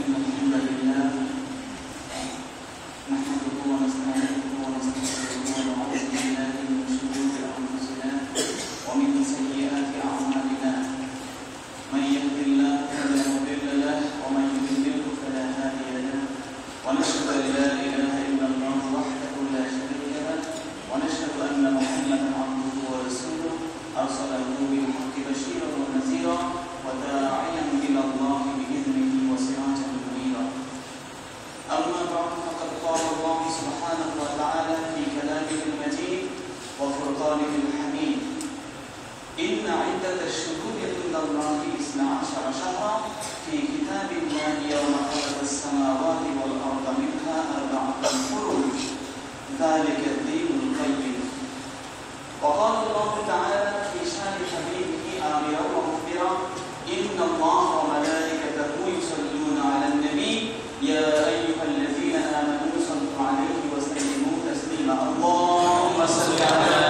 إن الحمد لله نحمده ونستعينه ونستغفره ونعوذ بالله من شرور أنفسنا ومن سيئات أعمالنا من يهد الله فلا مضل له ومن يضلل فلا هادي له ونشهد أن لا إله إلا الله وحده لا شريك له ونشهد أن محمدا عبده ورسوله أرسله بالحق بشيرا ونذيرا وداعيا إلى الله بإذنه وسراجا منيرا أما بعد فقد قال الله سبحانه وتعالى في كلامه المجيد وفرقانه الحميد إن عدة الشهور عند الله 12 شهرا في كتاب الله يوم خلق السماوات والأرض منها 4 حرم ذلك الدين القيم وقال الله تعالى في شان حبيبه آمرا ومخبرا إن الله وملائكته يصلون على النبي يا أيها الذين آمنوا صلوا عليه وسلموا تسليما اللهم صل على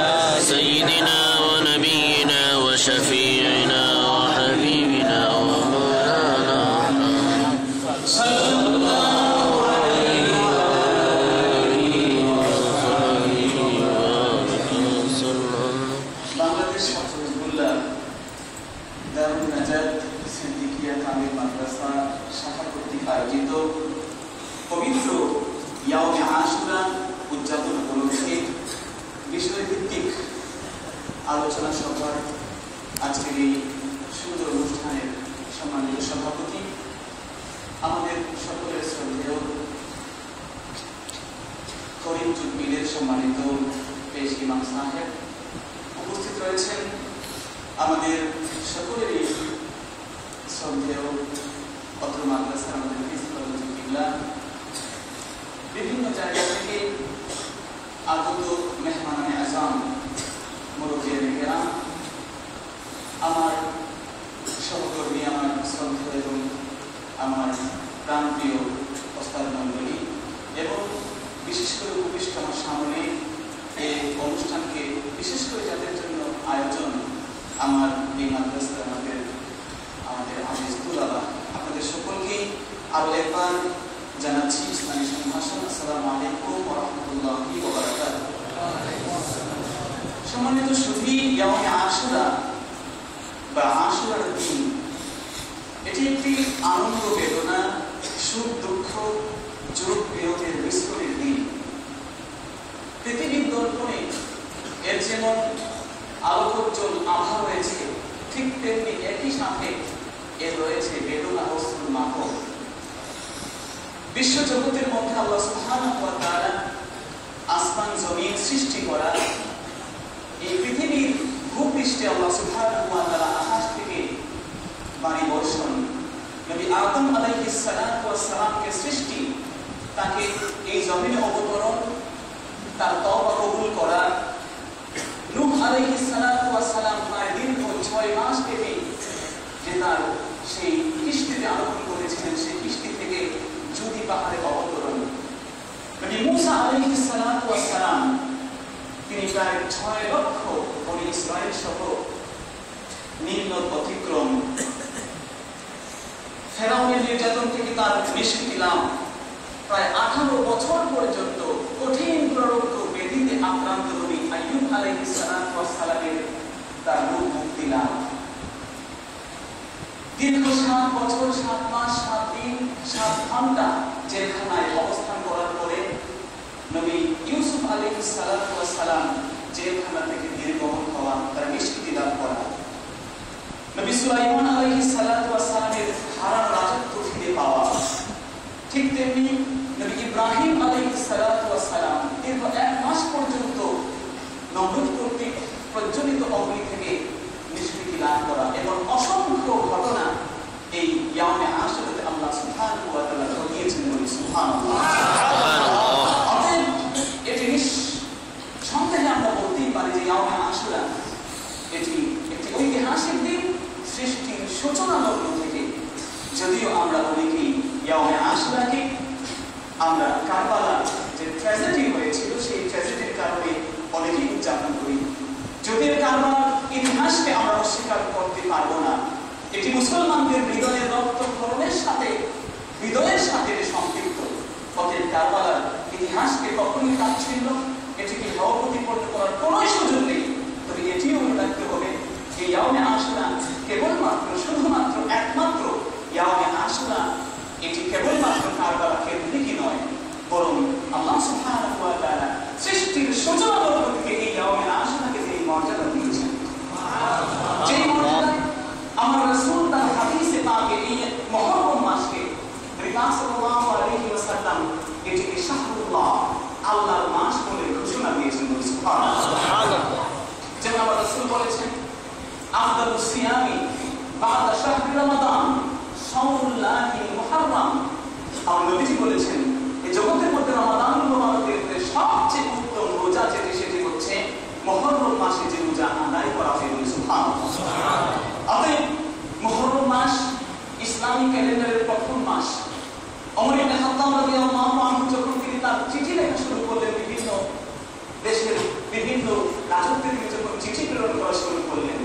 سيدنا ونبينا وشفيعنا وحبيبنا ومولانا صلى الله عليه وآله وصحبه وسلم বাংলাদেশ হাফিজুল্লাহ দারুন নাজাত সিদ্দিকিয়া কামিল মাদ্রাসা শাখা কর্তৃক আয়োজিত পবিত্র ইয়াউমে আশুরা উদযাপন উপলক্ষে বিষয়ভিত্তিক আলোচনা সভার আজকের এই সুন্দর অনুষ্ঠানের সম্মানিত সভাপতি আমাদের সকলের শ্রদ্ধেয় করিম জুটমিলের সম্মানিত পেশ ইমাম সাহেব উপস্থিত রয়েছেন আমাদের সকলেরই শ্রদ্ধেয় অত্র মাদ্রাসার আমাদের প্রিন্সিপাল কিবলা বিভিন্ন জায়গা থেকে আগত মেহমানানে আজম মুরব্বিয়ানে কেরাম আমার সহকর্মী আমার শ্রদ্ধেয় এবং আমার প্রাণপ্রিয় ওস্তাদ মণ্ডলী এবং বিশেষ করে উপবিষ্ট আমার সামনে এই অনুষ্ঠানকে বিশেষ করে যাদের জন্য আয়োজন আমার এই মাদ্রাসা আমাদের আমিজ তুলাবা আপনাদের সকলকেই আরো একবার জানাচ্ছি ইসলামী সম্ভাষণ আসসালামু আলাইকুম ওয়া রাহমাতুল্লাহি ওয়া বারাকাতুহু। সম্মানিত সুধী, ইয়াউমে আশুরা বা আশুরার দিন এটি একটি আনন্দ বেদনা সুখ দুঃখ যোগ বিয়োগের মিশ্রণের দিন। পৃথিবীর দর্পণে এর যেমন আলোকোজ্জ্বল আভা রয়েছে ঠিক তেমনি একই সাথে এর রয়েছে বেদনা অশ্রুর মাখক। বিশ্ব জগতের মধ্যে আল্লাহ সুবহানাহু ওয়া তাআলা আসমান জমিন সৃষ্টি করা, এই পৃথিবীর ভূপৃষ্ঠে আল্লাহ সুবহানাহু ওয়া তাআলা আকাশ থেকে বাণী বর্ষণ, নবী আদম আলাইহিস সালাতু ওয়াস সালামকে সৃষ্টি, তাকে এই জমিনে অবতরণ, তার তওবা কবুল করা, নূহ আলাইহিস সালাতু ওয়াস সালাম প্রায় দীর্ঘ 6 মাস থেকে যে তার সেই কিস্তিতে আরোহণ করেছিলেন, সেই কিস্তি থেকে জুদি পাহাড়ে অবতরণ, নবী মূসা আলাইহিস সালাতু ওয়াস সালাম তিনি প্রায় 6 লক্ষ বনী ইসরাইল সহ নীল নদ অতিক্রম, ফেরাউনের নির্যাতন থেকে তার নিষ্কৃতি লাভ, প্রায় 18 বছর পর্যন্ত কঠিন প্ররোগ্য ব্যাধিতে আক্রান্ত নবী আইয়ুব আলাইহিস সালাতু ওয়াস সালামের তার রূপ মুক্তি লাভ, দীর্ঘ 7 বছর 7 মাস 7 দিন 7 ঘন্টা জেলখানায় অবস্থান করার পরে নবী ইউসুফ আলাইহিস সালাতু ওয়াস সালাম জেলখানা থেকে নির্গমন হওয়া, তার নিষ্কৃতি লাভ করা, নবী সুলাইমান আলাইহিস সালাতু ওয়াস সালামের হারানো রাজত্ব ফিরে পাওয়া, ঠিক তেমনি নবী ইব্রাহিম আলাইহিস সালাতু ওয়াস সালাম দীর্ঘ 1 মাস পর্যন্ত নমরুদ কর্তৃক প্রজ্বলিত অগ্নি থেকে নিষ্কৃতি লাভ করা এবং অসংখ্য ঘটনা এই ইয়াউমে আশুরাতে আল্লাহ সুবহানাহু ওয়া তাআলা ঘটিয়েছেন। বলি সুবহানাল্লাহ। অতএব এটি সন্দেহে আমরা বলতেই পারি যে ইয়াউমে আশুরা এটি একটি ঐতিহাসিক দিন, সৃষ্টির সূচনা লগ্ন থেকে। যদিও আমরা অনেকেই ইয়াউমে আশুরাকে আমরা কারবালার যে ট্র্যাজেডি হয়েছিল সেই ট্র্যাজেডির কারণে অনেকেই উদযাপন করি, যদিও কারবালার ইতিহাসকে আমরা অস্বীকার করতে পারবো না। এটি মুসলমানদের হৃদয়ের রক্তক্ষরণের সাথে হৃদয়ের সাথে সম্পৃক্ত। অতএব কারবালার ইতিহাসকে কখনোই তাচ্ছিল্য, এটিকে ভাব প্রতিপন্ন করার কোন সুযোগ নেই। তবে এটিও মনে রাখতে হবে যে ইয়াউমে আশুরা কেবলমাত্র শুধুমাত্র একমাত্র ইয়াউমে আশুরা এটি কেবলমাত্র কারবালা কেন্দ্রিকই নয়, বরং আল্লাহ সুবহানাহু ওয়া তাআলা সৃষ্টির সূচনা থেকে এই ইয়াউমে আশুরাকে যে মর্যাদা দিয়েছেন, যে মর্যাদা আমার রাসূল তার হাদিসে পাকে এই মুহররম মাসকে রাসূল সাল্লাল্লাহু আলাইহি ওয়াসাল্লাম এটিকে শাহরুল্লাহ, আল্লাহর মাস বলে ঘোষণা দিয়েছেন। সুবহানাল্লাহ। যেমন আমার রাসূল বলেছেন আফদালুস সিয়ামি বা'দা শাহরি রমাদান শাওমুল্লাহিল মুহাররম। আমার নবীজি বলেছেন এই জগতের মধ্যে রমাদানুল মুবারকের সবচেয়ে উত্তম রোজা যেটি সেটি হচ্ছে মুহররম মাসে যে রোজা আদায় করা হয়। সুবহানাল্লাহ। অতএব মুহররম মাস ইসলামী ক্যালেন্ডারের প্রথম মাস। ওমর ইবনে খাত্তাব রাদিয়াল্লাহু আনহু যখন তিনি তার চিঠি লেখা শুরু করলেন, বিভিন্ন দেশের বিভিন্ন রাজত্বে তিনি যখন চিঠি প্রেরণ করা শুরু করলেন,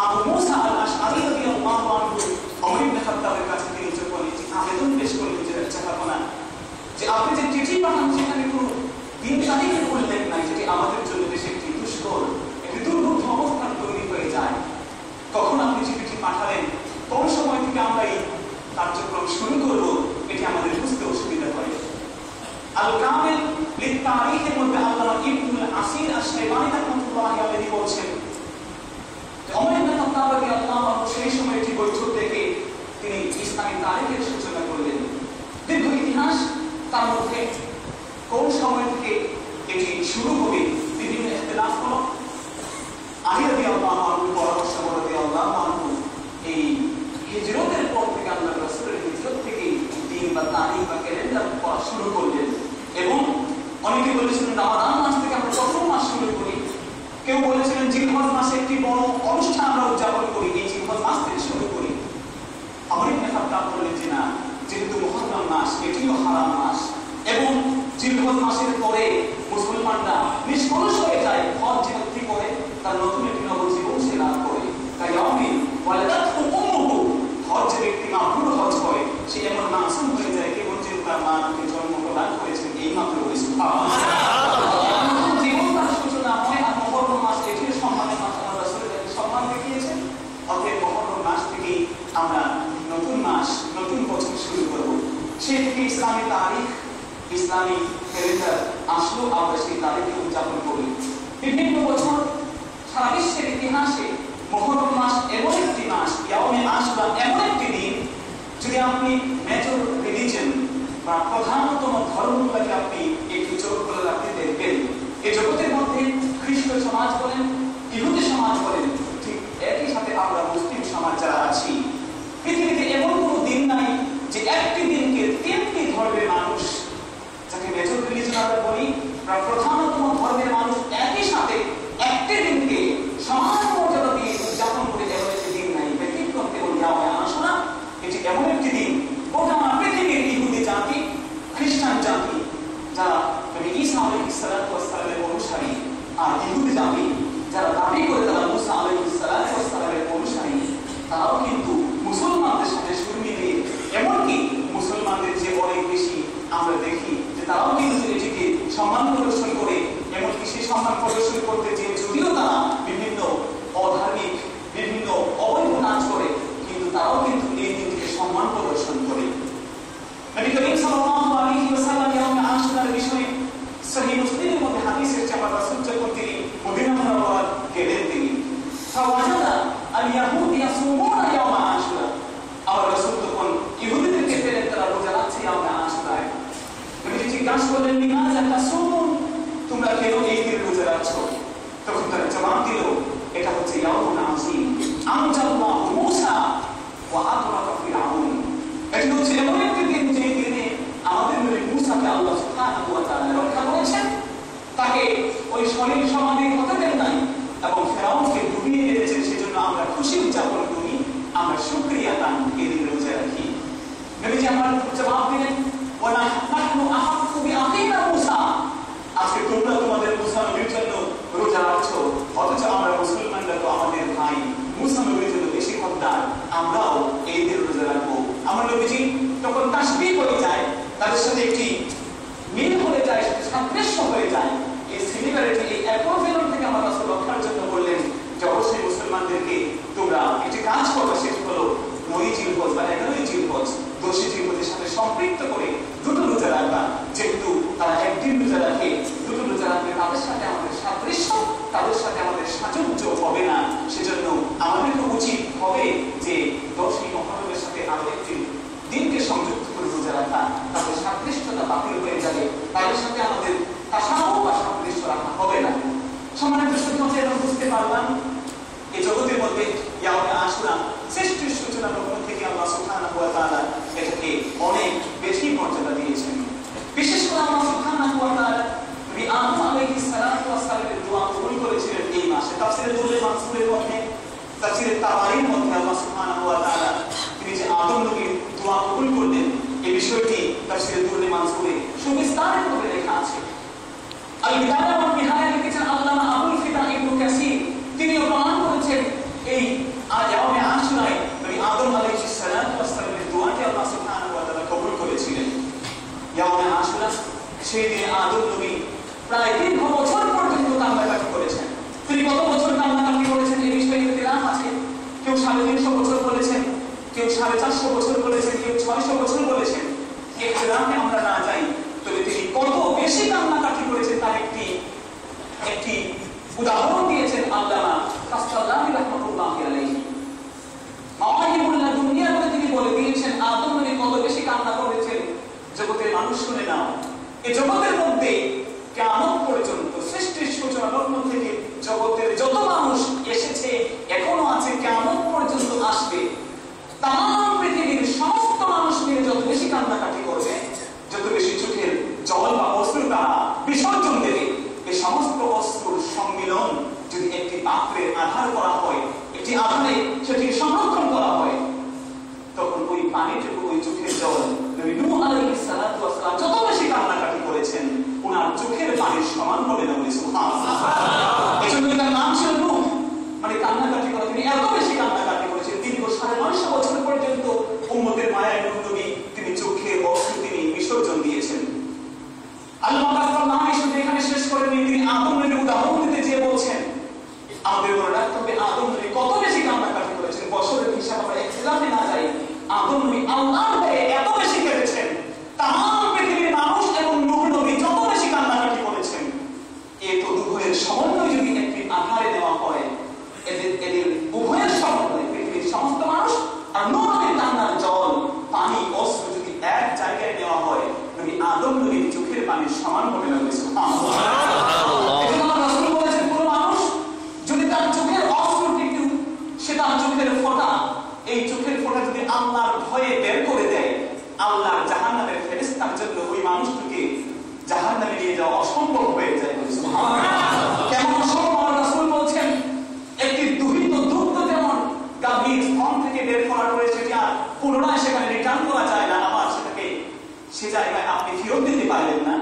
আবু মুসা আল আশআরী রাদিয়াল্লাহু আনহু ওমর ইবনে খাত্তাবের কাছে তিনি যখন আবেদন পেশ করলেন যে চাকাপনা যে আপনি যে চিঠি পাঠান সেখানে কোনো দিন তারিখের উল্লেখ নাই, যেটি আমাদের জন্য দেশে একটি দুষ্কর একটি দুর্ভোগ অবস্থান তৈরি হয়ে যায়। কখন আপনি চিঠিটি পাঠালেন, কোন সময় থেকে আমরা এই কার্যক্রম শুরু করব, এটি আমাদের বুঝতে অসুবিধা হয়। আল কামিল লিত তারিখের মধ্যে আল্লামা ইবনুল আসির আশ-শাইবানি রাহমাতুল্লাহি আলাইহি বলছেন ওমর ইবনে খাত্তাব রাদিয়াল্লাহু আনহু সেই সময় একটি বৈঠক থেকে তিনি ইসলামী তারিখের সূচনা করলেন। দীর্ঘ ইতিহাস, তার মধ্যে কোন সময় থেকে এটি শুরু হবে বিভিন্ন ইখতিলাফ হলো। আলী রাদিয়াল্লাহু আনহু পরামর্শ রাদিয়াল্লাহু আনহু এই হিজরতের পর থেকে আল্লাহর রাসূলের হিজরত থেকে দিন বা তারিখ বা ক্যালেন্ডার পড়া শুরু করলেন। এবং অনেকে বলেছিলেন রমাদান মাস থেকে আমরা প্রথম মাস শুরু করি, কেউ বলেছিলেন জিলহজ মাসে একটি বড় অনুষ্ঠান আমরা উদযাপন করি, এই জিলহজ মাস থেকে শুরু করি। ওমর ইবনে খাত্তাব বললেন যে না, যেহেতু মুহররম মাস এটিও হারাম মাস এবং জিলহজ মাসের পরে মুসলমানরা নিষ্কলুষ হয়ে যায়, হজ জিয়ারত করে তার নতুন একটি নবজীবন সে লাভ করে। তাই ইয়াউমিন ওয়ালাদাতহু উম্মুহু, হজ যে ব্যক্তি মাবরুর হজ করে সে এমন মাসুম হয়ে যায় কেবল যে তার মা তাকে জন্ম প্রদান করেছেন এই মাত্র। সুবহানাল্লাহ। জীবন তার সূচনা হয় আর মুহররম মাস এটিও সম্মানের মাস, আল্লাহ রাসূলের সম্মান দেখিয়েছেন। অতএব মুহররম মাস থেকে আমরা নতুন মাস, নতুন বছর শুরু করব। সে থেকে ইসলামী তারিখ, ইসলামী ক্যালেন্ডার আসলো, আমরা সেই তারিখে উদযাপন করি। বিভিন্ন বছর সারা বিশ্বের ইতিহাসে মুহররম মাস এমন একটি মাস, ইয়াউমে আশুরা এমন একটি দিন, যদি আপনি মেজর রিলিজিয়ন বা প্রধানতম ধর্মগুলোকে আপনি একটু চোখ করে রাখতে দেখবেন, এই জগতের মধ্যে খ্রিস্ট সমাজ বলেন, ইহুদি সমাজ বলেন, ঠিক একই সাথে আমরা মুসলিম সমাজ যারা আছি, পৃথিবীতে এমন কোনো দিন নাই যে একটি দিনকে তিনটি ধর্মের মানুষ, যাকে মেজর রিলিজিয়ন আমরা বলি বা প্রধানতম ধর্মের মানুষ, একই সাথে একটি দিনকে সমান মর্যাদা দিয়ে উদযাপন করে এমন একটি দিন নাই। ব্যতিক্রম কেবল ইয়াউমে আশুরা। এটি এমন একটি দিন গোটা পৃথিবীর ইহুদি জাতি, খ্রিস্টান জাতি যারা নবী ঈসা আলাইহিস সালাতু ওয়াস সালামের অনুসারী, আর ইহুদি জাতি যারা দাবি করে তারা মুসা আলাইহিস সালাতু ওয়াস সালামের অনুসারী, তারাও কিন্তু মুসলমানদের সাথে সুর মিলিয়ে, এমনকি মুসলমানদের যে অনেক বেশি আমরা দেখি যে তারাও কিন্তু এটিকে সম্মান প্রদর্শন করে, এমনকি সেই সম্মান প্রদর্শন করতে যে যদিও তারা বিভিন্ন অধার্মিক বিভিন্ন অবৈধ কাজ করে, কিন্তু তারাও কিন্তু এই দিনটিকে সম্মান প্রদর্শন করে। নবী করিম সাল্লাল্লাহু আলাইহি ওয়াসাল্লাম ইয়াউমে আশুরার বিষয়ে সহিহ মুসলিমের মধ্যে হাদিসের চাপা রাসূল যখন তিনি মদিনা মুনাওয়ারা গেলেন, তিনি ফাওয়াজাদা আল ইয়াহুদ ইয়াসুমুনা ইয়াউমে আশুরা, আমার রাসূল তখন ইহুদিদেরকে পেলেন তারা রোজা রাখছে ইয়াউমে আশুরায়। নবীজি জিজ্ঞাসা করলেন, লিমাযা তাসুমুন, তোমরা কেন এই দিন রোজা রাখছো? তখন তারা জবাব দিল, এটা হচ্ছে ইয়াউমুন আযীম আনজাল্লাহু মূসা ওয়া আতরাকা ফিরআউন। এটা হচ্ছে এমন একটি দিন যে দিনে আমাদের নবী মূসাকে আল্লাহ সুবহানাহু ওয়া তাআলা রক্ষা করেছেন, তাকে ওই শরীর সমাধি হতে দেন নাই এবং ফিরআউনকে ডুবিয়ে দিয়েছেন। সেজন্য আমরা খুশি উদযাপন করি, আমরা শুকরিয়া দান এই দিন রোজা রাখি। নবীজি আমার জবাব দিলেন, ওয়া নাহনু আহাক্কু বিআখিনা মূসা, আজকে তোমরা তোমাদের মূসা নবীর জন্য রোজা রাখছো, অথচ আমরা মুসলমানরা তো আমাদের ভাই মূসা নবীর জন্য বেশি হকদার, আমরাও এই দিন রোজা রাখবো। আমার নবীজি তখন তাসবিহ তাদের সাথে একটি মিল হয়ে যায়, সাদৃশ্য হয়ে যায়। এই সিমিলারিটি, এই অ্যাপ্রোভেলন থেকে আমার রাসূল রক্ষার জন্য বললেন যে অবশ্যই মুসলমানদেরকে তোমরা একটি কাজ করো, সেটি হলো 9 জিলহজ বা 11 জিলহজ 10 জিলহজের সাথে সম্পৃক্ত করে দুটো রোজা রাখবা। যেহেতু তারা একদিন রোজা রাখে, দুটো রোজা রাখলে তাদের সাথে আমাদের সাদৃশ্য, তাদের সাথে আমাদের সাযুজ্য হবে না। সেজন্য আমাদের উচিত হবে যে 10ই মুহররমের সাথে আরো একটি দিনকে সংযুক্ত করে রোজা রাখা। তাদের সাদৃশ্যতা বাতিল হয়ে যাবে, তাদের সাথে আমাদের তাসাহুহ বা সাদৃশ্য রাখা হবে না। সম্মানিত সুধী আমরা বুঝতে পারলাম এই জগতের মধ্যে ইয়াউমে আশুরা সৃষ্টির সূচনা লগ্ন থেকে আল্লাহ সুবহানাহু ওয়া তাআলা এটাকে অনেক বেশি মর্যাদা দিয়েছেন। বিশেষ করে আল্লাহ সুবহানাহু ওয়া তাআলা নবী আদম আলাইহিস সালাতু ওয়াস সালামের দোয়া কবুল করেছিলেন এই মাসে। তাফসীরে দুরুল মানসুরের মধ্যে, তাফসীরে তাবারির মধ্যে আল্লাহ সুবহানাহু ওয়া তাআলা তিনি যে আদম নবীর দোয়া কবুল করলেন এই বিষয়টি তাফসীরে দুরুল মানসুরে সুবিস্তারিতভাবে লেখা আছে। আল বিদায়া ওয়ান নিহায়া লিখেছেন আল্লামা আবুল ফিদা ইবনে কাসির, তিনিও প্রমাণ করেছেন এই ইয়াউমে আশুরায় নবী আদম আলাইহিস সালাতু ওয়াস সালামের দোয়াকে আল্লাহ সুবহানাহু ওয়া তাআলা কবুল করেছিলেন। ইয়াউমে আশুরা সেই দিন আদম নবী প্রায় 3 বছর পর্যন্ত কান্নাকাটি করেছেন। তিনি কত বছর কান্নাকাটি করেছেন এই বিষয়ে ইখতিলাফ আছে। কেউ 350 বছর বলেছেন, কেউ 450 বছর বলেছেন, কেউ 600 বছর বলেছেন। ইখতিলাফে আমরা না যাই, তবে তিনি কত বেশি কান্নাকাটি করেছেন তার একটি উদাহরণ দিয়েছেন আল্লামা কাসসাল্লামী রাহমাতুল্লাহি আলাইহি। মাওয়াহিবুল্লাহ দুনিয়া বলে তিনি বলে দিয়েছেন আদম নবী কত বেশি কান্না করেছেন জগতের মানুষ শুনে নাও। এই জগতের মধ্যে কিয়ামত পর্যন্ত সৃষ্টির সূচনা লগ্ন থেকে জগতের যত মানুষ এসেছে, এখনো আছে, কিয়ামত পর্যন্ত আসবে, তাম পৃথিবীর সমস্ত মানুষ মিলে যত বেশি কান্নাকাটি করবে, যত বেশি চোখের জল বা অশ্রু তারা বিসর্জন দেবে, এই সমস্ত অশ্রুর সম্মিলন যদি একটি পাত্রে আধার করা হয়, একটি আধারে সেটি সংরক্ষণ করা হয়, তখন ওই পানিটুকু, ওই চোখের জল নবী নূহ আলাইহিস সালাতু ওয়াস সালাম যত বেশি কান্নাকাটি করেছেন ওনার চোখের পানির সমান হবে না বলে সুবহানাল্লাহ। এজন্য তার নাম ছিল নূহ, মানে কান্নাকাটি করা। তিনি এত বেশি কান্নাকাটি করেছেন, দীর্ঘ 950 বছর পর্যন্ত উম্মতের মায়ায় নূহ নবী তিনি চোখে অশ্রু তিনি বিসর্জন দিয়েছেন। আল্লাহ তাআলা শুধু এখানে শেষ করেননি, তিনি আদম নবীর উদাহরণ দিতে যেয়ে বলছেন আমাদের মনে রাখতে হবে আদম নবী কত বেশি কান্নাকাটি করেছেন। বছরের হিসাব আমরা ইখতিলাফে না যাই, আদম নবী আল্লাহর হয়ে এত বেশি কেঁদেছেন, তাম পৃথিবীর মানুষ এবং নূহ নবী যত বেশি কান্নাকাটি করেছেন, এই তো উভয়ের সমন্বয় যদি একটি আধারে দেওয়া হয়, এদের উভয়ের সমন্বয় পৃথিবীর সমস্ত মানুষ আর নূহ নবীর কান্নার জল, পানি, অশ্রু যদি এক জায়গায় নেওয়া হয়, নবী আদম নবীর চোখের পানির সমান হবে না। সুবহানাল্লাহ। এজন্য রাসূল বলেছেন কোন মানুষ যদি তার চোখের অশ্রুটি একটু, সে তার চোখের ফোঁটা, এই চোখের ফোঁটা যদি আল্লাহর ভয়ে বের করে দেয়, আল্লাহর জাহান্নামের ফেরেশতার জন্য ওই মানুষটিকে জাহান্নামে নিয়ে যাওয়া অসম্ভব হয়ে যায়। সুবহানাল্লাহ। কেমন অসম্ভব? রাসূল বলছেন একটি দুহিত দুগ্ধ যেমন গাভীর স্তন থেকে বের করা পরে সেটি আর পুনরায় সেখানে রিটার্ন করা যায় না, আবার সেটাকে সে জায়গায় আপনি ফেরত দিতে পারবেন না।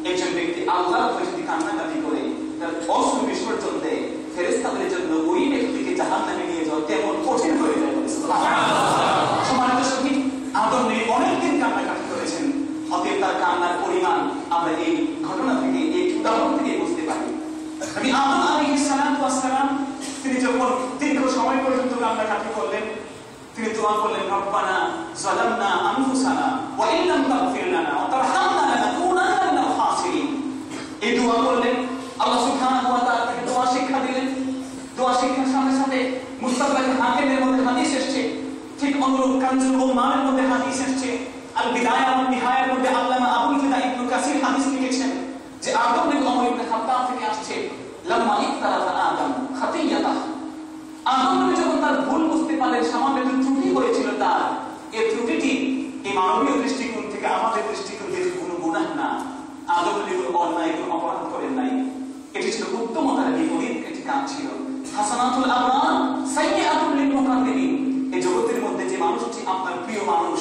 একজন ব্যক্তি আল্লাহর ভয়ে যদি কান্নাকাটি করে তার অশ্রু বিসর্জন দেয়, ফেরেশতাদের জন্য ওই ব্যক্তিকে জাহান্নামে নিয়ে যাওয়া তেমন কঠিন হয়ে যায়। সম্মানিত সুধী, আদম নবী অনেকদিন কান্নাকাটি করেছেন, অতএব তার কান্নার পরিমাণ আমরা এই ঘটনা থেকে, এই উদাহরণ থেকে বুঝতে পারি। নবী আদম আলাইহিস সালাতু ওয়াস সালাম তিনি যখন দীর্ঘ সময় পর্যন্ত কান্নাকাটি করলেন, তিনি দোয়া করলেন রব্বানা যালামনা আনফুসানা ওয়া ইন লাম তাগফির লানা ওয়া তারহামনা লানাকুনান্না মিনাল খাসিরিন। এই দোয়া করলেন, আল্লাহ সুবহানাহু ওয়া তাআলা তাকে দোয়া শিক্ষা দিলেন। দোয়া শিক্ষার সাথে সাথে মুস্তাদরাক হাকিমের মধ্যে হাদিস এসেছে, ঠিক অনুরূপ কানজুল উম্মানের মধ্যে হাদিস এসেছে, আল বিদায়া ওয়ান নিহায়ার মধ্যে আল্লামা আবুল ফিদা ইবনে কাসির হাদিস লিখেছেন যে আদম নবী ওমর ইবনে খাত্তাব থেকে আসছে, লাম্মা ইকতারাফা আদম খাতিয়াতা, আদম নবী যখন তার ভুল বুঝতে পারলেন, সামান্য একটু ত্রুটি হয়েছিল তার, এই ত্রুটিটি এই মানবীয় দৃষ্টিকোণ থেকে আমাদের দৃষ্টিকোণ থেকে কোনো গুনাহ না, আদম নবী কোনো অন্যায়, কোনো অপরাধ করেন নাই, এটি ছিল উত্তমতার বিপরীত একটি কাজ ছিল। হাসানাতুল আবরার সাইয়্যাতুল লিল মুকাদ্দিমিন। এই জগতের মধ্যে যে মানুষটি আপনার প্রিয় মানুষ,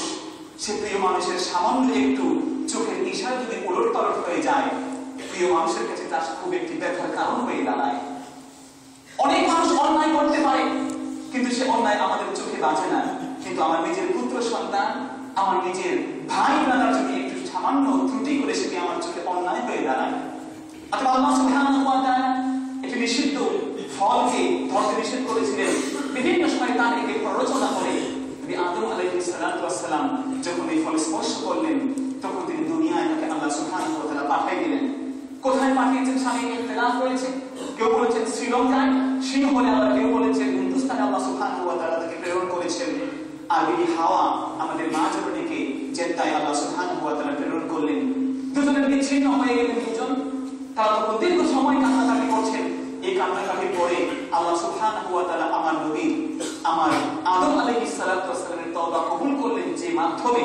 সে প্রিয় মানুষের সামান্য একটু চোখের ইশারা যদি ওলটপালট হয়ে যায়, প্রিয় মানুষের কাছে তার খুব একটি ব্যথার কারণ হয়ে দাঁড়ায়। অনেক মানুষ অন্যায় করতে পারে, কিন্তু সে অন্যায় আমাদের চোখে বাজে না, কিন্তু আমার নিজের পুত্র সন্তান, আমার নিজের ভাই ব্রাদার যদি একটু সামান্য ত্রুটি করে সেটি আমার চোখে অন্যায় হয়ে দাঁড়ায়। অথবা আল্লাহ সুবহানাহু ওয়া তাআলা এটি নিষিদ্ধ ফলকে ধরতে নিষেধ করেছিলেন। বিভিন্ন শয়তান একে প্ররোচনা করে নবী আদম আলাইহিস সালাতু ওয়াস সালাম যখন এই ফল স্পর্শ করলেন তখন তিনি দুনিয়ায় তাকে আল্লাহ সুবহানাহু ওয়া তাআলা পাঠিয়ে দিলেন। কোথায় পাঠিয়েছেন স্বামীকে ইখতিলাফ করেছে। কেউ বলেছেন শ্রীলঙ্কায়, সিংহ বলে, আবার কেউ বলেছেন হিন্দুস্তানে আল্লাহ সুবহানাহু ওয়া তাআলা তাকে প্রেরণ করেছেন। আর বিবি হাওয়া আমাদের মা জননীকে জেদ্দায় আল্লাহ সুবহানাহু ওয়া তাআলা প্রেরণ করলেন। দুজনের বিচ্ছিন্ন হয়ে গেলেন দুজন। তারা তখন দীর্ঘ সময় কান্নাকাটি করছেন। এই কান্নাকাটির পরে আল্লাহ সুবহানাহু ওয়া তাআলা আমার নবী আমার আদম আলাইহিস সালাতু ওয়াস সালামের তওবা কবুল করলেন, যে মাধ্যমে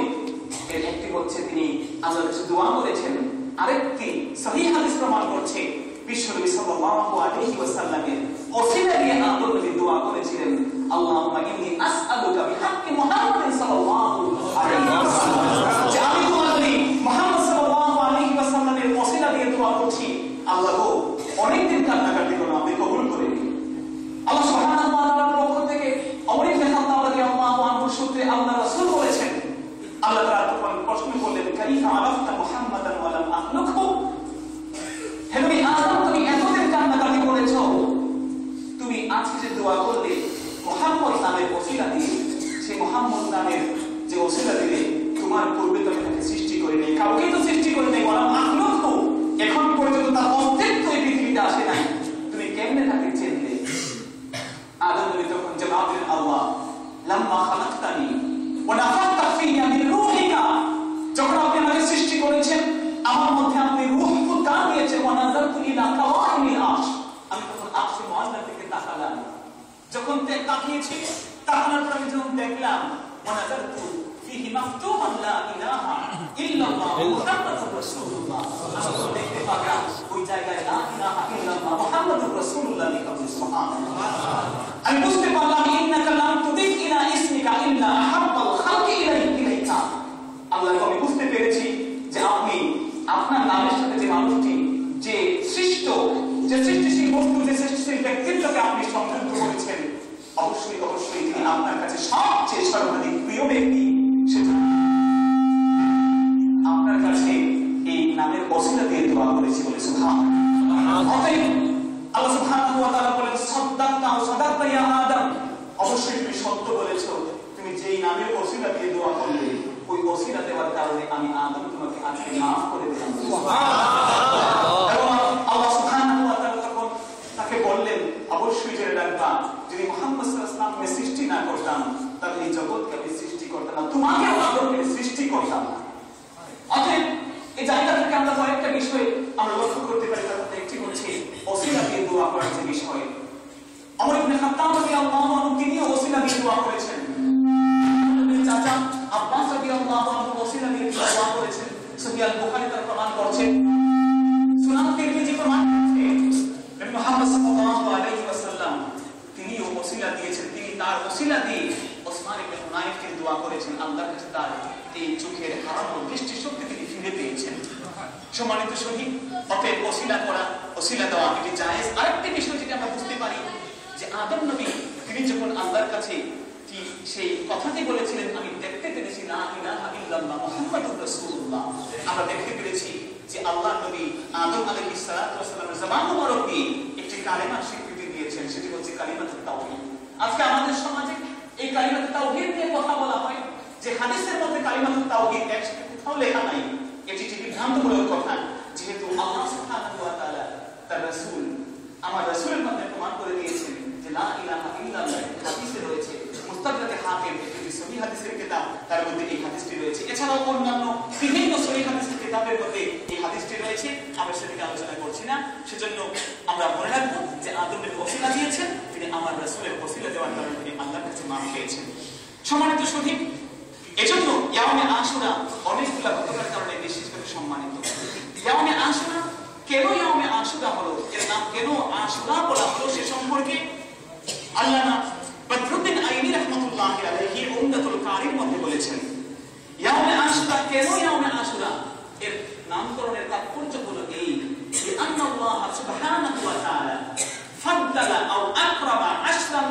এর একটি হচ্ছে তিনি আল্লাহর কাছে দোয়া করেছেন, আরেকটি সহিহ হাদিস প্রমাণ করছে বিশ্বনবী সাল্লাল্লাহু আলাইহি ওয়াসাল্লামের ওসিলা দিয়ে আদম নবী দোয়া করেছিলেন, আল্লাহুম্মা ইন্নী আসআলুকা বিহাক্কি মুহাম্মাদিন সাল্লাল্লাহু আলাইহি ওয়াসাল্লাম, যে আমি তোমার নবী মুহাম্মদ সাল্লাল্লাহু আলাইহি ওয়াসাল্লামের ওসিলা দিয়ে দোয়া করছি, আল্লাহ গো অনেকদিন কান্নাকাটি করো, আপনি কবুল করে নিন। আল্লাহ সুবহানাহু ওয়া তাআলার পক্ষ থেকে ওমর ইবনে খাত্তাব রাদিয়াল্লাহু আনহু সূত্রে আল্লাহ রাসূল বলেছেন, আল্লাহ তাআলা তখন প্রশ্ন করলেন, কাইফা আরাফতা মুহাম্মাদান ওয়া লাম আখলুকহু, হে নবী আদম তুমি এতদিন কান্নাকাটি করেছো, তুমি আজকে যে দোয়া করলে মুহাম্মদ নামের ওসিলা দিয়ে, সেই মুহাম্মদ নামের যে ওসিলা দিয়ে তোমার পূর্বে তো আমি তাকে সৃষ্টি করি নাই, কাউকে তো সৃষ্টি করি নাই, ওয়া লাম আখলুকহু, এখন পর্যন্ত তার অস্তিত্ব এই পৃথিবীতে আসে নাই, তুমি কেমনে তাকে চেনলে? আদম নবী তখন জবাব দিলেন, আল্লাহ লাম্মা খালাকতানি ওয়া নাফাখতা ফিয়া মিন রূহিকা, যখন আপনি আমাকে সৃষ্টি করেছেন আমার মধ্যে আপনি রূহ ফুৎকার দিয়েছেন, ওয়া নাযারতু ইলা কাওয়াইমিল আরশ, আমি তখন আরশে মুআল্লা থেকে তাকালাম, যখন তাকিয়েছি তাকানোর পর আমি যখন দেখলাম ওয়া নাযারতু ফিহি মাকতুবান লা ইলাহা ইল্লাল্লাহ মুহাম্মাদুর রাসূলুল্লাহ, আমি দেখতে পেলাম ওই জায়গায় লা ইলাহা ইল্লাল্লাহ মুহাম্মাদুর রাসূলুল্লাহ লেখা আছে। সুবহানাল্লাহ। আমি বুঝতে পারলাম ইন্নাকা লাম তুদিক ইলা ইসমিকা ইল্লা আহাব্বাল খালকি ইলাইকা, আল্লাহ আমি বুঝতে পেরেছি যে আপনি আপনার নামের সাথে যে মানুষটি, যে সৃষ্ট, যে সৃষ্টিশীল বস্তু, যে সৃষ্টিশীল ব্যক্তিত্বকে আপনি সংযুক্ত করেছেন, অবশ্যই অবশ্যই তিনি আপনার কাছে সবচেয়ে সর্বাধিক প্রিয় ব্যক্তি, সেজন্য আপনার কাছে এই নামের ওসিলা দিয়ে দোয়া করেছি বলে। সুবহানাল্লাহ। আল্লাহ সুবহানাহু ওয়া তাআলা বলেন, সাদাক্তা ওয়া সাদাক্তা ইয়া আদম, অবশ্যই তুমি সত্য বলেছো, তুমি যেই নামের ওসিলা দিয়ে দোয়া করলে ওই ওসিলা দেওয়ার কারণে আমি আদম তোমাকে আজকে মাফ করে দিলাম। সুবহানাল্লাহ। আল্লাহ সুবহানাহু ওয়া তাআলা তখন তাকে বললেন, অবশ্যই জেনে রাখবা, যদি মুহাম্মদ সাল্লাল্লাহু আলাইহি ওয়াসাল্লামকে সৃষ্টি না করতাম তাহলে এই জগৎকে আমি সৃষ্টি করতাম না, তোমাকে আদমকে সৃষ্টি করতাম না। অতএব এই জায়গা থেকে আমরা কয়েকটা বিষয় আমরা লক্ষ্য করতে পারি, তার মধ্যে একটি হচ্ছে ওসিলা দিয়ে দোয়া করার যে বিষয়। ওমর ইবনে খাত্তাব রাদিয়াল্লাহু আনহু তিনি ওসিলা দিয়ে দোয়া করেছেন, চাচা আব্বাস রাদিয়াল্লাহু আনহু ওসিলা দিয়ে দোয়া করেছেন। সহিহ বুখারী তার প্রমাণ করছে, সুনান তিরমিজি প্রমাণ করছে, নবী মুহাম্মদ সাল্লাল্লাহু আলাইহি ওয়াসাল্লাম তিনি ওসিলা দিয়েছেন, তিনি তার ওসিলা দিয়ে ওসমান ইবনে হুনাইফকে দোয়া করেছেন, আল্লাহর কাছে তার এই চোখের হারানো দৃষ্টি শক্তি তিনি ফিরে পেয়েছেন। সম্মানিত শহীদ, অতএব ওসিলা করা, ওসিলা দেওয়া এটি জায়েজ। আরেকটি বিষয় যেটা আমরা বুঝতে পারি যে আদম নবী তিনি যখন আল্লাহর কাছে সেই কথাটি বলেছিলেন, আমি দেখতে পেরেছি লা ইলাহা ইল্লাল্লাহ মুহাম্মাদুর রাসূলুল্লাহ, আমরা দেখতে পেরেছি যে আল্লাহ নবী আদম আলাইহিস সালাতু ওয়াস সালামের জবান মুবারক দিয়ে একটি কালেমার স্বীকৃতি দিয়েছেন, সেটি হচ্ছে কালিমাতুত তাওহীদ। আজকে আমাদের সমাজে এই কালিমাতুত তাওহীদ নিয়ে কথা বলা হয়, যে হাদিসের মধ্যে কালিমাতুত তাওহীদ একসাথে কোথাও লেখা নাই, এটি একটি বিভ্রান্তমূলক কথা, যেহেতু আল্লাহ সুবহানাহু ওয়া তাআলা তার রাসূল আমার রাসূলের মধ্যে প্রমাণ করে দিয়েছেন যে লা ইলাহা ইল্লাল্লাহ হাদিসে রয়েছে। মুস্তাদরাকে হাকিম একটি সহিহ হাদিসের কিতাব, তার মধ্যে এই হাদিসটি রয়েছে। এছাড়াও অন্যান্য বিভিন্ন সহিহ হাদিসের কিতাবের মধ্যে এই হাদিসটি রয়েছে, আমরা সেটাকে আলোচনা করছি না। সেজন্য আমরা মনে রাখবো যে আদম নবী ওসিলা দিয়েছেন, তিনি আমার রাসূলের ওসিলা দেওয়ার কারণে তিনি আল্লাহর কাছে মাফ পেয়েছেন। সম্মানিত শহীদ, এজন্য ইয়াউমে আশুরা অনেকগুলো ঘটনার কারণে বিশেষ করে সম্মানিত। ইয়াউমে আশুরা কেন ইয়াউমে আশুরা হলো, এর নাম কেন আশুরা বলা হলো, সে সম্পর্কে আল্লামা বদরুদ্দিন আইনি রাহমাতুল্লাহি আলাইহি উমদাতুল কারির মধ্যে বলেছেন, ইয়াউমে আশুরা কেন ইয়াউমে আশুরা, এর নামকরণের তাৎপর্য হলো এই যে আল্লাহ সুবহানাহু ওয়া তাআলা ফাদ্দালা আও আকরামা আশরাম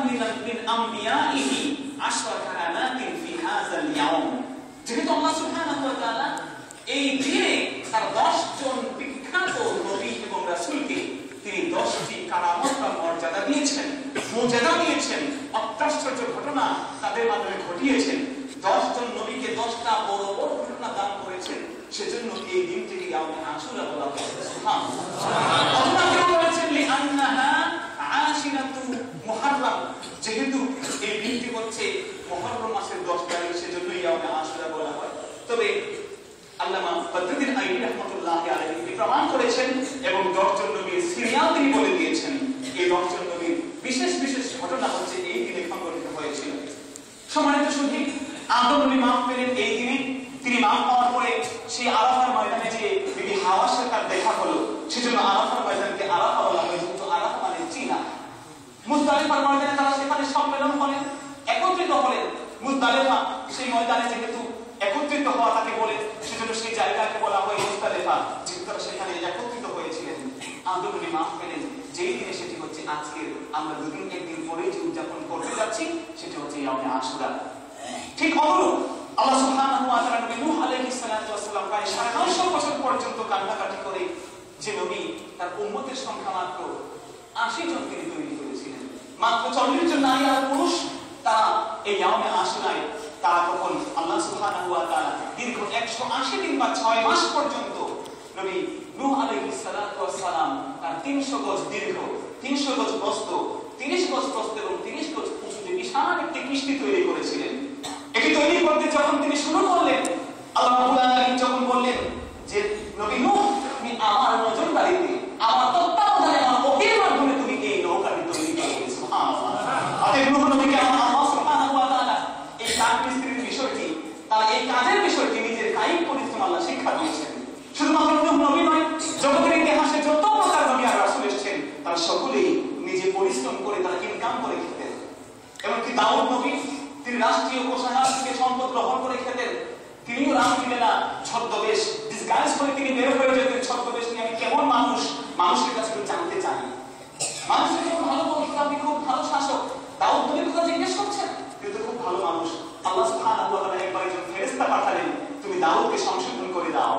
মিন আমবিয়াইহি আশরা কারামাতিন ফি হাযাল ইয়াউম, যেহেতু আল্লাহ সুবহানাহু ওয়া তাআলা এই দিন আশ্চর্য ঘটনা তাদের মাধ্যমে ঘটিয়েছেন। 10 জন নবীকে 10টা বড় বড় ঘটনা দান করেছেন। সেজন্য এই দিনটিকে ইয়াউমে আশুরা বলা হয়। সুবহানাল্লাহ। অথবা কেউ বলেছেন লিআন্নাহা আশিরাতু মুহররম, যেহেতু এই দিনটি হচ্ছে মুহররম মাসের 10 তারিখ, সেজন্য ইয়াউমে আশুরা বলা হয়। তবে আল্লামা বদরুদ্দীন আইয়ুবী রাহমাতুল্লাহি আলাইহি তিনি প্রমাণ করেছেন এবং 10 জন নবীর সিরিয়াল তিনি বলে দিয়েছেন। এই 10 জন নবীর বিশেষ বিশেষ ঘটনা হচ্ছে এই দিনে সংঘটিত হয়েছিল। সম্মানিত সুধী, আদম নবী মাফ পেলেন এই দিনে। তিনি মাফ পাওয়ার পরে সেই আরাফার ময়দানে যে বিবি হাওয়ার সাথে তার দেখা হলো, সেজন্য আরাফার ময়দানকে আরাফা বলা হয়, কিন্তু আরাফা মানে চীনা। মুজদালিফার ময়দানে তারা সেখানে সম্মেলন হলেন, একত্রিত হলেন। মুজদালিফা সেই ময়দানে যেহেতু একত্রিত হওয়া তাকে বলে, সেজন্য সেই জায়গাকে বলা হয় মুজদালিফা, যেহেতু তারা সেখানে একত্রিত হয়েছিলেন। আদম নবী মাফ পেলেন যেই দিনে, সেটি হচ্ছে আজকের আমরা দুদিন একদিন পরে যে উদযাপন করতে যাচ্ছি, সেটি হচ্ছে ইয়াউমে আশুরা। ঠিক অনুরূপ আল্লাহ সুবহানাহু ওয়া তাআলা নবী নূহ আলাইহিস সালাতু ওয়াস সালাম প্রায় 950 বছর পর্যন্ত কান্নাকাটি করে যে নবী তার উম্মতের সংখ্যা মাত্র 80 জন তিনি তৈরি করেছিলেন। মাত্র 40 জন নারী আর পুরুষ তারা এই ইয়াউমে আশুরায় তারা তখন আল্লাহ সুবহানাহু ওয়া তাআলা দীর্ঘ 180 দিন বা 6 মাস পর্যন্ত নবী নূহ আলাইহিস সালাতু ওয়াস সালাম তার 300 গজ দীর্ঘ, 300 গজ প্রস্থ, 30 গজ প্রস্থ এবং 30 গজ উঁচু যে বিশাল একটি কিস্তি তৈরি করেছিলেন। এটি তৈরি করতে যখন তিনি শুরু করলেন, আল্লাহ রাব্বুল আলামিন যখন বললেন যে নবী নূহ, তুমি আমার নজরদারিতে, আমার তত্ত্বাবধানে, আমার ওহীর মাধ্যমে তুমি এই নৌকাটি তৈরি করেছো। সুবহানাল্লাহ। অতএব নূহ নবীকে আল্লাহ সুবহানাহু ওয়া তাআলা এই কাঠ মিস্ত্রির বিষয়টি, তার এই কাজের বিষয়টি নিজের কায়িক পরিশ্রম আল্লাহ শিক্ষা দিয়েছেন। শুধুমাত্র নূহ নবী নয়, জগতের ইতিহাসে যত প্রকার নবী আর রাসূল এসেছেন তারা সকলেই নিজে পরিশ্রম করে তারা ইনকাম করে খেতেন। এমনকি দাউদ নবী তিনি রাষ্ট্রীয় কোষাগার থেকে সম্পদ গ্রহণ করে খেতেন। তিনিও রামলীলা ছদ্মবেশ ডিসগাইজ করে তিনি বের হয়ে যেতেন ছদ্মবেশ নিয়ে। আমি কেমন মানুষ, মানুষের কাছে জানতে চাই, মানুষের কেমন ভালো বলতে, আপনি খুব ভালো শাসক, দাউদ নবীর কথা জিজ্ঞেস করছেন, কিন্তু খুব ভালো মানুষ। আল্লাহ সুবহানাহু ওয়া তাআলা একবার একজন ফেরেশতা পাঠালেন, তুমি দাউদকে সংশোধন করে দাও।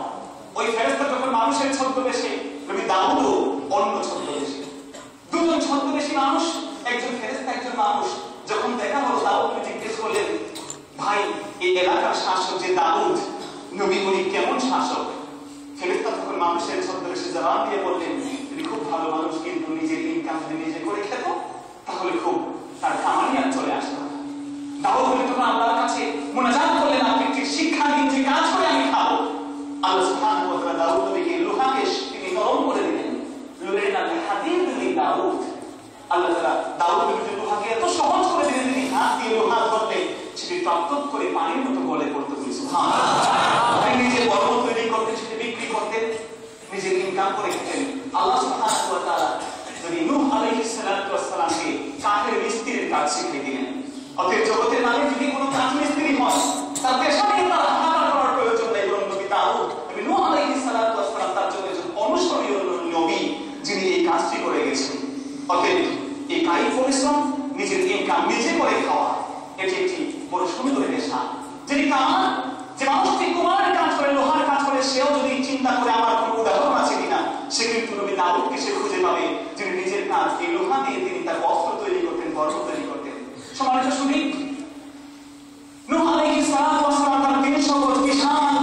ওই ফেরেশতা যখন মানুষের ছদ্মবেশে, নবী দাউদও অন্য ছদ্মবেশে, দুজন ছদ্মবেশী মানুষ, একজন ফেরেশতা একজন মানুষ। যখন দেখা হলো, দাউদকে জিজ্ঞেস করলেন, ভাই এই এলাকার শাসক যে দাউদ নবী, উনি কেমন শাসক? ফেরেশতা তখন মানুষের ছদ্মবেশে জবাব দিয়ে বললেন, তিনি খুব ভালো মানুষ, কিন্তু নিজের ইনকাম যদি নিজে করে খেত তাহলে খুব তার কামানি আর চলে আসতো। দাউদ নবী তখন আল্লাহর কাছে মুনাজাত করলেন, আপনি একটি শিক্ষা দিন যে কাজ করে আমি খাবো। আল্লাহ সুবহানাহু ওয়া তাআলা দাউদ নবীকে লোহাকে তিনি নরম করে দিলেন। লুলাইনা বিহাদিদ লিদাউদ, আল্লাহ তাআলা দাউদ নবীকে লোহাকে এত সহজ করে দিলেন, তিনি হাত দিয়ে লোহা ধরলে সেটি টপটপ করে পানির মতো গলে পড়তে বলি। সুবহানাল্লাহ। তিনি নিজে পর্বত তৈরি করতেন, সেটি বিক্রি করতেন, নিজের ইনকাম করে খেতেন। আল্লাহ সুবহানাহু ওয়া তাআলা নবী নূহ আলাইহিস সালাতু ওয়াস সালামকে কাঠের মিস্ত্রির কাজ শিখিয়ে দিলেন। অতএব জগতের নামে যদি কোনো কাঠ মিস্ত্রি হয়, তার পেশা নিয়ে তার হাহাকার করার প্রয়োজন নেই। বরং নবী দাউদ, নবী নূহ আলাইহিস সালাতু ওয়াস সালাম তার জন্য একজন অনুসরণীয় নবী, যিনি এই কাজটি করে গেছেন। অতএব এই কায়িক পরিশ্রম, নিজের ইনকাম নিজে করে খাওয়া, এটি একটি বড় সুন্দর পেশা। যিনি কামান, যে মানুষটি কুমারের কাজ করে, লোহার কাজ করে, সেও যদি চিন্তা করে আমার কোনো উদাহরণ আছে কিনা, সে কিন্তু নবী দাউদকে সে খুঁজে পাবে, যিনি নিজের কাজ এই লোহা দিয়ে তিনি তার বস্ত্র তৈরি করতেন, বর্ণ তৈরি করতেন। সম্মানিত শুনি, নূহ আলাইহিস সালাতু ওয়াস সালাম তার 300 গজ বিশাল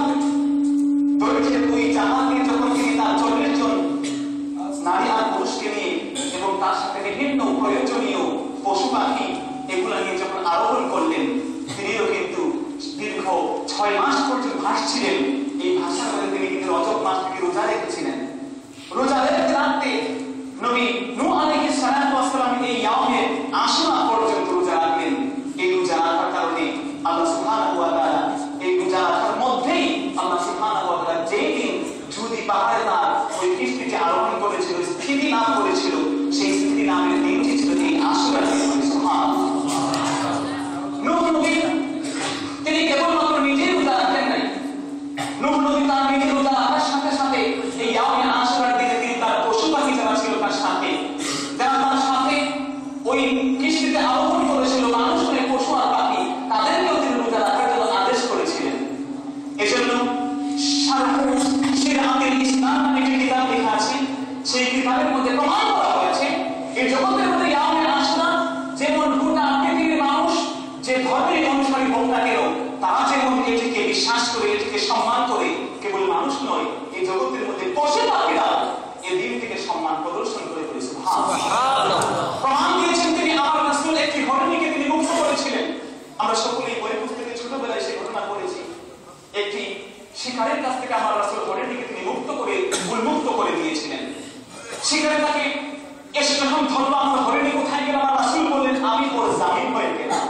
দৈর্ঘ্যের ওই জাহাজ নিয়ে যখন তিনি তার 40 জন নারী আর পুরুষকে নিয়ে এবং তার সাথে বিভিন্ন প্রয়োজনীয় পশু পাখি এগুলা নিয়ে যখন আরোহণ করলেন, তিনিও কিন্তু দীর্ঘ 6 মাস পর্যন্ত ভাসছিলেন। এই ভাষার মধ্যে তিনি কিন্তু রজব মাস থেকে রোজা রেখেছিলেন। রোজা রাখতে নবী নূহ আলাইহিস সালাতু ওয়াস সালাম এই ইয়াউমে আশুরা পর্যন্ত রোজা রাখলেন। এই রোজা রাখার কারণে আল্লাহ সুবহানাহু ওয়া তাআলা এই রোজা রাখার মধ্যেই আল্লাহ সুবহানাহু ওয়া তাআলা যেই দিন জুদি পাহাড়ে তার ওই কিস্তিতে আরোহণ করেছিল, স্থিতি নাম করেছিল, সেই স্থিতি নামের দিনটি ছিল এই আশুরা। সুবহানাল্লাহ। নূহ নবী তিনি কেবলমাত্র নিজেই রোজা রাখলেন নাই, শিকারের কাছ থেকে আমার রাসূল হরিণীকে তিনি উন্মুক্ত করে দিয়েছিলেন। শিকারে তাকে এসে যখন ধরলো, আমার হরিণী কোথায় গেল, আমার রাসূল বললেন আমি ওর জামিন হয়ে গেলাম।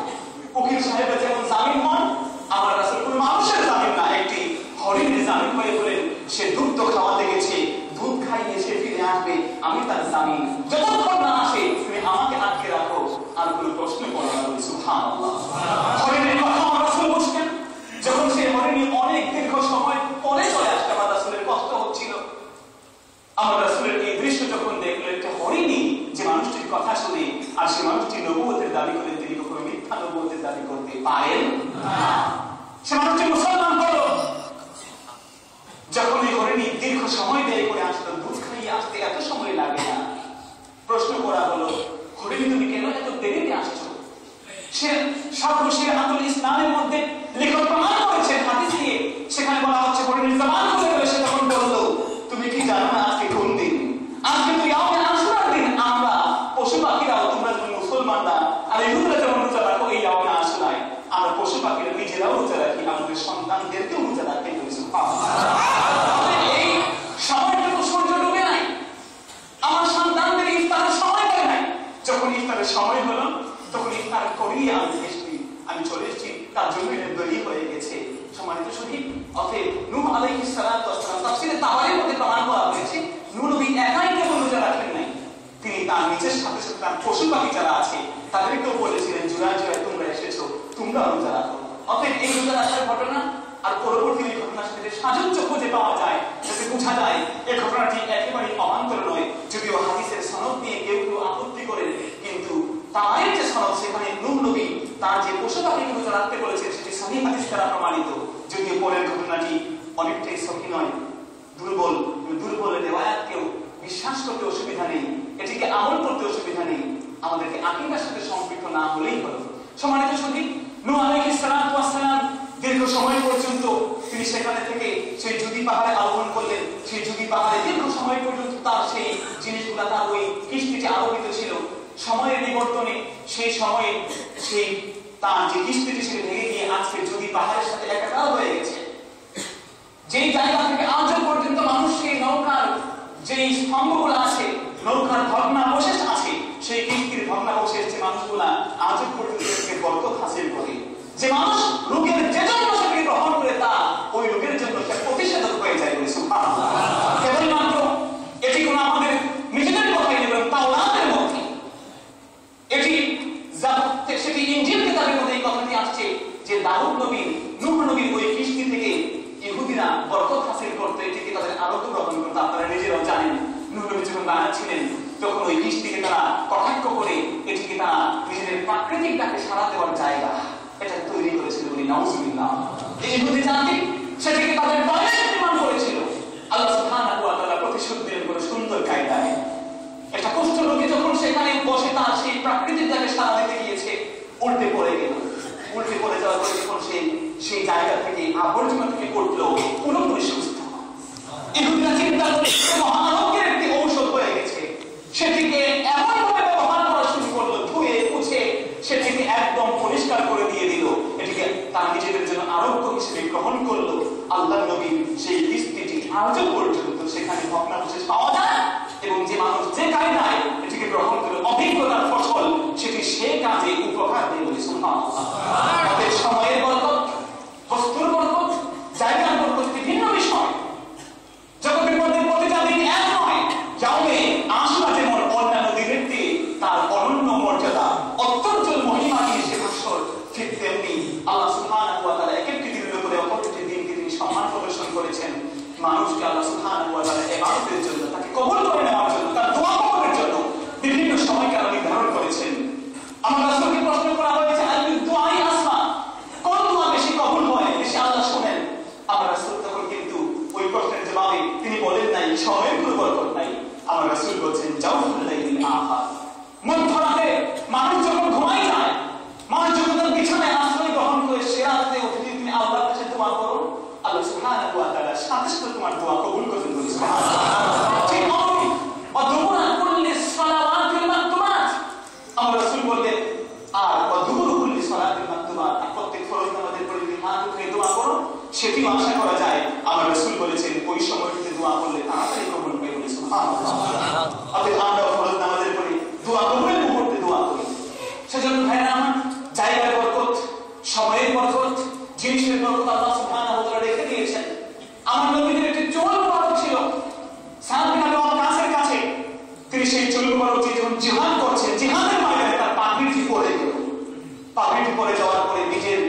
উকিল সাহেব যেমন জামিন হন, আমার রাসূল কোন মানুষের জামিন না, একটি হরিণের জামিন হয়ে বলেন সে দুধ খাওয়াতে গেছে, দুধ খাইয়ে সে ফিরে আসবে, আমি তার জামিন, যতক্ষণ না আসে তুমি আমাকে আটকে রাখো, আর কোনো প্রশ্ন করো না। সুবহানাল্লাহ। হরিণের কথা আমার রাসূল বুঝতেন। যখন সে হরিণী অনেক দীর্ঘ সময় পরে চলে আসতে আমার রাসূলের কষ্ট হচ্ছিল। আমার রাসূলের এই দৃশ্য যখন দেখলেন, একটা হরিণী যে মানুষটির কথা শুনে আর সে মানুষটি নবুয়তের দাবি করেন, তিনি কখনো মিথ্যা নবুয়তের দাবি করতে পারেন না। সে মানুষটি মুসলমান হলো। যখন এই হরিণী দীর্ঘ সময় ব্যয় করে আসলো, দুধ খাইয়ে আসতে এত সময় লাগে না। প্রশ্ন করা হলো, হরিণী তুমি কেন এত দেরিতে আসছো? সে সর্বশেষে ইসলামের মধ্যে লেখক প্রমাণ করেছেন হাদিস দিয়ে, সেখানে বলা হচ্ছে হরিণীর জবান খুলে গেল। সে তখন বললো, তুমি কি জানো না আজকে কোন দিন? আজকে তো ইয়াউমে আশুরার দিন। আমরা পশু পাখিরাও, তোমরা যেমন মুসলমানরা আর ইহুদিরা যেমন রোজা রাখো এই ইয়াউমে আশুরায়, আমরা পশু পাখিরা নিজেরাও রোজা রাখি, আমাদের সন্তানদেরকেও রোজা রাখতে হয়েছে। এই সময়টুকু সূর্য ডুবে নাই, আমার সন্তানদের ইফতারের সময় হয় নাই। যখন ইফতারের সময় হলো, তখন ইফতার করিয়ে আমি চলে এসেছি, তার জন্য দেরি হয়ে গেছে। সম্মানিত শহীদ, অতএব নূহ আলাইহিস সালাতু ওয়াস সালাম তাফসীরে তাবারির মধ্যে প্রমাণ করা হয়েছে, নূহ নবী একাই কেবল রোজা রাখেন নাই, তিনি তার নিজের সাথে সাথে তার পশু পাখি যারা আছে তাদেরকেও বলেছিলেন, জোড়ায় জোড়ায় তোমরা এসেছো, তোমরা রোজা রাখো। অতএব এই রোজা রাখার ঘটনা আর পরবর্তী ঘটনার সাথে সাযুজ্য খুঁজে পাওয়া যায়, যাতে বোঝা যায় এই ঘটনাটি একেবারেই অবান্তর নয়। যদিও হাদিসের সনদ নিয়ে কেউ কেউ আপত্তি করেন, কিন্তু তার যে সনদ, সেখানে নূহ নবী তার যে পশু পাখিকে রোজা রাখতে বলেছেন সেটি সহিহ হাদিস দ্বারা প্রমাণিত। যদিও পরের ঘটনাটি অনেকটাই সহি নয়, দুর্বলের রিওয়ায়াতকেও বিশ্বাস করতে অসুবিধা নেই, এটিকে আমল করতে অসুবিধা নেই, আমাদেরকে আকীদার সাথে সম্পৃক্ত না হলেই হলো। সম্মানিত শহীদ, নূহ আলাইহিস সালাতু ওয়াস সালাম দীর্ঘ সময় পর্যন্ত তিনি সেখানে থেকে সেই জুদি পাহাড়ে আরোহণ করলেন। সেই জুদি পাহাড়ে দীর্ঘ সময় পর্যন্ত তার সেই জিনিসগুলা, তার ওই কিস্তিটি আরোহিত ছিল। সময়ের বিবর্তনে সেই সময়ে সেই তার যে কিস্তিটি সেটি ভেঙে গিয়ে আজকে জুদি পাহাড়ের সাথে একাকার হয়ে গেছে। যেই জায়গা থেকে আজও পর্যন্ত মানুষ সেই নৌকার যেই স্তম্ভগুলো আছে, নৌকার ভগ্নাবশেষ আছে, সেই কিস্তির ভগ্নাবশেষ যে মানুষগুলা আজও পর্যন্ত বরকত হাসিল করে। যে মানুষ রোগের যে জন্য সেটাকে গ্রহণ করে, তা ওই রোগের জন্য সে প্রতিষেধক হয়ে যায়। সুবহানাল্লাহ। কেবলমাত্র এটি কোন আমাদের নিজেদের কথাই নেবেন, তাওরাতের মধ্যে এটি সেটি ইনজিল কিতাবের মধ্যে এই কথাটি আসছে যে দাউদ নবী, নূহ নবীর ওই কিস্তি থেকে ইহুদিরা বরকত হাসিল করতে, এটিকে তাদের আরোগ্য গ্রহণ করতে। আপনারা নিজেরাও জানেন, নূহ নবী যখন বানাচ্ছিলেন তখন ওই কিস্তিকে তারা কটাক্ষ করে এটিকে তারা নিজেদের প্রাকৃতিক ডাকে সাড়া দেওয়ার জায়গা এটা তৈরি করেছিল বলি নাউজুবিল্লাহ। এই ইহুদি জাতি সেটিকে তাদের টয়লেট নির্মাণ করেছিল। আল্লাহ সুবহানাহু ওয়া তাআলা প্রতিশোধ দিলেন বড় সুন্দর কায়দায়। একটা কুষ্ঠরোগী যখন সেখানে বসে তার সেই প্রাকৃতিক ডাকে সাড়া দিতে গিয়েছে, উল্টে পড়ে গেল। উল্টে পড়ে যাওয়ার পরে যখন সেই জায়গা থেকে আবর্জনা থেকে উঠলো, পুরোপুরি সুস্থ। ইহুদিরা চিন্তা করে মহারোগের একটি ঔষধ হয়ে গেছে, সেটিকে এমনভাবে ব্যবহার করা শুরু করলো, ধুয়ে মুছে সেটিকে একদম পরিষ্কার করে দিয়ে দিল। এটিকে তার নিজেদের জন্য আরোগ্য হিসেবে গ্রহণ করলো। আল্লাহ নবী সেই কিস্তিটি আজও পর্যন্ত সেখানে ভগ্নাবশেষ পাওয়া যায়, এবং যে মানুষ যে কায়দায় এটিকে গ্রহণ করে অভিজ্ঞতার ফসল, সেটি সে কাজে উপকার দিয়ে বলি সুবহানাল্লাহ। তাদের সময়ের বরকত, বস্তুর বরকত, জায়গার বরকত বিভিন্ন বিষয়। জগতের মধ্যে প্রতিটা দিন এক নয়। ইয়াউমে আশুরা যেমন অন্যান্য দিনের চেয়ে তার অনন্য মর্যাদা, অত্যঞ্চল মহিমা নিয়ে সে বছর, ঠিক তেমনি আল্লাহ সুবহানাহু ওয়া তাআলা এক একটি দিনের উপরে অপর একটি দিনকে তিনি সম্মান প্রদর্শন করেছেন। মানুষকে আল্লাহ সুবহানাহু ওয়া তাআলা ইবাদতের জন্য, তাকে কবুল করে নেওয়ার জন্য, তার দোয়া কবুলের জন্য বিভিন্ন সময়কাল নির্ধারণ করেছেন। আমার রাসূলকে প্রশ্ন করা হয়েছে, আইয়ু দুআই আসমা, কোন দোয়া বেশি কবুল হয়, বেশি আল্লাহ শুনেন? আমার রাসূল তখন কিন্তু ওই প্রশ্নের জবাবে তিনি বলেন নাই সময়ের কোনো বরকত নাই। আমার রাসূল বলেছেন জাওফুল লাইলিল আখার, মধ্যরাতে মানুষ যখন ঘুমাই যায়, মানুষ যখন তার বিছানায় আশ্রয় গ্রহণ করে সে রাতে উঠে তুমি আল্লাহর কাছে দোয়া করো, আল্লাহ সুবহানাহু ওয়া তাআলা সাথে সাথে তোমার দোয়া কবুল করবেন। সুবহানাল্লাহ। ঠিক অমনি ওয়াদুবুরা কুল্লি সালাওয়াতিল মাকতুবাত, আমার রাসূল বললেন, আর ওয়াদুবুরা কুল্লি সালাতিল মাকতুবাত, প্রত্যেক ফরজ নামাজের পরে তুমি হাত উঠিয়ে দোয়া করো, সেটিও আশা করা যায়। আমার রাসূল বলেছেন ওই সময়টিতে দোয়া করলে তাড়াতাড়ি কবুল হয়ে বলে সুবহানাল্লাহ। অতএব আমরা ফরজ নামাজের পরে দোয়া কবুলের মুহূর্তে দোয়া করি। সেজন্য ভাইরা আমার, জায়গার বরকত, সময়ের বরকত, জিনিসের বরকত আল্লাহ সুবহানাহু ওয়া তাআলা রেখে দিয়েছেন। আমার নবীর একটি চুল মুবারক ছিল সাদ বিন আবি ওয়াক্কাসের কাছে। তিনি সেই চুল মুবারক দিয়ে যখন জিহাদ করছেন, জিহাদের ময়দানে তার পাগড়িটি পরে গেল। পাগড়িটি পরে যাওয়ার পরে নিজের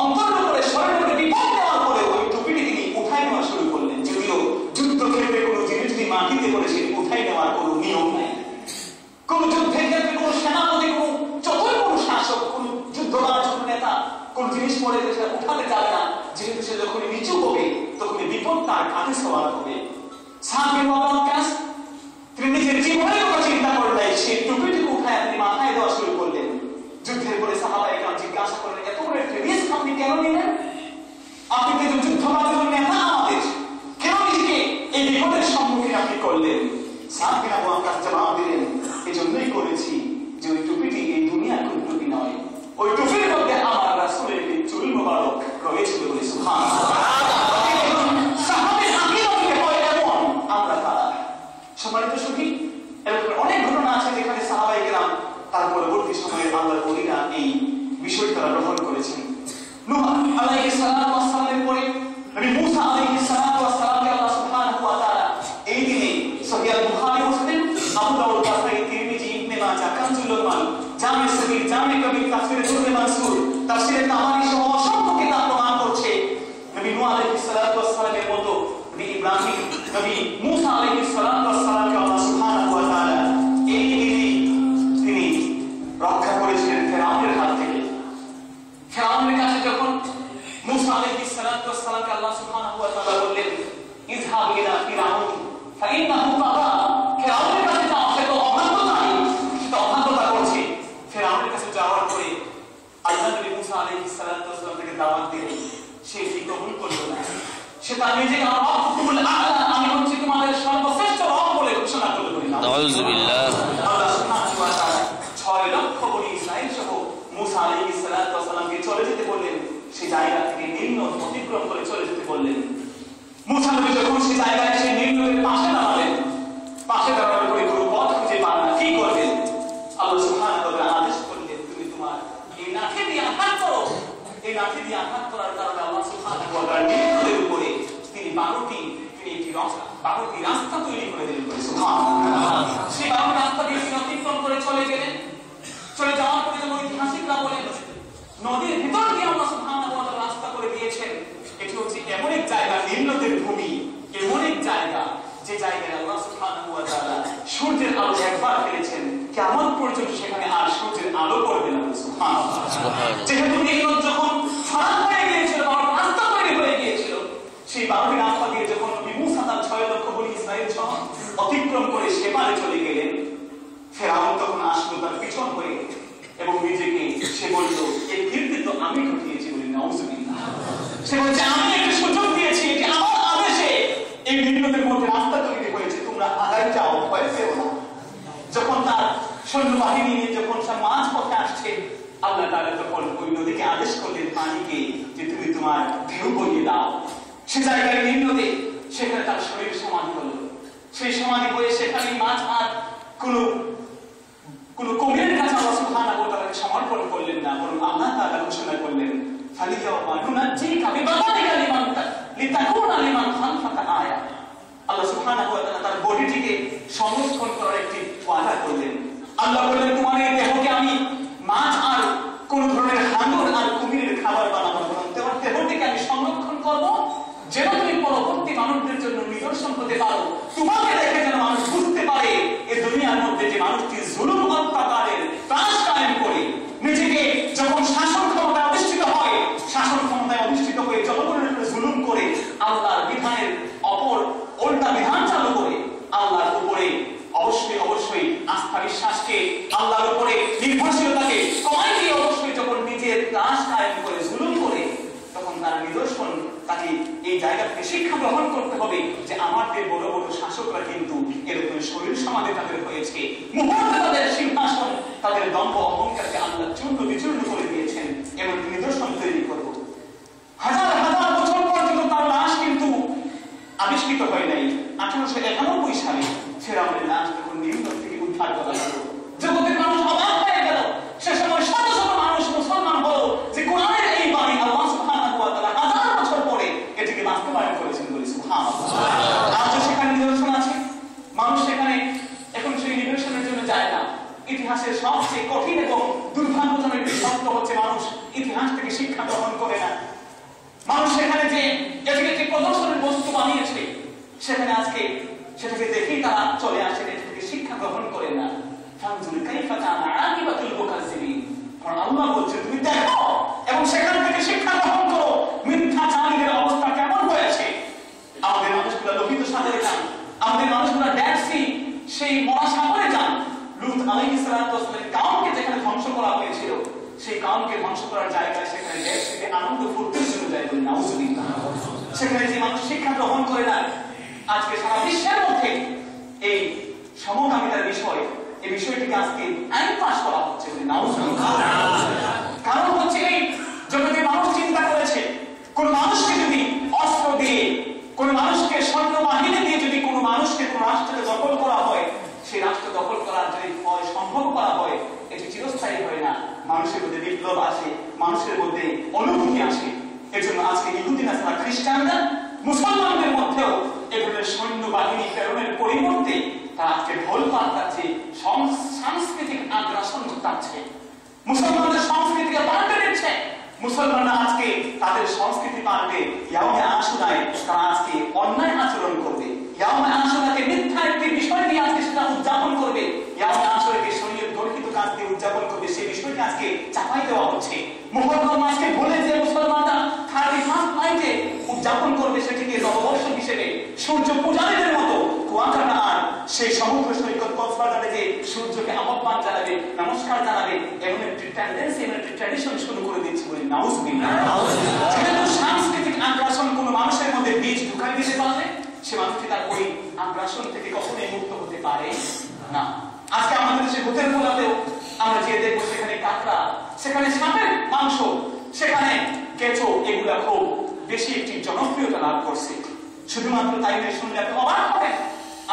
অন্তরের উপরে শরীরের উপরে বিপদ দেওয়ার পরে ওই টুপিটি তিনি উঠাই নেওয়া শুরু করলেন। যদিও যুদ্ধক্ষেত্রে কোনো জিনিস যদি মাটিতে পড়ে সেটি উঠাই নেওয়ার কোনো নিয়ম নাই। কোন যুদ্ধের ক্ষেত্রে কোন সেনাপতি, কোন যতই কোন শাসক, কোন যুদ্ধরাজ, কোন নেতা কোন জিনিস পড়ে সেটা উঠাতে যাবে না, যেহেতু সে যখনই নিচু হবে তখনই বিপদ তার কাঁধে সওয়ার হবে। সাদ বিন আবি ওয়াক্কাস তিনি নিজের জীবনের কথা চিন্তা করলেন, সেই টুপিটিকে উঠায় তিনি মাথায় দেওয়া শুরু করলেন। যুদ্ধের পরে সাহাবায়ে কেরাম জিজ্ঞাসা করলেন, এত বড় একটা রিস্ক আপনি কেন নিলেন? আপনি তো যুদ্ধবাজের নেতা আমাদের, কেন নিজেকে এই বিপদের সম্মুখীন আপনি করলেন? সাদ বিন আবি ওয়াক্কাস জবাব দিলেন, এজন্যই করেছি যে ওই টুপিটি এই দুনিয়ার কোন টুপি নয়, ওই টুপির মধ্যে আমার রাসূলের একটি চুল মুবারক রয়েছে বলে সুবহানাল্লাহ। সাহাবীর আকীদা হয় এমন, আমরা তারা সম্মানিত সুখী। এরকম অনেক ঘটনা আছে যেখানে সাহাবায়ে কেরাম তার পরবর্তী সময়ে আল্লাহর ওলিরা এই বিষয়টা গ্রহণ করেছেন। নূহ আলাইহিস সালাতু ওয়াস সালামের পরে নবী মূসা আলাইহিস সালাতু ওয়াস সালামকে আল্লাহ সুবহানাহু ওয়া তাআলা এই দিনে সহিহ বুখারী, মুসলিম, আবু দাউদ, নাসাঈ, তিরমিজি, ইবনে মাজাহ, কানজুল উম্মাল, জামি সগীর, জামি কবির, তাফসীরে দুররে মানসুর, তাফসীরে তাবারী সহ অসংখ্য কিতাব প্রমাণ করছে নবী নূহ আলাইহিস সালাতু ওয়াস সালামের মতো নবী ইব্রাহিম, নবী মূসা আলাইহিস সালাতু ওয়াস সালামকে আল্লাহ সুবহানাহু ওয়া তাআলা এই দিনে তিনি রক্ষা করেছিলেন ফিরআউনের হাত থেকে। ফিরআউনের কাছে যখন মূসা আলাইহিস সালাতু ওয়াস সালামকে আল্লাহ সুবহানাহু ওয়া তাআলা বললেন, ইযহাব ইলা ফিরআউন ফাইন্নাহু তাগা, ফিরআউনের কাছে যাও, সে তো অবাধ্যতা করছে। ফিরআউনের কাছে যাওয়ার পরে আল্লাহ নবী মূসা আলাইহিস সালাতু ওয়াস সালামকে দাওয়াত দিলেন, সে কবুল করল না। সে তার নিজেকে রব্বুল আ'লা, আমি হচ্ছি তোমাদের সর্বশ্রেষ্ঠ রব বলে ঘোষণা করল। নাউযুবিল্লাহ। আল্লাহ সুবহানাহু ওয়া তাআলা 6 লক্ষ বনি ইসরাঈল সহ মূসা আলাইহিস সালাতু ওয়াস সালামকে চলে যেতে বললেন। সেই জায়গা থেকে নীল নদ অতিক্রম করে চলে যেতে বললেন। মূসা নবী যখন সেই জায়গায় এসে নীল নদের পাশে দাঁড়ালেন, পাশে দাঁড়ানোর পরে কোনো পথ খুঁজে পান না, কি করবেন? আল্লাহ সুবহানাহু ওয়া তাআলা আদেশ করলেন, তুমি তোমার এই লাঠি দিয়ে আঘাত করো। এই লাঠি দিয়ে আঘাত করার কারণে আল্লাহ সুবহানাহু ওয়া তাআলা নীল নদের উপরে তিনি 12টি রাস্তা তৈরি করে দিলেন। সুবহানাল্লাহ। সেই 12টি রাস্তা দিয়ে তিনি অতিক্রম করে চলে গেলেন। চলে যাওয়ার পরে যখন ঐতিহাসিকরা বলেন নদীর ভিতর দিয়ে আল্লাহ সুবহানাহু ওয়া তাআলা রাস্তা করে দিয়েছেন। এটি হচ্ছে এমন এক জায়গা, নীল নদের ভূমি, এমন এক জায়গা যে জায়গায় আল্লাহ সুবহানাহু ওয়া তাআলা সূর্যের আলো একবার ফেলেছেন, কিয়ামত পর্যন্ত সেখানে আর সূর্যের আলো পড়বে না। সুবহানাল্লাহ। যেহেতু নীল নদ যখন ফারাক হয়ে গিয়েছিল, রাস্তা তৈরি হয়ে গিয়েছিল, সেই 12টি রাস্তা দিয়ে যখন নবী মূসা তার 6 লক্ষ বনি ইসরাঈল সহ অতিক্রম করে সেপারে চলে গেলেন, ফিরআউন তখন আসলো তার পিছন হয়ে এবং নিজেকে সে বলল, এই কীর্তি তো আমি ঘটিয়েছি বলে। নাউযুবিল্লাহ। সে বলছে, আমি একটা সুযোগ দিয়েছি, এটি আমার আদেশে এই নীল নদের মধ্যে রাস্তা তৈরি হয়েছে, তোমরা আগায় যাও, ভয় পেও না। যখন তার সৈন্যবাহিনী নিয়ে যখন সে মাঝ পথে আসছে, আল্লাহ তাআলা তখন ওই নদীকে আদেশ করলেন, পানিকে, যে তুমি তোমার ঢেউ বইয়ে দাও। সে জায়গায় নীল নদী, সেখানে তার শরীর সমাধি হলো। সেই সমাধি হয়ে সেখানে মাছ আর কোন কুমিরের কাছে আল্লাহ সুবহানাহু ওয়া তাআলা সমর্পণ করলেন না, বরং আল্লাহ তাআলা ঘোষণা করলেন, ফালিয়াউমা নুনাজ্জিকা বিবাদানিকা লিতাকুনা লিমান খালফাকা আয়া। আল্লাহ সুবহানাহু ওয়া তাআলা তার বডিটিকে সংরক্ষণ করার একটি ওয়াদা করলেন। আল্লাহ বললেন, তোমার এই দেহকে আমি মাছ আর কোন ধরনের হাঙর আর কুমিরের খাবার বানাবো না, তোমার দেহটিকে আমি সংরক্ষণ করব, যেন তুমি পরবর্তী মানুষদের জন্য নিদর্শন হতে পারো। তোমাকে দেখে যেন মানুষ বুঝতে পারে এই দুনিয়ার মধ্যে যে মানুষটি জুলুম অত্যাচারের ত্রাস কায়েম করে নিজেকে যখন শাসন ক্ষমতায় অধিষ্ঠিত হয়, শাসন ক্ষমতায় অধিষ্ঠিত হয়ে জনগণের উপরে জুলুম করে আল্লাহর বিধানের অপর উল্টা বিধান চালু করে আল্লাহর উপরে অবশ্যই আস্থা বিশ্বাসকে, আল্লাহর উপরে নির্ভরশীলতাকে কমায় দিয়ে অবশ্যই যখন নিজের ত্রাস কায়েম করে জুলুম করে, তখন তার নিদর্শন তাকে এই জায়গা থেকে শিক্ষা গ্রহণ করতে হবে যে আমাদের বড় বড় শাসকরা কিন্তু এরকম শরীর সমাধি তাদের হয়েছে, মুহূর্তে তাদের সিংহাসন, তাদের দম্ভ অহংকারকে আল্লাহ চূর্ণ বিচূর্ণ করে দিয়েছেন। এমন নিদর্শন তৈরি করবো। শিক্ষা গ্রহণ করে না। মানুষ সেখানে যে এটাকে একটি প্রদর্শনের বস্তু বানিয়েছে, সেখানে আজকে সেটাকে দেখেই তারা চলে আসেন, এটা থেকে শিক্ষা গ্রহণ করে না। আল্লাহ বলছে তুমি দেখো এবং সেখান থেকে শিক্ষা গ্রহণ করো মিথ্যাচারীদের অবস্থা কেমন হয়েছে। আমাদের মানুষগুলো লোহিত সাগরে যান, আমাদের মানুষগুলো ডেড সি সেই মহাসাগরে যান। লূত আলাইহিস সালামের কাউমকে যেখানে ধ্বংস করা হয়েছিল, সেই কাউমকে ধ্বংস করার জায়গায় সেখানে ডেড সিতে আনন্দ ফুর্তির জন্য যায় বলে নাউজুবিল্লাহ। সেখানে যে মানুষ শিক্ষা গ্রহণ করে না, আজকে সারা বিশ্বের মধ্যে এই সমকামিতার বিষয়, এই বিষয়টিকে আজকে আইন পাস করা হচ্ছে বলে নাউজুবিল্লাহ। কারণ হচ্ছে এই জগতে মানুষ চিন্তা করেছে কোন মানুষকে যদি অস্ত্র দিয়ে, কোন মানুষকে সৈন্যবাহিনী দিয়ে যদি কোন মানুষকে কোন রাষ্ট্রকে দখল করা হয়, সেই রাষ্ট্র দখল করার যদি ভয় সম্ভব করা হয়, এটি চিরস্থায়ী হয় না। মানুষের মধ্যে বিপ্লব আসে, মানুষের মধ্যে অনুভূতি আসে। এর জন্য আজকে ইহুদি নাসারা খ্রিস্টানরা মুসলমানদের মধ্যেও এগুলো সৈন্যবাহিনী প্রেরণের পরিবর্তে তারা আজকে ঢোল পাল্টাচ্ছে, সাংস্কৃতিক আগ্রাসন ঘটাচ্ছে, মুসলমানদের সংস্কৃতিকে পাল্টে দিচ্ছে। মুসলমানরা আজকে তাদের সংস্কৃতি পাল্টে ইয়াউমে আশুরায় তারা আজকে অন্যায় আচরণ করবে, ইয়াউমে আশুরাকে মিথ্যা একটি বিষয় দিয়ে আজকে সেটা উদযাপন করবে, ইয়াউমে আশুরাকে শরীয়ত গর্হিত কাজ দিয়ে উদযাপন করবে, সেই বিষয়টি আজকে চাপাই দেওয়া হচ্ছে। মুহররম মাসকে ভুলে যে মুসলমানরা 31st নাইটে উদযাপন করবে সেটিকে নববর্ষ হিসেবে, সূর্য পূজারীদের মতো কুয়াকাটা আর সেই সমুদ্র সৈকত কক্সবাজারে যে সূর্যকে আহ্বান জানাবে, নমস্কার জানাবে, এমন একটি টেন্ডেন্সি, এমন একটি ট্র্যাডিশন শুরু করে দিচ্ছে বলে নাউজুবিল্লাহ। যেহেতু সাংস্কৃতিক আগ্রাসন কোন মানুষের মধ্যে বীজ ঢুকাই দিতে পারলে সে মানুষটি তার ওই আগ্রাসন থেকে কখনোই মুক্ত হতে পারে না। আজকে আমাদের দেশে ভূতের গোলাতেও আমরা যে দেখবো সেখানে কাঁকড়া, সেখানে সাপের মাংস, সেখানে কেঁচো, এগুলা খুব বেশি একটি জনপ্রিয়তা লাভ করছে। শুধুমাত্র তাই নয়, শুনলে আপনি অবাক হবেন,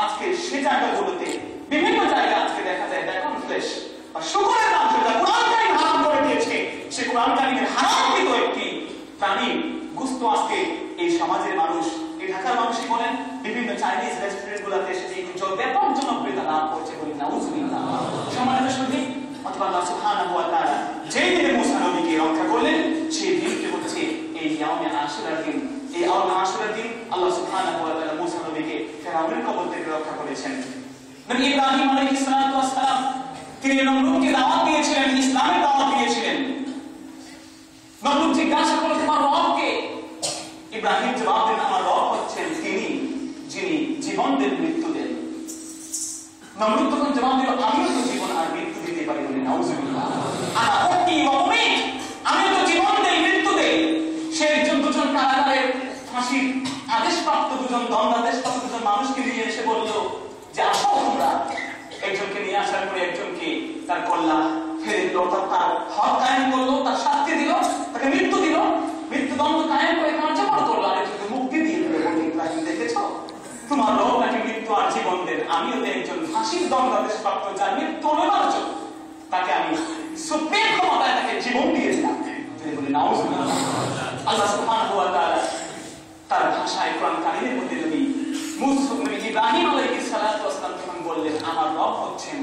আজকে সে জায়গাগুলোতে বিভিন্ন জায়গায় আজকে দেখা যায় বেকন ফ্লেশ বা শুকরের মাংস, যা কোরআন কারীম হারাম করে দিয়েছে, সে কোরআন কারীমের হারামকৃত একটি প্রাণীর গোশত আজকে এই সমাজের মানুষ, এই ঢাকার মানুষই বলেন, বিভিন্ন চাইনিজ রেস্টুরেন্ট গুলোতে এসে ব্যাপক জনপ্রিয়তা লাভ করছে বলে নাউজুবিল্লাহ। সম্মানিত সুধী, অথবা আল্লাহ সুবহানাহু ওয়া তাআলা যে দিনে মুসা নবীকে রক্ষা করলেন, সেই দিনটি হচ্ছে এই ইয়াউমে আশুরার দিন। এই ইয়াউমে আশুরার দিন আল্লাহ সুবহানাহু ওয়া তাআলা মুসা নবীকে ফিরআউনের কবল থেকে রক্ষা করেছেন। নবী ইব্রাহিম আলাইহিস সালাতু ওয়াস সালাম তিনি নমরুদকে দাওয়াত দিয়েছিলেন, ইসলামের দাওয়াত দিয়েছিলেন। নমরুদ জিজ্ঞাসা করল, তোমার রব কে? ইব্রাহিম জবাব দেন, আমার রব হচ্ছেন তিনি যিনি জীবন দেন, মৃত্যু দেন। নমরুদ তখন জবাব দিল, আমিও তো জীবন আর মৃত্যু দিতে পারি বলে নাউজুবিল্লাহ। আনা উহয়ি ওয়া উমীত, আমি তো জীবন দেই, মৃত্যু দেই। সে দুজন কারাগারের ফাঁসির আদেশপ্রাপ্ত দুজন, দণ্ডাদেশপ্রাপ্ত দুজন মানুষকে নিয়ে এসে বলল যে আসো তোমরা। একজনকে নিয়ে আসার পরে একজনকে তার কল্লা ফেলে দিল, তার হক কায়েম করলো, তার শাস্তি দিল, তাকে মৃত্যু দিল, মৃত্যুদণ্ড কায়েম করে কার্যকর করলো, আর একজনকে মুক্তি দিয়ে দিল। ইব্রাহিম, দেখেছ তোমার রব নাকি মৃত্যু আর জীবন দেন, আমিও তো একজন ফাঁসির দণ্ডাদেশপ্রাপ্ত, যার মৃত্যু অনিবার্য, তাকে আমি সুপ্রিম ক্ষমতায় তাকে জীবন দিয়ে দিলাম। তিনি বলে নাউজুবিল্লাহ। আল্লাহ সুবহানাহু ওয়া তাআলা তার ভাষায় কোরআন কারীমের মধ্যে নবী ইব্রাহিম আলাইহিস সালাতু ওয়াস সালাম যখন বললেন, আমার রব হচ্ছেন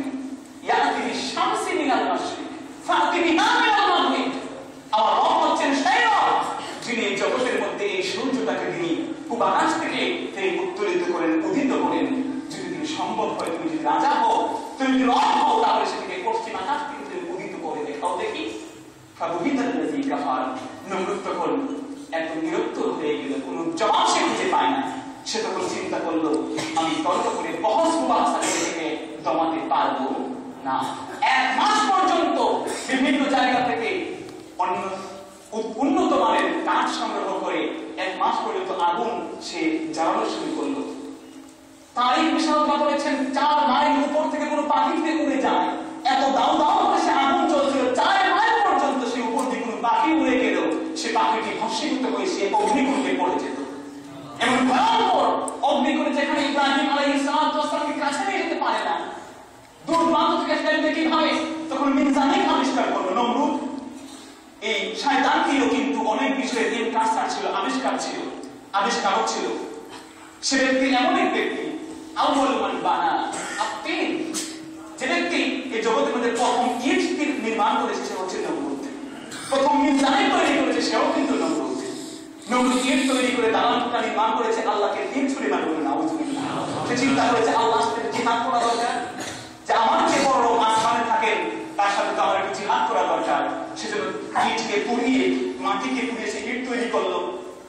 ইয়াতি বিশ-শামসি মিনাল মাশরিক ফাতি বিহা মিনাল মাগরিব, আমার রব হচ্ছেন সেই রব যিনি জগতের মধ্যে এই সূর্যটাকে তিনি পূব আকাশ থেকে তিনি উত্তোলিত করেন, উদিত করেন। যদি তিনি সম্ভব হয়, তুমি যদি রাজা হও, তুমি যদি রব হও, তাহলে সেটাকে পশ্চিম আকাশ থেকে তুমি উদিত করে দেখাও দেখি। ফাবুহিতাল্লাযী কাফার, নমরুদ তখন এত বিরক্ত হয়ে গেল, কোনো জবাব সে খুঁজে পায় না। সে তখন চিন্তা করলো, আমি তর্ক করে বহস মুবাহাসা থেকে দমাতে পারবো না। 1 মাস পর্যন্ত বিভিন্ন জায়গা থেকে উন্নত মানের কাঠ সংগ্রহ করে 1 মাস পর্যন্ত আগুন সে জ্বালানো শুরু করলো। তারই বিশালতা করেছেন 4 মাইল উপর থেকে কোনো পাখিতে উড়ে যায়, এত দাও দাও করে সে আগুন চলছিল। 4 মাইল পর্যন্ত সে উপর দিয়ে কোনো পাখি উড়ে গেল, সে পাখিটি ভস্মীভূত হয়ে সে অগ্নিকুণ্ডে পড়ে যেত। এমন ভয়ঙ্কর অগ্নিকুণ্ড যেখানে ইব্রাহিম আলাইহিস সালাতু ওয়াস সালামকে কাছে নিয়ে যেতে পারে না, দূর প্রান্ত থেকে ফেলবে কিভাবে? তখন মিনজানিক আবিষ্কার করলো নমরুদ। এই শয়তানটিও কিন্তু অনেক বিষয়ে ইনকাসার ছিল, আবিষ্কারক ছিল। সে ব্যক্তি এমন এক ব্যক্তি, আউয়াল মান বানা আত-তিন, যে ব্যক্তি এই জগতের মধ্যে প্রথম ইট নির্মাণ করেছে সে হচ্ছে নমরুদ। প্রথম মিনজানিক তৈরি করেছে দুটি ইট তৈরি করে দালানটা নির্মাণ করেছে, আল্লাহকে তিন ছুরি মারবে না। সে চিন্তা করেছে আল্লাহর সাথে জিহাদ করা দরকার, যে আমার যে বড় আসমানে থাকেন তার সাথে তো আমার একটু জিহাদ করা দরকার। সেজন্য ইটকে পুড়িয়ে, মাটিকে পুড়িয়ে সে ইট তৈরি করলো।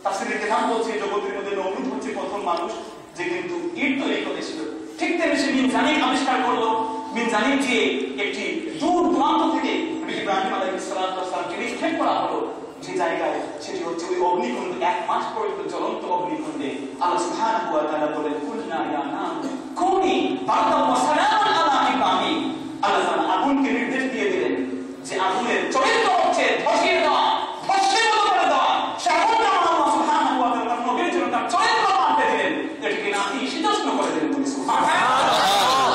তাফসীরের কিতাব বলছে জগতের মধ্যে নমরুদ হচ্ছে প্রথম মানুষ যে কিন্তু ইট তৈরি করেছিল। ঠিক তেমনি সে মিনজানিক আবিষ্কার করলো। মিনজানিক দিয়ে একটি দূর দূরান্ত থেকে নবী ইব্রাহিম আলাইহিস সালামকে নিক্ষেপ করা হলো যে জায়গায়, সেটি হচ্ছে ওই অগ্নিকুণ্ড, 1 মাস পর্যন্ত জ্বলন্ত অগ্নিকুণ্ডে। আল্লাহ সুবহানাহু ওয়া তাআলা বলেন কুলনা ইয়া নাম কুনি বারদান ওয়া সালামান আলা ইব্রাহিম। আল্লাহ তাআলা আগুনকে নির্দেশ দিয়ে দিলেন যে আগুনের চরিত্র হচ্ছে ধসিয়ে দেওয়া, ভস্মীভূত করে দেওয়া। সে আগুনটা আল্লাহ সুবহানাহু ওয়া তাআলা নবীর জন্য তার চরিত্র পাল্টে দিলেন, এটিকে নাতি শীতোষ্ণ করে দিলেন। সুবহানাল্লাহ।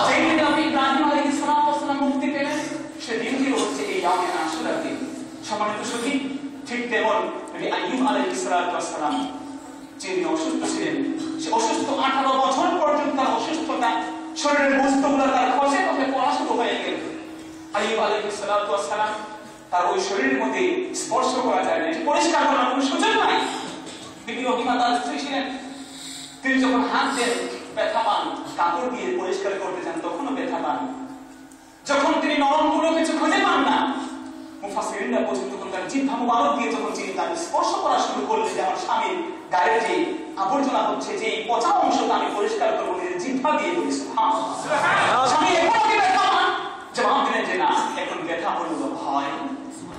যেই দিন নবী ইব্রাহিম আলাইহিস সালাম মুক্তি পেলেন সেদিনটি হচ্ছে এই ইয়াউমে আশুরার দিন। সম্মানিত সুধী, ঠিক তেমন নবী আইয়ুব আলাইহিস সালাম যিনি অসুস্থ ছিলেন, সে অসুস্থ 18 বছর পর্যন্ত তার অসুস্থতা, শরীরের বস্তুগুলো তার খসে খসে পড়া শুরু হয়ে গেল। আইয়ুব আলাইহিস সালাম তার ওই শরীরের মধ্যে স্পর্শ করা যায় না, পরিষ্কার করার কোনো সুযোগ নাই। বিভিন্ন অভিমাতার স্ত্রী ছিলেন, তিনি যখন হাত দেন ব্যথা পান, কাপড় দিয়ে পরিষ্কার করতে যান তখনও ব্যথা পান। যখন তিনি নরম কোনো কিছু খুঁজে পান না, মুফাসসিরিনরা বলেন তখন তার জিহ্বা মুবারক দিয়ে যখন তিনি তার স্পর্শ করা শুরু করলেন যে আমার স্বামীর গায়ের যে আবর্জনা হচ্ছে, যে পচা অংশটা আমি পরিষ্কার করবো নিজের জিহ্বা দিয়ে বলি সুবহানাল্লাহ। স্বামী এখন কি ব্যথা পান? জবাব দিলেন যে না, এখন ব্যথা অনুভব হয়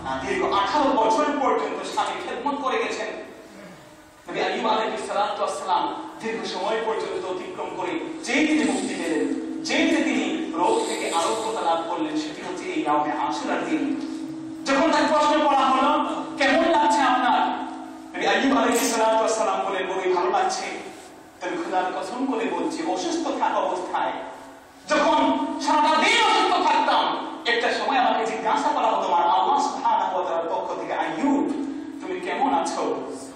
না। দীর্ঘ 18 বছর পর্যন্ত স্বামী খেদমত করে গেছেন। নবী আইয়ুব আলাইহিস সালাম দীর্ঘ সময় পর্যন্ত অতিক্রম করে যেই তিনি মুক্তি পেলেন, যেই তিনি রোগ থেকে আরোগ্যতা লাভ করলেন, সেটি হচ্ছে এই ইয়াউমে আশুরার দিন। যখন তাকে প্রশ্ন করা হলো কেমন লাগছে আপনার, নবী আইয়ুব আলাইহিস সালাম বলেন বড়ই ভালো লাগছে। তবে খোদার কসম করে বলছি, অসুস্থ থাকা অবস্থায় যখন সারা দিন অসুস্থ থাকতাম, একটা সময় আমাকে জিজ্ঞাসা করা হতো আমার আল্লাহ সুবহানাহু ওয়া তাআলার পক্ষ থেকে, আইয়ুব তুমি কেমন আছো?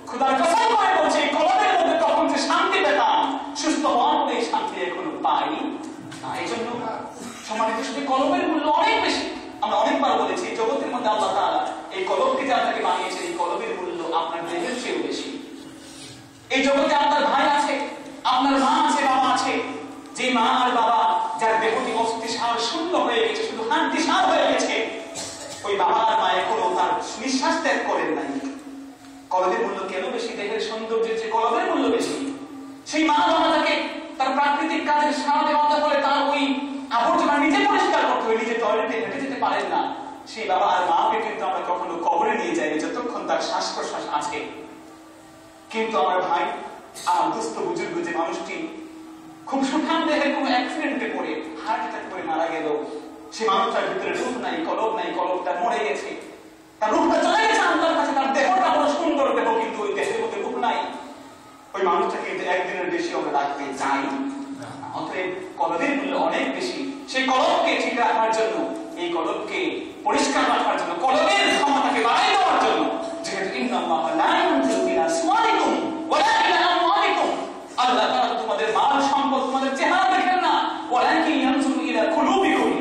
খোদার কসম করে বলছি, কলবের মধ্যে তখন যে শান্তি পেতাম, সুস্থ হওয়ার পরে এই শান্তি এখনো পাই না। এই জন্য সম্মানিত সাথে কলবের মূল্য অনেক বেশি। আমরা অনেকবার বলেছি জগতের মধ্যে আল্লাহ তাআলা এই কলবকে যে আপনাকে বানিয়েছেন, এই কলবের মূল্য আপনার দেহের চেয়েও বেশি। এই জগতে আপনার ভাই আছে, আপনার মা আছে, বাবা আছে। যে মা আর বাবা যার দেহটি অস্থিসার শূন্য হয়ে গেছে, শুধু হাড্ডিসার হয়ে গেছে, ওই বাবা আর মা এখনো তার নিঃশ্বাস ত্যাগ করেন নাই। কলবের মূল্য কেন বেশি? দেহের সৌন্দর্যের চেয়ে কলবের মূল্য বেশি। সেই মা বাবা তাকে তার প্রাকৃতিক কাজের সাড়া দেওয়াতে বলে তার ওই আবর্জনা নিজে পরিষ্কার করতে হয়, নিজে টয়লেটে হেঁটে যেতে পারেন না। সেই বাবা আর মাকে কিন্তু আমরা কখনো কবরে নিয়ে যাই যতক্ষণ তার শ্বাস প্রশ্বাস আছে। কিন্তু আমার ভাই, আমার দুস্থ বুজুর্গ যে মানুষটি খুব সুঠাম দেহের কোনো অ্যাক্সিডেন্টে পড়ে হার্ট অ্যাটাক করে মারা গেল, সে মানুষটার ভিতরে রূপ নাই, কলব নাই, কলবটা মরে গেছে, তার রূপটা চলে গেছে আল্লাহর কাছে। তার দেহটা বড় সুন্দর দেহ, কিন্তু ওই দেহের মধ্যে রূপ নাই। ওই মানুষটা কিন্তু একদিনের বেশি আমরা রাখতে চাই। অতএব কলবের মূল্য অনেক বেশি। সেই কলবকে ঠিক রাখার জন্য, এই কলবকে পরিষ্কার রাখার জন্য, কলবের ক্ষমতাকে বাড়াই দেওয়ার জন্য, যেহেতু ইন্নাল্লাহা লা ইয়ানজুরু ইলা সুওয়ারিকুম ওয়ালা ইলা আমওয়ালিকুম, আল্লাহ তাআলা তোমাদের মাল সম্পদ, তোমাদের চেহারা দেখেন না, ওয়ালাকিন ইয়ানজুরু ইলা কুলুবিকুম,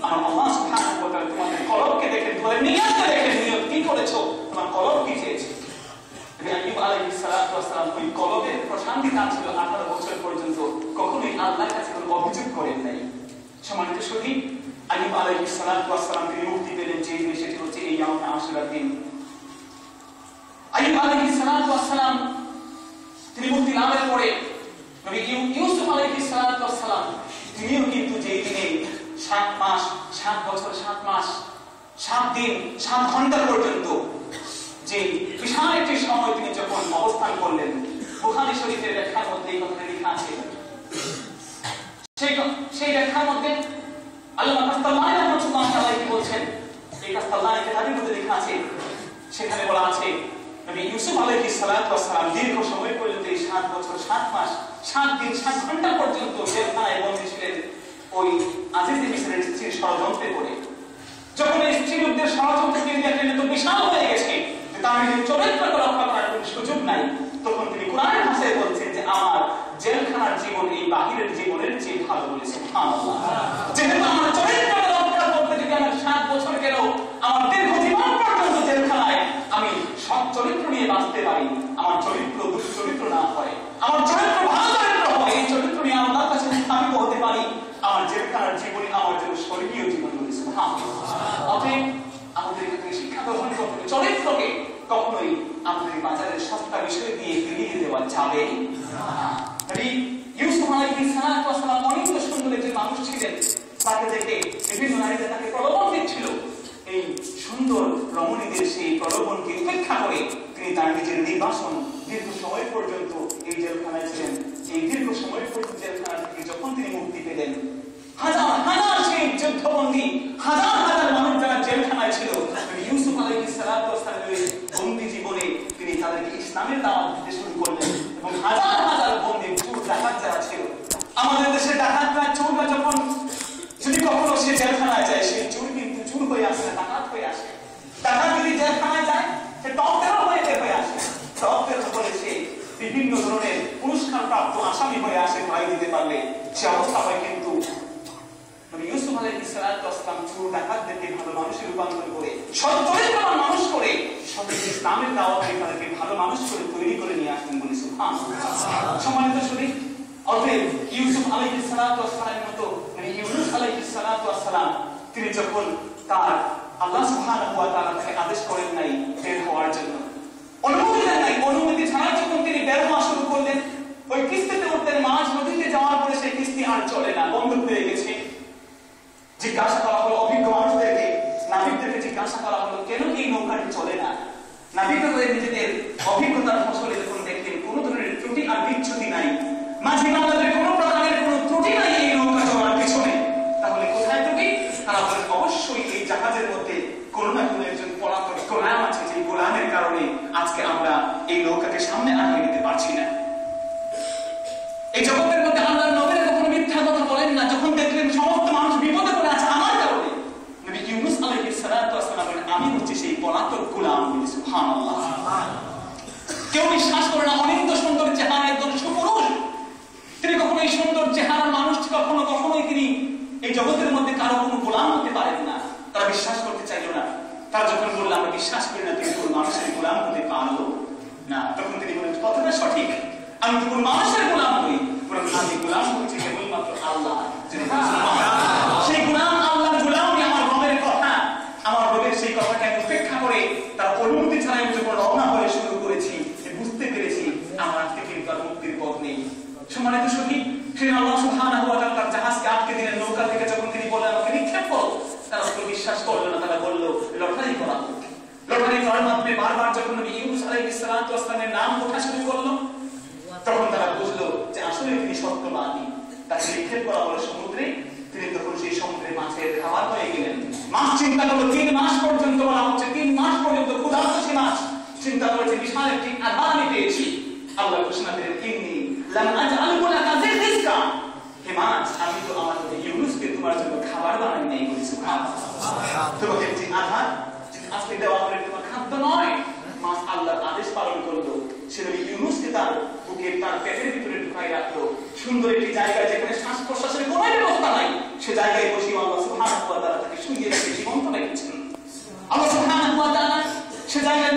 আল্লাহ সুবহানাহু ওয়া তাআলা তোমাদের কলবকে দেখেন, তোমাদের নিয়তকে দেখেন, নিয়ত কি করেছো, তোমার কলব কি চেয়েছে। আইয়ুব আলাইহিস সালাম ওই কলবের প্রশান্তি ছিল 18 বছর পর্যন্ত, কখনোই আল্লাহর কাছে কোনো অভিযোগ করেন নাই। সম্মানিত সুধী, আইয়ুব আলাইহিস সালাম তিনি মুক্তি পেলেন যে দিন, সেটি হচ্ছে এই ইয়াউমে আশুরার দিন। আইয়ুব আলাইহিস সালাম তিনি মুক্তি লাভের পরে নবী ইউসুফ আলাইহিস সালাম তিনিও কিন্তু যেই দিনে 7 মাস 7 বছর 7 মাস 7 দিন 7 ঘন্টা পর্যন্ত যে বিশাল একটি সময় তিনি যখন অবস্থান করলেন, বুখারী শরীফের ব্যাখ্যার মধ্যে এই কথাটা লেখা আছে। সেই ব্যাখ্যার মধ্যে আল্লামা কাসতাল্লানী রাহমাতুল্লাহি আলাইহি বলছেন, এই কাসতাল্লানী কিতাবের মধ্যে লেখা আছে, সেখানে বলা আছে নবী ইউসুফ আলাইহিস সালাম দীর্ঘ সময় পর্যন্ত এই 7 বছর 7 মাস 7 দিন 7 ঘন্টা পর্যন্ত জেলখানায় বন্দী ছিলেন ওই আজিজে মিসরের স্ত্রীর ষড়যন্ত্রে পড়ে। যখন এই স্ত্রীদের ষড়যন্ত্র তিনি তো বিশাল হয়ে গেছে, তার নিজের চরিত্রকে রক্ষা করার কোনো সুযোগ নাই, তখন তিনি কোরআনের ভাষায় বলছেন যে আমার জেলখানার জীবন এই বাহিরের জীবনের চেয়ে ভালো বলেছে। সুবহানাল্লাহ। যেহেতু আমার চরিত্রকে রক্ষা করতে যদি আমার 7 বছর গেল, আমার দীর্ঘ জীবন পর্যন্ত জেলখানায়, আমি সৎ চরিত্র নিয়ে বাঁচতে পারি, আমার চরিত্র দুশ্চরিত্র না হয়, আমার চরিত্র ভালো চরিত্র হয়, এই চরিত্র নিয়ে আল্লাহর কাছে আমি হতে পারি, আমার জেলখানার জীবনে আমার জন্য স্বর্গীয় জীবন বলেছে। অতএব আমাদের এখানে শিক্ষা গ্রহণ করতে হবে, চরিত্রকে কখনোই আমাদের বাজারের সস্তা বিষয় দিয়ে ফিরিয়ে দেওয়া যাবে না। ইউসুফ আলাইহিস সালাম অনেক সুন্দর একজন মানুষ ছিলেন, তাকে দেখে বিভিন্ন নারীরা তাকে প্রলোভন দিচ্ছিল। এই সুন্দর রমণীদের সেই প্রলোভনকে উপেক্ষা করে তিনি তার নিজের নির্বাসন দীর্ঘ সময় পর্যন্ত এই জেলখানায় ছিলেন। এই দীর্ঘ সময় পর্যন্ত জেলখানা থেকে যখন তিনি মুক্তি পেলেন, হাজার হাজার সেই যুদ্ধবন্দী, হাজার হাজার মানুষ যারা জেলখানায় ছিল, ইউসুফ আলাইহিস সালামের বন্দী জীবনে তিনি তাদেরকে ইসলামের দাওয়াত দিতে শুরু করলেন এবং হাজার হাজার বন্দী চোর ডাকাত যারা ছিল, আমাদের দেশে ডাকাতরা চোররা যখন যদি কখনো সে জেলখানায় যায়, সে চোর কিন্তু চোর হয়ে আসে না, ডাকাত হয়ে আসে। ডাকাত যদি জেলখানায় যায়, সে টপ টেরর হয়ে আসে, টপ টেরর হলে সে বিভিন্ন ধরনের পুরস্কার প্রাপ্ত আসামি হয়ে আসে, ভয় দিতে পারলে সে অবস্থা হয়। কিন্তু ইউসুফ আলাইহিস সালাম চোর ডাকাতদেরকে ভালো মানুষে রূপান্তর করে, সৎ চরিত্রবান মানুষ করে, সবাই ইসলামের দাওয়াত দিয়ে তাদেরকে ভালো মানুষ করে তৈরি করে নিয়ে আসতেন বলে সুবহানাল্লাহ। সম্মানিত শরীফ, অতএব ইউসুফ আলাইহিস সালামের মতো ইউনুস আলাইহিস সালাম তিনি যখন তার আল্লাহ সুবহানাহু ওয়া তাআলা তাকে আদেশ করেন নাই বের হওয়ার জন্য, অনুমতি দেন নাই, অনুমতি ছাড়া যখন তিনি বের হওয়া শুরু করলেন, ওই কিস্তিতে উঠতেন, মাঝ নদীতে যাওয়ার পরে সেই কিস্তি আর চলে না, বন্ধ হয়ে গেছে। জিজ্ঞাসা করা হলো অভিজ্ঞ মানুষদেরকে, নাবিকদেরকে জিজ্ঞাসা করা হলো কেন এই নৌকাটি চলে না। নাবিকরা নিজেদের অভিজ্ঞতার ফসলে যখন দেখলেন কোন ধরনের ত্রুটি আর বিচ্যুতি নাই, মাঝি বাংলাদেশের কোন প্রকারের কোন ত্রুটি নাই এই নৌকা চলার পিছনে, তাহলে কোথায় ত্রুটি? তারা বলেন অবশ্যই এই জাহাজের মধ্যে কোন না কোন একজন পলাতক গোলাম আছে, যে গোলামের কারণে আজকে আমরা এই নৌকাকে সামনে আনিয়ে নিতে পারছি না। এই জগতের মধ্যে আল্লাহর নবীরা কখনো মিথ্যা কথা বলেন না। যখন দেখলেন সমস্ত মানুষ বিপদে পড়ে আছে আমার কারণে, নবী ইউনুস আলাইহিস সালাম বলেন আমি হচ্ছি সেই পলাতক গোলাম। সুবহানাল্লাহ। কেউ বিশ্বাস করে না অনিন্দ সুন্দর চেহারা একজন সুপুরুষ, তিনি কখনো এই সুন্দর চেহারার মানুষ কখনোই তিনি এই জগতের মধ্যে কারো কোনো গোলাম হতে পারেন না। তারা বিশ্বাস করতে চাইল না। তারা যখন বললো আমরা বিশ্বাস করি না তুমি কোন মানুষের গোলাম হতে পারলো না, তখন তিনি বলেন কথাটা সঠিক, আমি তো কোন মানুষের গোলাম হই, বরং আমি গোলাম হচ্ছি কেবলমাত্র আল্লাহ। সেই গোলাম আল্লাহর গোলামই আমার রবের কথা, আমার রবের সেই কথাকে আমি উপেক্ষা করে তার অনুমতি ছাড়াই যখন রওনা হয়ে শুরু করেছি, বুঝতে পেরেছি আমার থেকে কিন্তু আর মুক্তির পথ নেই। সম্মানিত সখী, সেদিন আল্লাহ সুবহানাহু ওয়া তাআলা তার জাহাজকে আটকে দিলেন। নৌকা থেকে যখন তিনি বললেন আমাকে নিক্ষেপ করো, তারা তো বিশ্বাস করলো না। তারা বলল লটারি করা হোক। লটারি করার মাধ্যমে বারবার যখন নবী ইউনুস আলাইহিস সালামের নাম ওঠা শুরু করলো, তখন তারা বুঝলো যে আসলে তিনি সত্যবাদী। তাকে নিক্ষেপ করা হলো সমুদ্রে। তিনি তখন সেই সমুদ্রের মাছের খাবার হয়ে গেলেন। মাছ চিন্তা করলো 3 মাস পর্যন্ত, বলা হচ্ছে 3 মাস পর্যন্ত ক্ষুধার্ত সে মাছ চিন্তা করেছে বিশাল একটি আহার আমি পেয়েছি। আল্লাহ ঘোষণা দিলেন ইন্নী লাম আজআলহু লাকা রিজকা, হে মাছ আমি তো আমার নবী ইউনুসকে তোমার জন্য খাবার বানাই নাই বলি। সুবহানাল্লাহ। তোমাকে যে আহার আজকে দেওয়া হলো তোমার খাদ্য নয়। মাছ আল্লাহর আদেশ পালন করলো, সে নবী ইউনুসকে তার বুকে তার পেটের ভিতরে ঢুকাই রাখলো সুন্দর একটি জায়গায়, যেখানে শ্বাস প্রশ্বাসের কোনো ব্যবস্থা নাই। সে জায়গায় বসে আল্লাহ সুবহানাহু ওয়া তাআলা তাকে শুইয়ে রেখে জীবন্ত রেখেছেন। আল্লাহ সুবহানাহু ওয়া তাআলা সে জায়গায়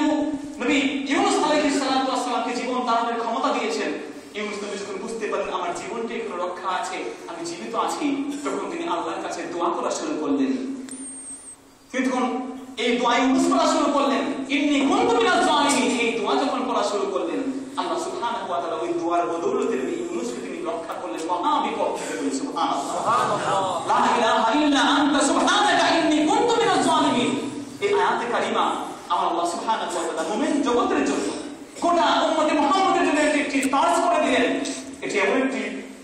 নবী ইউনুস আলাইহিস সালামকে জীবন দানের ক্ষমতা দিয়েছেন। ইউনুস নবী যখন বুঝতে পারলেন আমার জীবনটি এখনো রক্ষা আছে, আমি জীবিত আছি, তখন তিনি আল্লাহর কাছে দোয়া করা শুরু করলেন। কিন্তু এই দোয়া ইউনুস করা শুরু করলেন, ইন্নী কুনতু মিনাজ জালিমিন, এই দোয়া যখন করা শুরু করলেন, আল্লাহ সুবহানাহু ওয়া তাআলা ওই দোয়ার বদৌলতে ইউনুসকে তিনি রক্ষা করলেন মহা বিপদ থেকে। সুবহানাল্লাহ। লা ইলাহা ইল্লা আনতা সুবহানাকা ইন্নী কুনতু মিনাজ জালিমিন। এই আয়াতে কারিমা আমার আল্লাহ সুবহানাহু ওয়া তাআলা মুমিন জগতের জন্য, গোটা উম্মতে মুহাম্মাদের জন্য একটি তার্জ করে দিলেন। এটি এমন একটি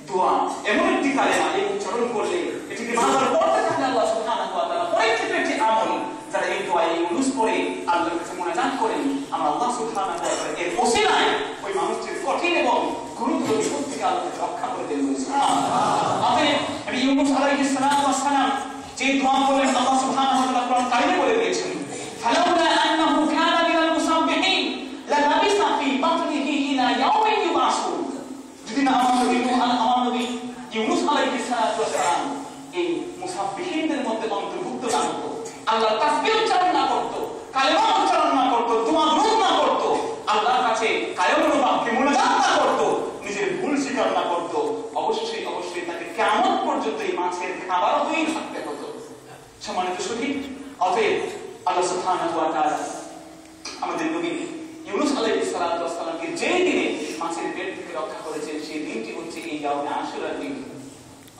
দোয়া, এমন একটি কালিমা, এই উচ্চারণ করলে এটিকে বারবার পড়তে থাকলে আল্লাহ সুবহানাহু ওয়া তাআলা পরীক্ষিত একটি আমল, যারা এই দোয়া ইউনুস করে আল্লাহর কাছে মুনাজাত করেন, আমরা আল্লাহ সুবহানাহু ওয়া তাআলা এর ওসিলায় ওই মানুষটির কঠিন এবং গুরুতর বিপদ থেকে আল্লাহ রক্ষা করে দেন। সুবহানাল্লাহ। অতএব নবী ইউনুস আলাইহিস সালাম যে দোয়া করলেন আল্লাহ সুবহানাহু ওয়া তাআলা কোরআন কারিমে বলে দিয়েছেন, ফালাউলা আন্নাহু কানা মিনাল মুসাব্বিহিন লালাবিসা ফি বাতনিহি ইলা ইয়াউমি ইউবাসুন। যদি না আমার নবী ইউনুস আলাইহিস সালাম এই মুসাব্বিহিনদের মধ্যে অন্তর্ভুক্ত না হতো, আল্লাহর তাসবিহ উচ্চারণ না করতো, কালেমা উচ্চারণ না করতো, দোয়া কাছে কায়মনোবাক্যে মোনাজাত না করতো, নিজের ভুল স্বীকার না করতো, অবশ্যই অবশ্যই তাকে কিয়ামত পর্যন্ত এই মাছের খাবার হয়েই থাকতে হতো। সম্মানিত শুধু অতএব আল্লাহ সুবহানাহু ওয়া তাআলা আমাদের নবী ইউনূস আলাইহিস সালাতু ওয়াস সালামকে যে দিনে মাছের পেট থেকে রক্ষা করেছেন সেই দিনটি হচ্ছে এই ইয়াউমে আশুরার দিন।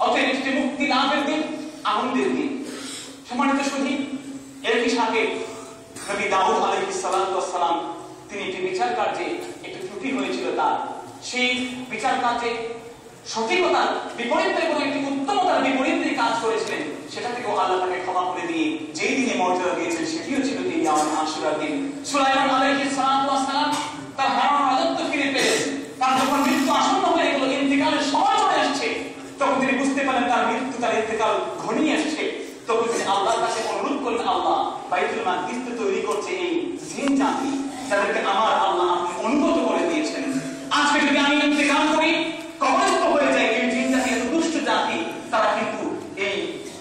অতএব এটি মুক্তি লাভের দিন, আনন্দের দিন। সম্মানিত শুধু এর সাথে নবী দাউদ আলাইহিস সালাতু ওয়াস সালাম তিনি একটি বিচার কার্যে একটু ত্রুটি হয়েছিল, তার সেই বিচার কার্যে সঠিকতার বিপরীতে এবং একটি উত্তমতার বিপরীতে কাজ করেছিলেন, সেটা থেকেও আল্লাহ তাকে ক্ষমা করে দিয়ে যেই দিনে মর্যাদা দিয়েছেন সেটিও ছিল এই ইয়াউমে আশুরার দিন। সুলাইমান আলাইহিস সালাতু ওয়াস সালাম তার হারানো রাজত্ব ফিরে পেলেন। তার যখন মৃত্যু আসন্ন হয়ে গেল, ইন্তিকালের সময় চলে আসছে, তখন তিনি বুঝতে পারলেন তার মৃত্যু, তার ইন্তিকাল ঘনিয়ে আসছে। তখন তিনি আল্লাহর কাছে অনুরোধ করলেন, আল্লাহ বাইতুল মাকদিস তৈরি করছে এই জিন জাতি, যাদেরকে আমার আল্লাহ আপনি অনুগত করে দিয়েছেন। আজকে যদি আমি ইন্তিকাল করি, কবরস্থ হয়ে যায়, এই জিন জাতি এত দুষ্ট জাতি, তারা কিন্তু এই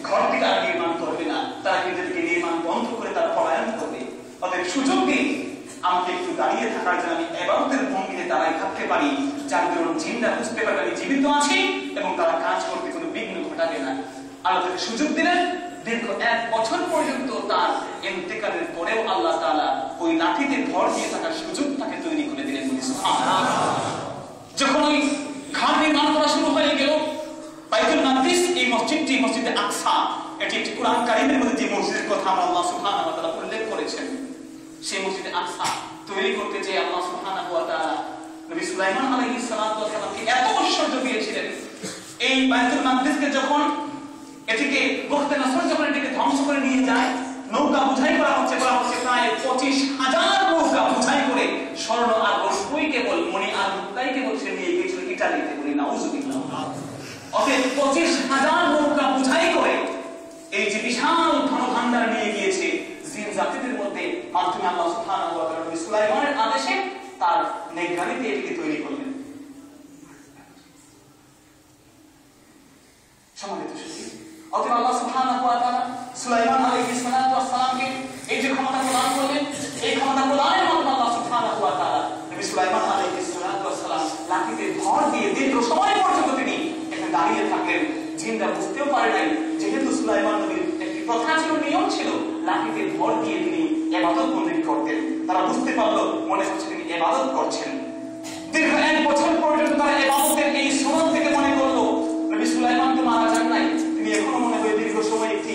ঘরটি আর নির্মাণ করবে না, তারা কিন্তু নির্মাণ বন্ধ করে তারা পলায়ন করবে। অতএব সুযোগ দিন আমাকে একটু দাঁড়িয়ে থাকার জন্য, আমি ইবাদতের ভঙ্গিতে দাঁড়ায় থাকতে পারি, যার কারণে জিনরা বুঝতে পারবে আমি জীবিত আছি এবং তারা কাজ করতে কোনো বিঘ্ন ঘটাবে না। আল্লাহ তাকে সুযোগ দিলেন। দীর্ঘ 1 বছর পর্যন্ত তার ইন্তেকালের পরেও আল্লাহ তাআলা ওই লাঠিতে ভর দিয়ে থাকার সুযোগ তাকে তৈরি করে দিলেন। যখন ওই ঘর নির্মাণ করা শুরু হয়ে গেল, বাইতুল মাকদিস এই মসজিদটি মসজিদে আকসা, এটি একটি কোরআন কারীমের মধ্যে যে মসজিদের কথা আল্লাহ সুবহানাহু ওয়া তাআলা উল্লেখ করেছেন, সেই মসজিদে আকসা তৈরি করতে যে আল্লাহ সুবহানাহু ওয়া তাআলা নবী সুলাইমান আলাইহিস সালাতু ওয়াস সালামকে এত ঐশ্বর্য দিয়েছিলেন। এই বাইতুল মাকদিসকে যখন এটিকে বখতে নসর যখন এটিকে ধ্বংস করে নিয়ে যায়, নৌকা বোঝাই করা হচ্ছে প্রায় 25,000 নৌকা বোঝাই করে স্বর্ণ আর রূপই কেবল মণি আর মুক্তাই কেবল সে নিয়ে গিয়েছিল ইতালিতে, বলি নাউজুবিল্লাহ। অতএব 25,000 নৌকা বোঝাই করে এই যে বিশাল ধনভাণ্ডার নিয়ে গিয়েছে জিন জাতিদের মধ্যে, মাধ্যমে আল্লাহ সুবহানাহু ওয়া তাআলা সুলাইমানের আদেশে তার নিগরানিতে এটিকে তৈরি করলেন। সম্মানিত সুধী, অতএব আল্লাহ সুবহানাহু ওয়া তাআলা সুলাইমান আলাইহিস সালাতু ওয়াস সালামকে এই যে ক্ষমতা প্রদান করলেন, এই ক্ষমতা প্রদানের মাধ্যমে আল্লাহ সুবহানাহু ওয়া তাআলা নবী সুলাইমান আলাইহিস সালাতু ওয়াস সালাম লাঠিতে ভর দিয়ে দীর্ঘ সময় পর্যন্ত তিনি এখানে দাঁড়িয়ে থাকলেন। জিনরা বুঝতেও পারে নাই, যেহেতু সুলাইমান নবীর একটি প্রথা ছিল, নিয়ম ছিল, লাঠিতে ভর দিয়ে তিনি ইবাদত বন্দেগী করতেন। তারা বুঝতে পারলো মনে হচ্ছে তিনি ইবাদত করছেন। দীর্ঘ 1 বছর পর্যন্ত তারা ইবাদতের এই সুন্নাত থেকে মনে করলো নবী সুলাইমান তো মারা যান নাই, তিনি এখনো মনে হয় দীর্ঘ সময় একটি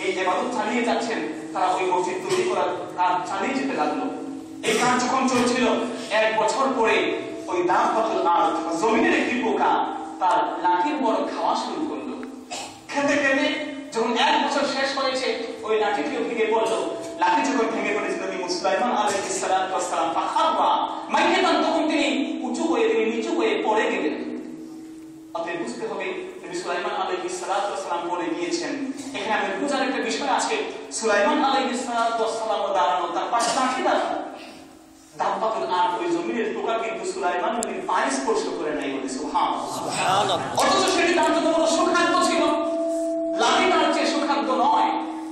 এই ইবাদত চালিয়ে যাচ্ছেন। তারা ওই মসজিদ তৈরি করার কাজ চালিয়ে যেতে লাগলো। এই কাজ যখন চলছিল, 1 বছর পরে ওই দাবাতুল আরদ, জমিনের একটি পোকা তার লাঠির বড় খাওয়া শুরু করলো। খেতে খেতে যখন 1 বছর শেষ হয়েছে, ওই লাঠিটিও ভেঙে পড়লো। লাঠি যখন ভেঙে পড়েছিল, নবী সুলাইমান আলাইহিস সালাতু ওয়াস সালাম ফাখাররা মাইয়াতান, তখন তিনি উঁচু হয়ে, তিনি নিচু হয়ে পড়ে গেলেন। অতএব বুঝতে হবে নবী সুলাইমান আলাইহিস সালাতু ওয়াস সালাম বলে গিয়েছেন। এখানে আমাদের বোঝার একটা বিষয় আছে, সুলাইমান আলাইহিস সালাতু ওয়াস সালাম দাঁড়ানো, তার পাশে লাঠি দাঁড়ানো। দাবাতুল আরদ ওই জমিনের পোকা কিন্তু সুলাইমান নবীর পায়ে স্পর্শ করে নাই, বলে সুবহানাল্লাহ। অথচ সেটি তার জন্য বড় সুখাদ্য ছিল। লাঠি তার চেয়ে সুখাদ্য নয়,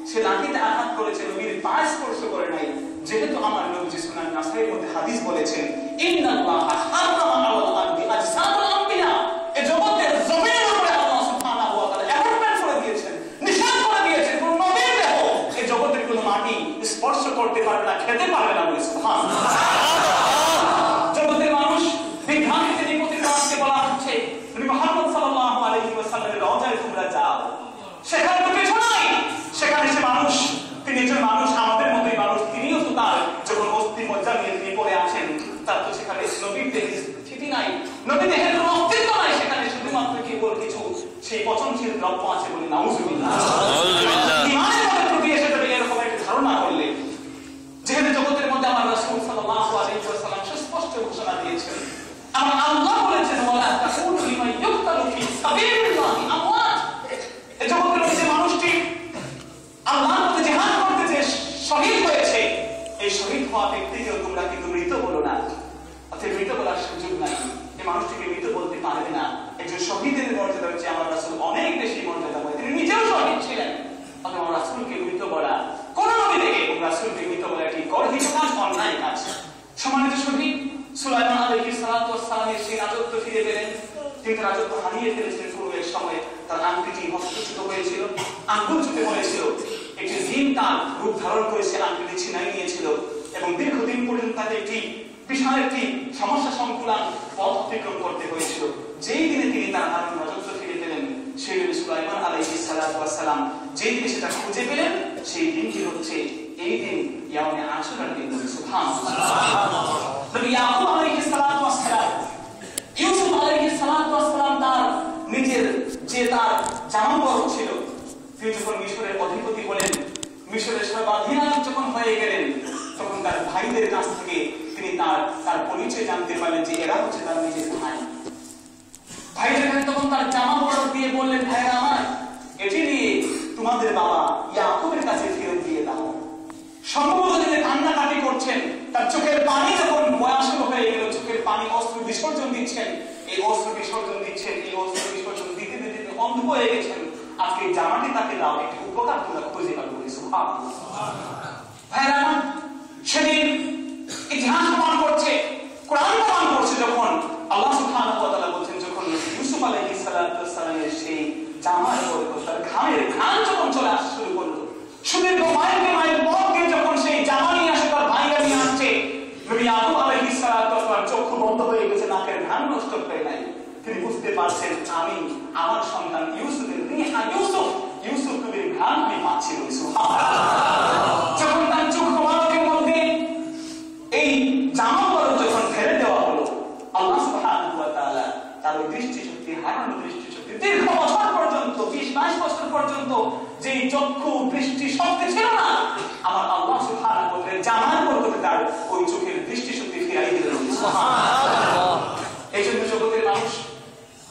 সে লাঠিতে আঘাত করেছে, নবীর পায়ে স্পর্শ করে নাই। যেহেতু আমার নবী সুনান নাসাইর মধ্যে হাদিস বলেছেন, ইন্নাল্লাহা হারামা আলাল আরদি আজসাদুল আম্বিয়া, এই জগতের জমিনের উপরে আল্লাহ সুবহানাহু ওয়া তাআলা অ্যাপয়েন্টমেন্ট করে দিয়েছেন, নিষেধ করে দিয়েছেন, কোন নবীর দেহ এই জগতের কোনো মাটি স্পর্শ করতে পারবে না, খেতে পারবে না, বলে সুবহানাল্লাহ। জগতের মানুষ বিজ্ঞানীদের নিকটে আসতে বলা হচ্ছে, নবী মুহাম্মদ সাল্লাল্লাহু আলাইহি ওয়াসাল্লামের রওজায় তোমরা যাও, সেখানে তো কিছু নাই, সেখানে সে মানুষ, তিনি একজন মানুষ, আমাদের মতোই মানুষ, তিনিও তো তার যখন অস্থি মজ্জা নিয়ে তিনি পড়ে আছেন, তার তো সেখানে নবীর দেহের স্থিতি নাই, নবী দেহের কোনো অস্তিত্ব নাই, সেখানে শুধুমাত্র কেবল কিছু সেই পচনশীল দ্রব্য আছে, বলে নাউজুবিল্লাহ। ইমানের মধ্যে ত্রুটি এসে যাবে এরকম একটা ধারণা করলে, যেহেতু জগতের মধ্যে আমার রাসূল সাল্লাল্লাহু আলাইহি ওয়াসাল্লাম সুস্পষ্ট ঘোষণা দিয়েছেন, আমার আল্লাহ বলেছেন, ওয়ালা তাকুনু লিমান ইউকতালু ফি সাবিলিল্লাহি আমওয়াত, এই জগতের মধ্যে মানুষটি আল্লাহর পথে জিহাদ করতে যে শহীদ হয়েছে, এই শহীদ হওয়া ব্যক্তিকেও তোমরা কিন্তু মৃত বলো না। অর্থাৎ মৃত বলার সুযোগ নাই, এই মানুষটিকে মৃত বলতে পারবে না। একজন শহীদের মর্যাদা হচ্ছে আমার রাসূল অনেক বেশি মর্যাদাময়, তিনি নিজেও শহীদ ছিলেন। অথবা আমার রাসূলকে মৃত বলা, কোন নবী থেকে রাসূলকে মৃত বলা এটি গর্হিত কাজ, অন্যায় কাজ। সম্মানিত শহীদ, সুলাইমান আলাইহিস সালাতু ওয়াস সালামের সেই রাজত্ব ফিরে পেলেন। তিনি রাজত্ব হারিয়ে ফেলেছিলেন। পূর্বে এক সময় তার আংটিটি হস্তচ্যুত হয়েছিল, আঙ্গুল চুটে পড়েছিল। একটি জিন তার রূপ ধারণ করে সে আংটিটি ছিনাই নিয়েছিল এবং দীর্ঘদিন পর্যন্ত তাকে একটি বিশাল একটি সমস্যা সংকুলান পথ অতিক্রম করতে হয়েছিল। যেই দিনে তিনি তার হাতে রাজত্ব ফিরে পেলেন, সেই দিনে সুলাইমান আলাইহিস সালাতু ওয়াস সালাম যেই দিনে সেটা খুঁজে পেলেন, সেই দিনটি হচ্ছে এই দিন ইয়াউমে আশুরার দিন। সুবহানাল্লাহ। নবী ইয়াকুব আলাইহিস সালাতু ওয়াস সালাম, ইউসুফ আলাইহিস সালাতু ওয়াস সালাম তার নিজের যে তার জামানবর ছিল, তিনি যখন মিশরের অধিপতি হলেন, মিশরের সর্বাধিনায়ক যখন হয়ে গেলেন, তখন তার ভাইদের কাছ থেকে তিনি তার পরিচয় জানতে পারলেন যে এরা হচ্ছে তার নিজের ভাই। ভাইদের কাছে তখন তার জামানবর দিয়ে বললেন, ভাইরা আমার, এটি নিয়ে তোমাদের বাবা ইয়াকুবের কাছে ফেরত দিয়ে দাও। সম্ভবত তিনি কান্নাকাটি করছেন, তার চোখের পানি যখন বয়স্ক হয়ে গেল, চোখের পানি অস্ত্র বিসর্জন দিচ্ছেন, এই অস্ত্র বিসর্জন দিচ্ছেন, এই অস্ত্র বিসর্জন দিতে দিতে অন্ধ হয়ে গেছেন। আজকে জামাটি তাকে দাও, একটি উপকার তোমরা খুঁজে পাবো। ভাইরা আমার, সেদিন ইতিহাস প্রমাণ করছে, কোরআন প্রমাণ করছে, যখন আল্লাহ সুবহানাহু ওয়া তাআলা বলছেন, যখন ইউসুফ আলাইহিস সালাতু ওয়াস সালামের সেই জামার বরকত, তার ঘামের ঘ্রাণ যখন চলে আসতে শুরু করলো, সুদীর্ঘ মাইল পথ দিয়ে যখন সেই জামা নিয়ে আসে, তার ভাইরা নিয়ে আসছে, নবী ইয়াকুব আলাইহিস সালাতু ওয়াস সালাম চক্ষু বন্ধ হয়ে গেছে, নাকের ঘ্রাণ নষ্ট হয়ে নাই। তিনি বুঝতে পারছেন, আমি আমার সন্তান ইউসুফের ইউসুফ নবীর ঘ্রাণ আমি পাচ্ছি। যখন তার চোখ মোবারকের মধ্যে এই জামা পরত যখন ফেলে দেওয়া হলো, আল্লাহ সুবহানাহু ওয়া তাআলা তার দৃষ্টিশক্তি হারানো দৃষ্টিশক্তি দীর্ঘ বছর পর্যন্ত, 20-22 বছর পর্যন্ত যে চক্ষু দৃষ্টি শক্তি ছিল না, আমার আল্লাহ সুবহানাহু ওয়া তাআলা জামার বরকতে তার ওই চোখের দৃষ্টিশক্তি ফিরিয়ে দিলেন। সুবহানাল্লাহ। এই জন্য জগতের মানুষ,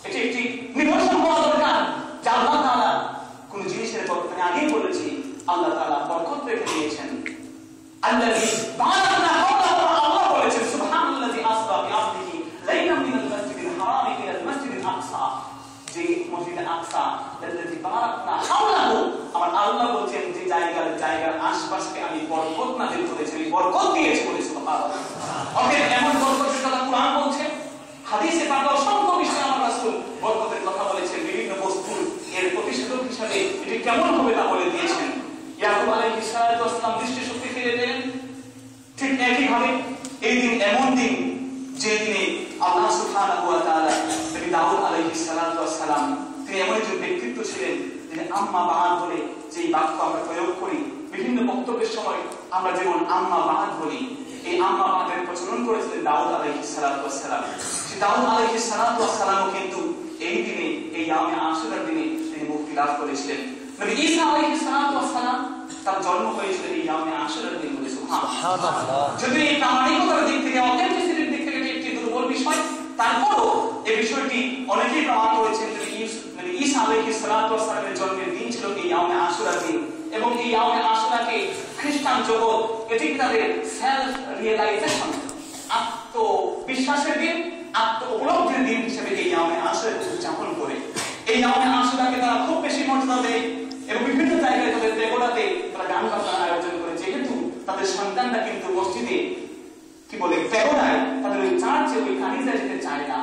এটি একটি নিদর্শন হওয়া দরকার যে আল্লাহ তাআলা কোন জিনিসের বরকত, আমি আগেই বলেছি, আল্লাহ তাআলা বরকত রেখে দিয়েছেন। আল্লাযী বারাকনা হাওলাহু, আল্লাহ বলেছেন, সুবহানাল্লাযী আসরা বিআবদিহি লাইলাম মিনাল মাসজিদিল হারাম ইলাল মাসজিদিল আকসা, যে মসজিদে আকসা, আল্লাযী বারাকনা হাওলাহু, আমার আল্লাহ বলেন যে জায়গার আশপাশে আমি বরকত নাযিল করেছি, আমি বরকত দিয়েছি বলে। সুবহানাল্লাহ। অতএব এমন বরকতের কথা কোরআন বলছে, হাদিসে পাক অসংখ্য বিষয়ে আমার রাসূল বরকতের কথা বলেছেন, বিভিন্ন বস্তু এর প্রতিষেধক হিসাবে এটি কেমন হবে তা বলে দিয়েছেন। ইয়াকুব আলাইহিস সালাতু ওয়াস সালাম দৃষ্টিশক্তি ফিরে পেলেন। ঠিক একইভাবে এই দিন এমন দিন, যে দিনে আল্লাহ সুবহানাহু ওয়া তাআলা নবী দাউদ আলাইহিস সালাতু ওয়াস সালাম, তিনি এমন একজন ব্যক্তিত্ব ছিলেন, যিনি আম্মা বাদ বলে যে বাক্য আমরা প্রয়োগ করি বিভিন্ন বক্তব্যের সময়, আমরা যেমন আম্মা বাদ বলি, এই আম্মা বাদের প্রচলন করেছিলেন দাউদ আলাইহিস সালাতু ওয়াস সালাম। সেই দাউদ আলাইহিস সালাতু ওয়াস সালামও কিন্তু এই দিনে, এই ইয়াউমে আশুরার দিনে তিনি মুক্তি লাভ করেছিলেন। নবী ঈসা আলাইহিস সালাতু ওয়াস সালাম, তার জন্ম হয়েছিল এই ইয়াউমে আশুরার দিন বলে। সুবহানাল্লাহ। যদি এই প্রামাণিকতার দিক থেকে, অথেন্টিসিটির দিক থেকে একটি দুর্বল বিষয়, তারপরও এই বিষয়টি অনেকেই প্রমাণ করেছেন। নবী ঈসা আলাইহিস সালাতু ওয়াস সালামের জন্মের দিন ছিল এই ইয়াউমে আশুরার দিন, এবং এই ইয়াউমে আশুরাকে খ্রিস্টান জগৎ এটি তাদের সেলফ রিয়েলাইজেশন, আত্মবিশ্বাসের দিন, আত্ম উপলব্ধির দিন হিসেবে এই ইয়াউমে আশুরা উদযাপন করে। এই ইয়াউমে আশুরাকে তারা খুব বেশি মর্যাদা দেয় এবং বিভিন্ন জায়গায় তাদের দেবতাতে তারা গান বাজনার আয়োজন করে। যেহেতু তাদের সন্তানরা কিন্তু মসজিদে কি বলে পেগোডায়, তাদের ওই চার্চে, ওই কানিজায় যেতে চায় না।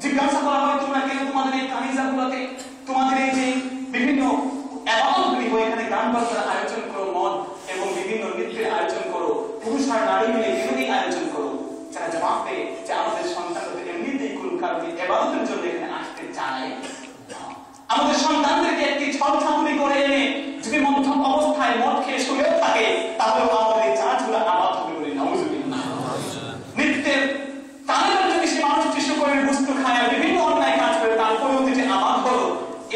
জিজ্ঞাসা করা হয়, তোমরা কেন তোমাদের এই কানিজাগুলোতে, তোমাদের এই যে বিভিন্ন ইবাদতগুলি হয়, এখানে গান বাজনার আয়োজন করো, মদ এবং বিভিন্ন নৃত্যের আয়োজন করো, পুরুষ আর নারী মিলে বিনোদী আয়োজন করো? যারা জবাব দেয় যে আমাদের সন্তানদের এমনিতেই কোন কারণে ইবাদতের জন্য এখানে আসতে চায়, আমাদের সন্তানদেরকে একটি ছলছাতুরি করে এনে যদি মধ্যম অবস্থায় মদ খেয়ে শুয়েও থাকে, তাহলে আমাদের এই চার্চগুলো আবাদ হবে বলে। নাউযুবিল্লাহ। নৃত্যের তাহলে যদি সে মানুষটি শুকরের বস্তু খায়, বিভিন্ন অন্যায় কাজ করে, তারপরেও যে আবাদ হলো,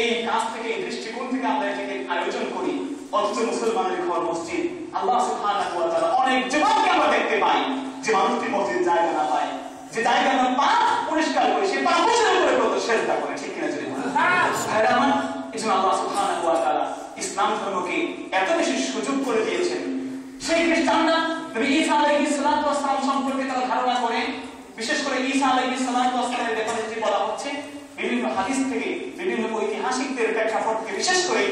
এই কাজ থেকে, এই দৃষ্টিকোণ থেকে আমরা এটাকে আয়োজন করি। অথচ মুসলমানের ঘর মসজিদ, আল্লাহ সুবহানাহু ওয়া তাআলা অনেক যুবককে আমরা দেখতে পাই যে মানুষটি মসজিদ জায়গা না পায়, যে জায়গা না পা পরিষ্কার করে, সে পা পরিষ্কার করে কত সেজদা করে। ঠিক কিনা? যদি ভাইরা আমার, এজন্য আল্লাহ সুবহানাহু ওয়া তাআলা ইসলাম ধর্মকে এত বেশি সুযোগ করে দিয়েছেন। সেই খ্রিস্টানরা নবী ঈসা আলাইহিস সালাতু ওয়াস সালাম সম্পর্কে তারা ধারণা করে, বিশেষ করে ঈসা আলাইহিস সালাতু ওয়াস সালামের ব্যাপারে যে বলা হচ্ছে, বিভিন্ন হাদিস থেকে, বিভিন্ন ঐতিহাসিকদের প্রেক্ষাপট থেকে, বিশেষ করে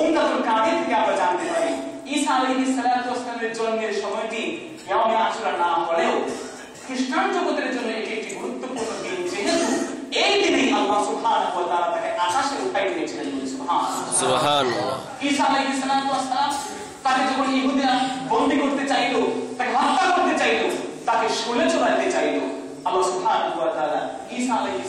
উমদাতুল কারি থেকে আমরা জানতে পারি ঈসা আলাইহিস সালাতু ওয়াস সালামের জন্মের সময়টি ইয়াউমে আশুরা না হলেও খ্রিস্টান জগতের জন্য সুবহানাহু ওয়া তাআলা তাকে আকাশে উঠাই দিয়েছিলেন। সুবহানাল্লাহ সুবহানাল্লাহ। ঈসা আলাইহিস সালাম তাকে যখন ইহুদিরা বন্দী করতে চাইলো, তাকে হত্যা করতে চাইলো, তাকে শুলে চড়াইতে চাইলো, আল্লাহ সুবহানাহু ওয়া তাআলা ঈসা আলাইহিস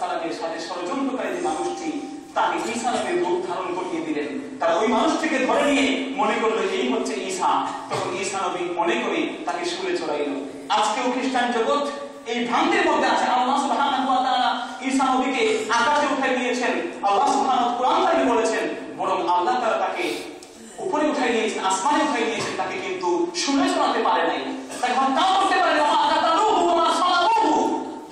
সালামের সাথে ষড়যন্ত্রকারী যে মানুষটি তাকে ঈসা নামের রূপ ধারণ করিয়ে দিলেন। তারা ওই মানুষটিকে ধরে নিয়ে মনে করলো এই হচ্ছে ঈসা। তখন ঈসা নবী মনে করে তাকে শুলে চড়াইলো। আজকেও খ্রিস্টান জগৎ এই ভ্রান্তির মধ্যে আছে। আল্লাহ সুবহানাহু ওয়া তাআলা ঈসা নবীকে আকাশে উঠাই দিয়েছেন, আল্লাহ সুবহানাহু কুরআন কারিমে বলেছেন, বরং আল্লাহ তাআলা তাকে উপরে উঠাই দিয়েছেন, আসমানে উঠাই দিয়েছেন, তাকে কিন্তু শুলে চড়াতে পারে নাই, তাকে হত্যাও করতে পারে নাই,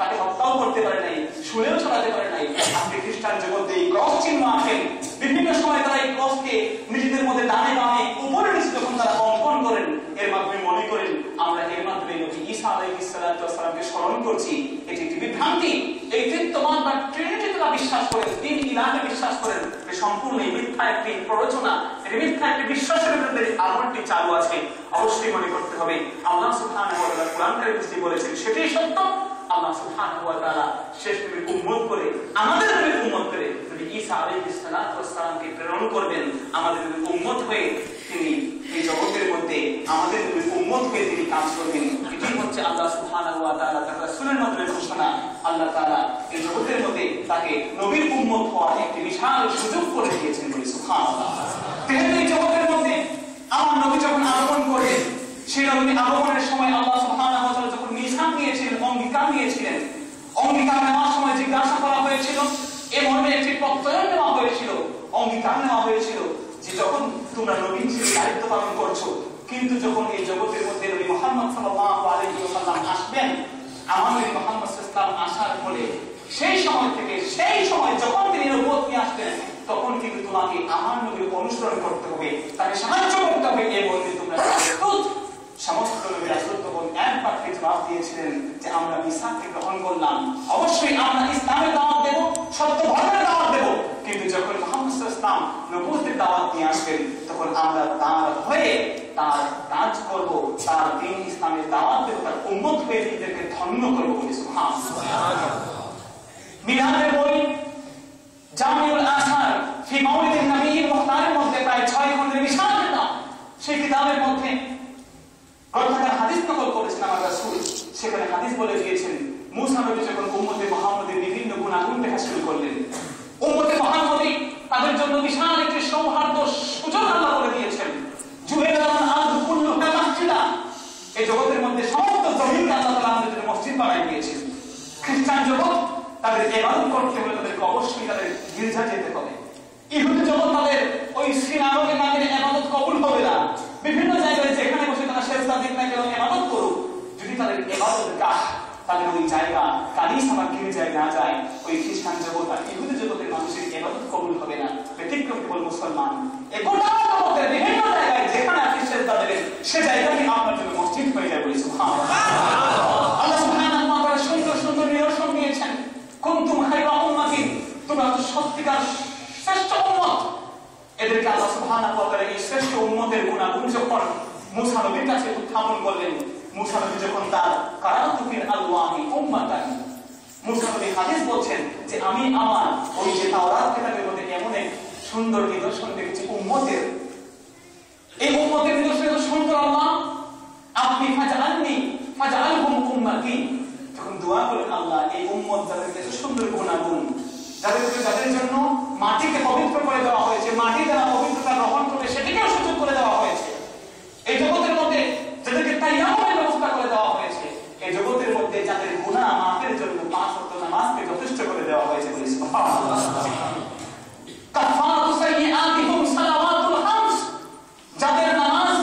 তাকে হত্যাও করতে পারে নাই, শুলেও চড়াতে পারে নাই। আপনি খ্রিস্টান জগতে এই ক্রস চিহ্ন আঁকেন, বিভিন্ন সময় তারা এই ক্রসকে নিজেদের মধ্যে ডানে বামে উপরে নিচে যখন তারা অঙ্কন করেন, এর মাধ্যমে মনে করেন আমরা এর মাধ্যমে নবী ঈসা আলাইহিস সালামকে স্মরণ করছি। এটি একটি বিভ্রান্তি। এই তৃতীয়বাদ বা ট্রিনিটিতে তারা বিশ্বাস করেন, তিন ইলাহে বিশ্বাস করেন, এ সম্পূর্ণ মিথ্যা একটি প্ররোচনা, এটি মিথ্যা একটি বিশ্বাসের বিরুদ্ধে আমলটি চালু আছে। অবশ্যই মনে করতে হবে আল্লাহ সুবহানাহু ওয়া তাআলা কুরআন কারিমে বলেছেন সেটাই সত্য। আল্লাহ সুবহানাহু ওয়া তাআলা শেষ নবীর উম্মত করে, আমাদের নবীর উম্মত করে নবী ঈসা আলাইহিস সালামকে প্রেরণ করবেন। আমাদের নবীর উম্মত হয়ে তিনি এই জগতের মধ্যে আমাদের নবীর উম্মত হয়ে তিনি কাজ করবেন। এটাই হচ্ছে আল্লাহ সুবহানাহু ওয়া তাআলা তার রাসূলের মাধ্যমে ঘোষণা। আল্লাহ তাআলা এই জগতের মধ্যে তাকে নবীর উম্মত হওয়ার একটি বিশাল সুযোগ করে দিয়েছেন বলে সুবহানাল্লাহ। তেমনি এই জগতের মধ্যে আমার নবী যখন আগমন করে, সেই নবী আগমনের সময় আল্লাহ সুবহানাহু ওয়া তাআলা যখন মিসাক নিয়েছিলেন, অঙ্গীকার নিয়েছিলেন, অঙ্গীকার নেওয়ার সময় জিজ্ঞাসা করা হয়েছিল, এ মর্মে একটি প্রত্যয়ন নেওয়া হয়েছিল, অঙ্গীকার নেওয়া হয়েছিল যে যখন তোমরা নবী হিসেবে দায়িত্ব পালন করছো, কিন্তু যখন এই জগতের মধ্যে নবী মুহাম্মদ সাল্লাল্লাহু আলাইহি ওয়াসাল্লাম আসবেন, আমার নবী মুহাম্মদ সাল্লাল্লাহু আলাইহি ওয়াসাল্লাম আসার ফলে সেই সময় যখন তিনি নবুয়ত নিয়ে আসবেন, তখন কিন্তু তোমাকে আমার নবীর অনুসরণ করতে হবে, তাকে সাহায্য করতে হবে। এই বলতে তোমরা সমস্ত নবী রাসূল তখন এক বাক্যে জবাব দিয়েছিলেন যে আমরা মিসাককে গ্রহণ করলাম, অবশ্যই আমরা ইসলামের দাওয়াত দেব, সত্য ধর্মের দাওয়াত দেব, কিন্তু যখন মুহাম্মদ সাল্লাল্লাহু আলাইহি ওয়াসাল্লাম নবুয়তের দাওয়াত নিয়ে আসবেন, তখন আমরা তার হয়ে তার কাজ করব, তার দ্বীন ইসলামের দাওয়াত দেব, তার উম্মত হয়ে নিজেদেরকে ধন্য করব বলে সুবহানাল্লাহ। মিলাদের বই জামিউল আসার ফি মাউলিদিন নবীর মুখতারের মধ্যে প্রায় 6 খণ্ডের বিশাল কিতাব। সেই কিতাবের মধ্যে গ্রন্থকার হাদিস নকল করেছেন আমার রাসূল। সেখানে হাদিস বলে দিয়েছেন মুসা নবী যখন উম্মতে মুহাম্মদের বিভিন্ন গুণাগুণ দেখা শুরু করলেন, উম্মতে মুহাম্মদী তাদের জন্য বিশাল একটি সৌহার্দ্য সুযোগ আল্লাহ করে দিয়েছেন। জুবেলান আরদু কুল্লুহা মাসজিদা, এই জগতের মধ্যে সমস্ত জমিনকে আল্লাহ তাআলা আমাদের জন্য মসজিদ বানিয়ে দিয়েছেন। খ্রিস্টান জগৎ তাদের ইবাদত করতে হলে তাদেরকে অবশ্যই তাদের গির্জা যেতে হবে। ইহুদি জগৎ তাদের ওই সিনাগোগে তাদের ইবাদত কবুল হবে না। বিভিন্ন জায়গায় যেখানে বসে তারা সেজদা দিক না কেন ইবাদত করুক, যদি তাদের ইবাদত গাহ তাদের ওই জায়গা কানিসা বা গির্জায় না যায়, ওই খ্রিস্টান জগৎ আর ইহুদি জগতের মানুষের ইবাদত কবুল হবে না। ব্যতিক্রম কেবল মুসলমান। এই গোটা জগতের বিভিন্ন জায়গায় যেখানে আপনি সেজদা দেবেন, সে জায়গাটি আপনার জন্য মসজিদ হয়ে যায় বলে সুবহানাল্লাহ। আল্লাহ সুবহানাহু ওয়া তাআলা সুন্দর সুন্দর নিদর্শন দিয়েছেন। কুনতুম খায়রা উম্মাতিন, তোমরা তো সত্যিকার শ্রেষ্ঠ উম্মত। এদেরকে আল্লাহ সুবহানাহু ওয়া তাআলা এই শ্রেষ্ঠ উম্মতের গুণাগুণ যখন মুসা নবীর কাছে উত্থাপন করলেন, মুসা নবী যখন তার কারাতু ফিল আলওয়াহি উম্মাতান, মুসা নবী হাদিস বলছেন যে আমি আমার ওই যে তাওরাত কিতাবের মধ্যে এমন এক সুন্দর নিদর্শন দেখেছি উম্মতের, এই উম্মতের নিদর্শন এত সুন্দর, আল্লাহ আপনি ফাজআলহুম উম্মতি, যখন দোয়া করেন আল্লাহ এই উম্মত যাদেরকে এত সুন্দর গুণাগুণ, যাদের জন্য মাটিকে পবিত্র করে দেওয়া হয়েছে, মাটি দ্বারা পবিত্রতা গ্রহণ করে সেটিকেও সুযোগ করে দেওয়া হয়েছে, এই জগতের মধ্যে যাদেরকে তাইয়ামের ব্যবস্থা করে দেওয়া হয়েছে, এই জগতের মধ্যে যাদের গুনাহ মাফের জন্য 5 ওয়াক্ত নামাজকে যথেষ্ট করে দেওয়া হয়েছে বলে সুবহানাল্লাহ। কাফারাতু সাইয়্যাতিহুম সালাওয়াতুল খামস, যাদের নামাজ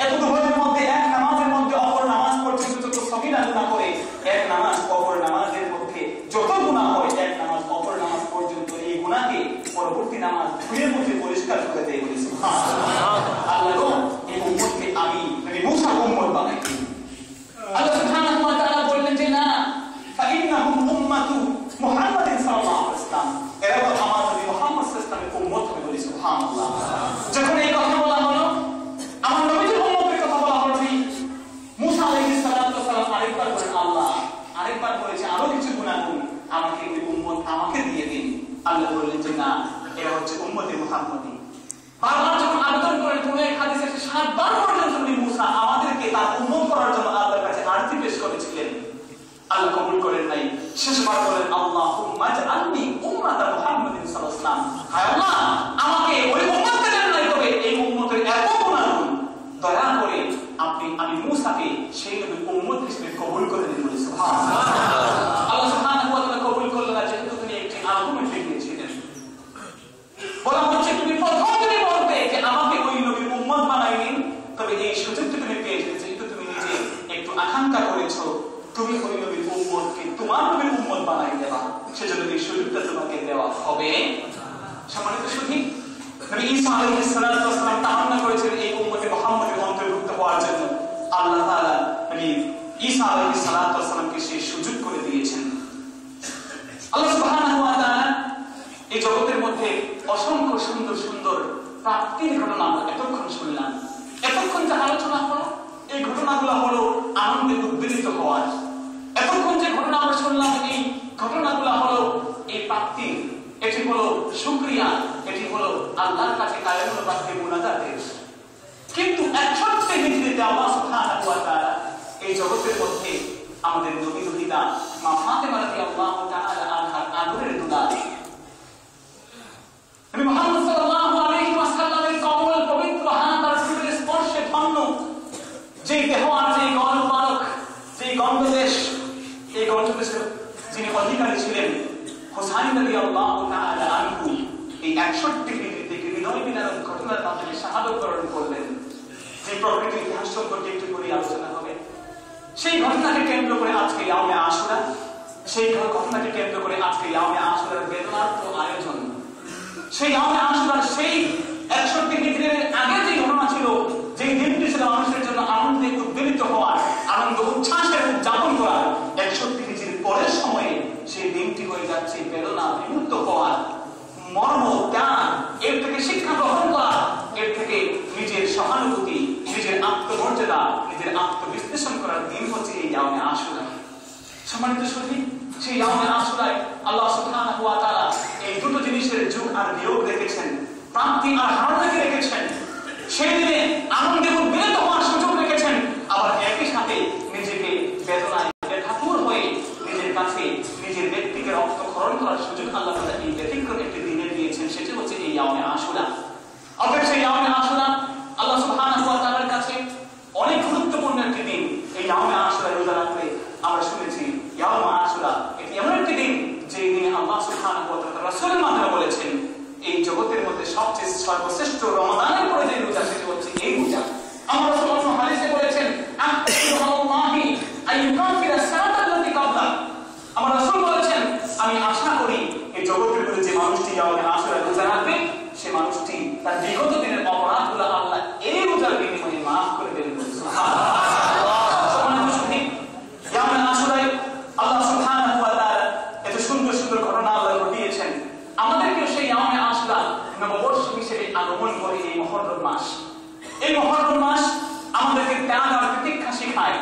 এতটুকুর মধ্যে এক নামাজের মধ্যে অপর নামাজ পর্যন্ত যত সগীরা গুনাহ করে, এক নামাজ অপর নামাজের মধ্যে যত গুনাহ হয়, এক নামাজ অপর নামাজ পর্যন্ত এই গুনাহকে পরবর্তী নামাজ ধুয়ে মুছে পরিষ্কার করে দেয় বলে সুবহানাল্লাহ। আল্লাহ এই উম্মতকে আমি নবী মুসা উম্মত বানাইছি। আল্লাহ সুবহানাহু ওয়া তাআলা বললেন যে না, ফাইন্নাহুম উম্মাতু মুহাম্মাদিন সাল্লাল্লাহু আলাইহি ওয়াসাল্লাম, এরা তো আমার নবী মুহাম্মদ সাল্লাল্লাহু আলাইহি ওয়াসাল্লামের উম্মত হবে বলে সুবহানাল্লাহ। যখন এই কথা বলা হলো, আমার নবীর উম্মতের কথা বলা হলো, মুসা আলাইহিস সালাতু ওয়াস সালাম আরেকবার বলেন আল্লাহ, আরেকবার বলেছে আরো কিছু গুনাহগুণ, আমাকে এই উম্মত আমাকে দিয়ে দিন। আল্লাহ বললেন যে না, এরা হচ্ছে উম্মতে মুহাম্মদী। বারবার যখন আবেদন করেন, কোন এক হাদিসে 7 বার পর্যন্ত নবী মুসা আমাদেরকে তার উম্মত করার জন্য আল্লাহর কাছে আরতি পেশ করেছিলেন, আল্লাহ কবুল করেন নাই। শেষবার বলেন আল্লাহুম্মা জাআলনি উম্মাতা মুহাম্মাদিন সাল্লাল্লাহু আলাইহি ওয়াসাল্লাম, হায় আল্লাহ আমাকে ওই উম্মতকে দেন নাই, তবে এই উম্মতের এত গুণাগুণ দয়া করে আমি মুসাকে সেই নবীর উম্মত হিসেবে কবুল করে দিন। বলি সুবহানাল্লাহ। আল্লাহ সুবহানাহু ওয়া তাআলা কবুল করলেন না, যেহেতু তিনি একটি আর্গুমেন্ট দিয়েছিলেন। বলা হচ্ছে তুমি প্রথম যদি বলতে যে আমাকে ওই নবীর উম্মত বানাইনি, তবে এই সুযোগটা তুমি পেয়েছিলে, যেহেতু তুমি নিজে একটু আকাঙ্ক্ষা করেছো তুমি ওই নবীর উম্মতকে তোমার নবীর উম্মত বানাই দেবা, সেজন্য এই সুযোগটা তোমাকে দেওয়া হবে। সম্মানিত সুধী, নবী ঈসা আলাইহিস সালাতু ওয়াস সালাম তামান্না করেছিলেন এই উম্মতে মুহাম্মদের অন্তর্ভুক্ত হওয়ার জন্য। আল্লাহ তাআলা নবী ঈসা আলাইহিস সালাতু ওয়াস সালামকে সেই সুযোগ করে দিয়েছেন। আল্লাহ সুবহানাহু ওয়া তাআলা এই জগতের মধ্যে অসংখ্য সুন্দর সুন্দর প্রাপ্তির ঘটনা আমরা এতক্ষণ শুনলাম। এতক্ষণ যে আলোচনা হলো, এই ঘটনাগুলো হলো আনন্দে উদ্বেলিত হওয়ার। এতক্ষণ যে ঘটনা আমরা শুনলাম, এই ঘটনাগুলো হলো এই প্রাপ্তি, এটি হলো শুকরিয়া, এটি হলো আল্লাহর কাছে কায়েমুল বাক্যে মুনাজাতের। কিন্তু 61 হিজরিতে আল্লাহ সুবহানাহু ওয়া তাআলা এই জগতের মধ্যে আমাদের নবী রহিতা মা ফাতেমা রাদিয়াল্লাহু তাআলা আনহার আদরের দুলাল নবী মুহাম্মদ সাল্লাল্লাহু আলাইহি ওয়াসাল্লামের কমল পবিত্র হাত আর চুলের স্পর্শে ধন্য যে দেহ আর যে গণমানক, যে গন্ধদেশ, এই গন্ধদেশের যিনি অধিকারী ছিলেন হুসাইন রাদিয়াল্লাহু তাআলা আনহু, এই 61 হিজরি থেকে হৃদয় বিদারক ঘটনার মাধ্যমে শাহাদত বরণ করলেন। যে প্রকৃতির ইতিহাস সম্পর্কে একটু করে আলোচনা হবে, সেই ঘটনাকে কেন্দ্র করে আজকে ইয়াউমে আশুরা, সেই ঘটনাকে কেন্দ্র করে আজকে ইয়াউমে আশুরার বেদনার্থ আয়োজন। সেই ইয়াউমে আশুরার সেই 61 হিজরির আগে যে ঘটনা ছিল, যে দিনটি ছিল মানুষের জন্য আনন্দে উদ্বেলিত হওয়ার, আনন্দ উচ্ছ্বাসের উদযাপন করার, 61 হিজরির পরের সময়ে সেই দিনটি হয়ে যাচ্ছে বেদনা বিমুক্ত হওয়ার, মর্ম জ্ঞান, এর থেকে শিক্ষা গ্রহণ করা, এর থেকে নিজের সহানুভূতি, নিজের আত্মমর্যাদা, নিজের আত্মবিশ্লেষণ করার দিন হচ্ছে এই ইয়াউমে আশুরা। সম্মানিত সুধী, সেই ইয়াউমে আশুরায় আল্লাহ সুবহানাহু ওয়া তাআলা এই দুটো জিনিসের যোগ আর বিয়োগ রেখেছেন, প্রাপ্তি আর হারানোকে রেখেছেন। সেই দিনে আনন্দে উদ্বেলিত হওয়ার সুযোগ রেখেছেন, আবার একই সাথে নিজেকে বেদনায় বেঠাকুর হয়ে নিজের কাছে নিজের ব্যক্তিকে রক্তক্ষরণ করার সুযোগ আল্লাহ তাআলা এই ব্যতিক্রম একটি দিনে দিয়েছেন, সেটি হচ্ছে এই ইয়াউমে আশুরা। অতএব সেই ইয়াউমে আশুরা আল্লাহ সুবহানাহু ওয়া তাআলার কাছে অনেক গুরুত্বপূর্ণ একটি দিন। এই ইয়াউমে আশুরা রোজা রাখলে আমরা শুনেছি ইয়াউমে আশুরা এটি এমন একটি দিন যে দিনে আল্লাহ সুবহানাহু ওয়া তাআলা রাসূলের মাধ্যমে বলেছেন এই জগতের মধ্যে সবচেয়ে সর্বশ্রেষ্ঠ রমাদানের পরে যে রোজা, সেটি হচ্ছে এই রোজা। আমরা রাসূলুল্লাহ হাদিসে বলেছেন আল্লাহি আইয়ুকাফিরা সালাতাল্লাতি ক্বাবলা। আমরা রাসূল বলেছেন আমি আশা করি এই জগতের মধ্যে যে মানুষটি ইয়াউমে আশুরা রোজা রাখবে, সে মানুষটি তার বিগত দিনের অপরাধগুলো আল্লাহ এই রোজার বিনিময়ে মাফ করে দেবেন। সুবহানাল্লাহ। ইয়াউমে আশুরায় আল্লাহ সুবহানাহু ওয়া তাআলা এত সুন্দর সুন্দর ঘটনা আল্লাহ ঘটিয়েছেন। আমাদেরকে সেই ইয়াউমে আশুরা নববর্ষ হিসেবে আগমন করে এই মুহররম মাস। এই মুহররম মাস আমাদেরকে ত্যাগ আর প্রতীক্ষা শেখায়।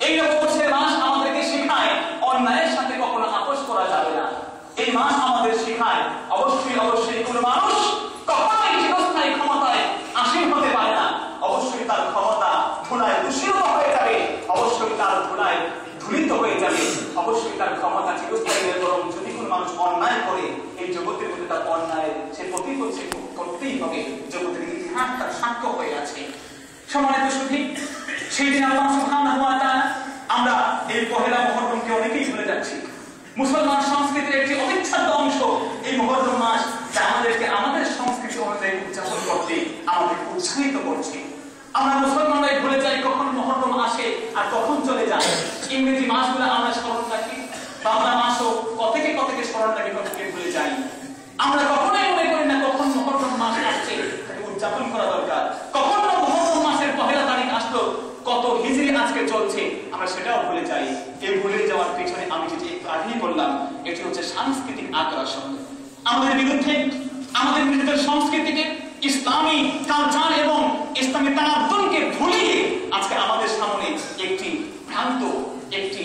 এই নববর্ষের মাস আমাদেরকে শেখায় অন্যায়ের সাথে কখনো আপোষ করা যাবে না। এই মাস আমাদের শেখায় অবশ্যই কোনো মানুষ কখনোই চিরস্থায়ী ক্ষমতায় আসীন হতে পারে না। অবশ্যই তার ক্ষমতা ধুলায় দূষিত হয়ে যাবে, অবশ্যই তার ধুলায় ধুলিত হয়ে যাবে, অবশ্যই তার ক্ষমতা চিরস্থায়ী হয়ে, বরং যদি কোনো মানুষ অন্যায় করে এই জগতের মধ্যে তার অন্যায়ের সে প্রতিফল সে করতেই হবে। জগতের ইতিহাস তার সাক্ষ্য হয়ে আছে। সম্মানিত সুধী, সেই দিন আল্লাহ সুবহানাহু ওয়া তাআলা, আমরা এই পহেলা মুহররমকে অনেকেই ভুলে যাচ্ছি। মুসলমান সংস্কৃতির একটি অবিচ্ছেদ্য অংশ এই মুহররম মাস, যা আমাদেরকে আমাদের সংস্কৃতি অনুযায়ী উদযাপন করতে আমাদেরকে উৎসাহিত করছে। আমরা মুসলমানরাই ভুলে যাই কখন মুহররম আসে আর কখন চলে যায়। ইংরেজি মাসগুলো আমরা স্মরণ রাখি, বাংলা মাসও কতকে স্মরণ রাখি, কতকে ভুলে যাই। আমরা কখনোই মনে করি না কখন মুহররম মাস আসছে, তাকে উদযাপন করা দরকার। কখন মুহররম মাসের পহেলা তারিখ আসলো, কত হিজরি আজকে চলছে, আমরা সেটাও ভুলে যাই। এই ভুলে যাওয়ার পিছনে আমি যেটি একটু আগেই বললাম, এটি হচ্ছে সাংস্কৃতিক আগ্রাসন। আমাদের বিরুদ্ধে, আমাদের নিজেদের সংস্কৃতিকে, ইসলামী কালচার এবং ইসলামী তামাদ্দুনকে ভুলিয়ে আজকে আমাদের সামনে একটি ভ্রান্ত, একটি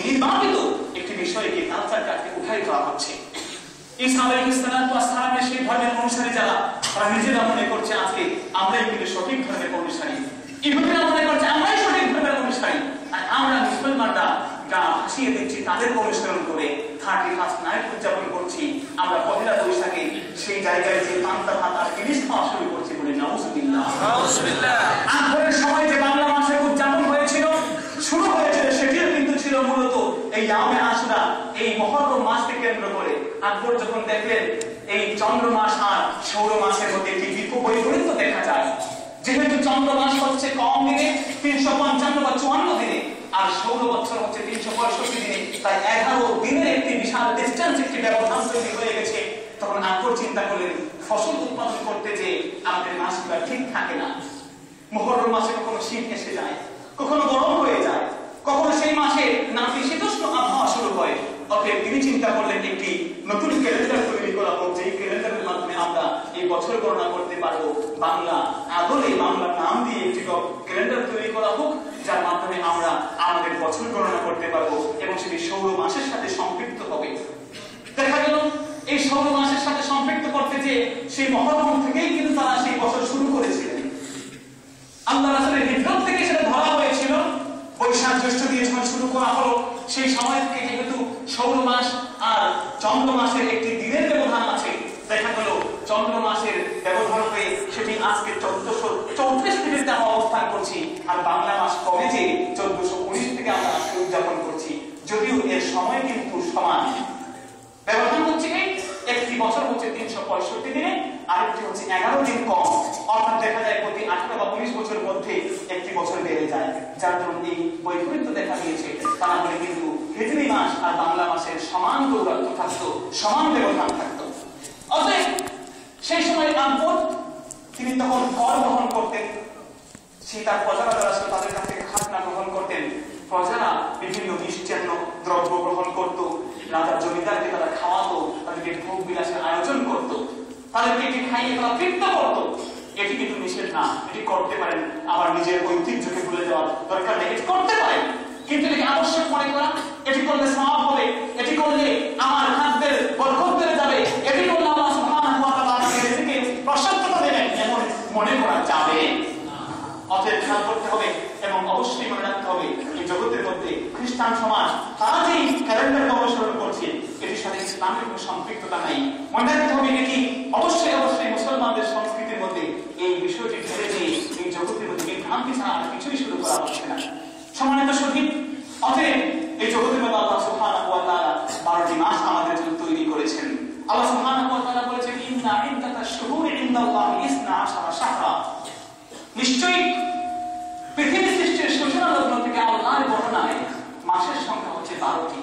নির্বাপিত একটি বিষয়কে, কালচার করা হচ্ছে। ঈসা আলাইহিস সালামের সেই ধর্মের অনুসারী যারা, তারা নিজেরা মনে করছে আজকে আমরাই কিন্তু সঠিক ধর্মের অনুসারী, ইহুদিরা মনে করছে আমরাই সঠিক ধর্মের অনুসারী, আর আমরা মুসলমানরা গা ভাসিয়ে দিচ্ছি তাদের অনুসরণ করে 31st নাইট উদযাপন করছি। আমরা পহেলা বৈশাখে সেই জায়গায় যে পান্তা ভাত আর ইলিশ খাওয়া শুরু করছি বলে নাউজুবিল্লাহ। আকবরের সময় যে বাংলা মাসের উদযাপন হয়েছিল, শুরু হয়েছিল, সেটিও কিন্তু ছিল মূলত এই ইয়ামে আশুরা, এই মুহররম মাসকে কেন্দ্র করে। আকবর যখন দেখলেন এই চন্দ্র মাস আর সৌর মাসের মধ্যে একটি বৈপরীত্য দেখা যায়, যেহেতু চন্দ্র মাস হচ্ছে কম দিনে 355 বা 54 দিনে, আর সৌর বছর হচ্ছে 365 দিনে, তাই 11 দিনের একটি বিশাল ডিস্টেন্স, একটি ব্যবধান তৈরি হয়ে গেছে। তখন আকবর চিন্তা করলেন ফসল উৎপাদন করতে যে আমাদের মাসগুলো ঠিক থাকে না। মুহররম মাসে কখনো শীত এসে যায়, কখনো গরম হয়ে যায়, কখনো সেই মাসে নাতিশীতোষ্ণ আবহাওয়া শুরু হয়। অতএব তিনি চিন্তা করলেন একটি নতুন ক্যালেন্ডার তৈরি করা হোক, যেই ক্যালেন্ডারের মাধ্যমে আমরা এই বছর গণনা করতে পারবো। বাংলা আদলে বাংলা নাম দিয়ে একটি ক্যালেন্ডার তৈরি করা হোক, যার মাধ্যমে আমরা আমাদের বছর গণনা করতে পারবো এবং সেটি সৌর মাসের সাথে সম্পৃক্ত হবে। দেখা গেল এই সৌর মাসের সাথে সম্পৃক্ত করতে যে সেই মুহররম থেকেই কিন্তু তারা সেই বছর শুরু করেছিলেন। আল্লাহ রাসূলের হিজরত থেকে সেটা ধরা হয়েছিল। বৈশাখ জ্যৈষ্ঠ দিয়ে যখন শুরু করা হলো, সেই সময় থেকে যেহেতু সৌর মাস আর চন্দ্র মাসের একটি দিনের ব্যবধান আছে, দেখা গেল চন্দ্র মাসের ব্যবধান হয়ে সেটি আজকে 1434 দিনে আমরা অবস্থান করছি, আর বাংলা মাস কমে যে 1419 থেকে আমরা উদযাপন করছি। যদিও এর সময় কিন্তু সমান, ব্যবধান হচ্ছে একটি বছর হচ্ছে 365 দিনে, আরেকটি হচ্ছে 11 দিন কম। অর্থাৎ দেখা যায় প্রতি 18 বা 19 বছরের মধ্যে একটি বছর বেড়ে যায়, যার জন্য এই বৈপরীত্য দেখা দিয়েছে। তা না হলে কিন্তু হিজরি মাস আর বাংলা মাসের সমান দৌরাত্ম্য থাকতো, সমান ব্যবধান থাকতো। অতএব সেই সময় আকবর তিনি তখন কর গ্রহণ করতেন, সেই তার প্রজারা যারা ছিল তাদের কাছ থেকে খাজনা গ্রহণ করতেন। প্রজারা বিভিন্ন মিষ্টান্ন দ্রব্য গ্রহণ করত, রাজার জমিদারকে তারা খাওয়াতো, তাদেরকে ভোগ বিলাসের আয়োজন করত, তাদেরকে এটি খাইয়ে তারা তৃপ্ত করত। এটি কিন্তু নিষেধ না, এটি করতে পারেন, আবার নিজের ঐতিহ্যকে ভুলে যাওয়ার দরকার নেই, এটি করতে পারেন। কিন্তু এটি আবশ্যক মনে করা, এটি করলে সওয়াব হবে, এটি করলে আমার খাদ্যের বরকত বেড়ে যাবে, এটি করলে আল্লাহ সুবহানাহু ওয়া তাআলা আমাকে রিজিকে প্রশস্ততা দেবেন, এমন মনে করা যাবে। অতএব খেয়াল করতে হবে এবং অবশ্যই মনে রাখতে হবে এই জগতের মধ্যে খ্রিস্টান সমাজ তারা যেই ক্যালেন্ডারকে অনুসরণ করছে এটির সাথে ইসলামের কোনো সম্পৃক্ততা নাই। মনে রাখতে হবে এটি অবশ্যই অবশ্যই মুসলমানদের সংস্কৃতির মধ্যে এই বিষয়টি ঢেলে দিয়ে এই জগতের মধ্যে বিভ্রান্তি ছাড়া আর কিছুই শুরু করা হচ্ছে না। সম্মানিত শহীদ, অতএব এই জগতের মধ্যে আল্লাহ সুবহানাহু ওয়া তাআলা 12টি মাস আমাদের জন্য তৈরি করেছেন। আল্লাহ সুবহানাহু ওয়া তাআলা বলেছেন ইন্না ইদ্দাতাশ শুহুরি ইনদাল্লাহি 12 শাহরা, নিশ্চয়ই পৃথিবী সৃষ্টির সূচনা লগ্ন থেকে আল্লাহর গণনায় মাসের সংখ্যা হচ্ছে 12টি।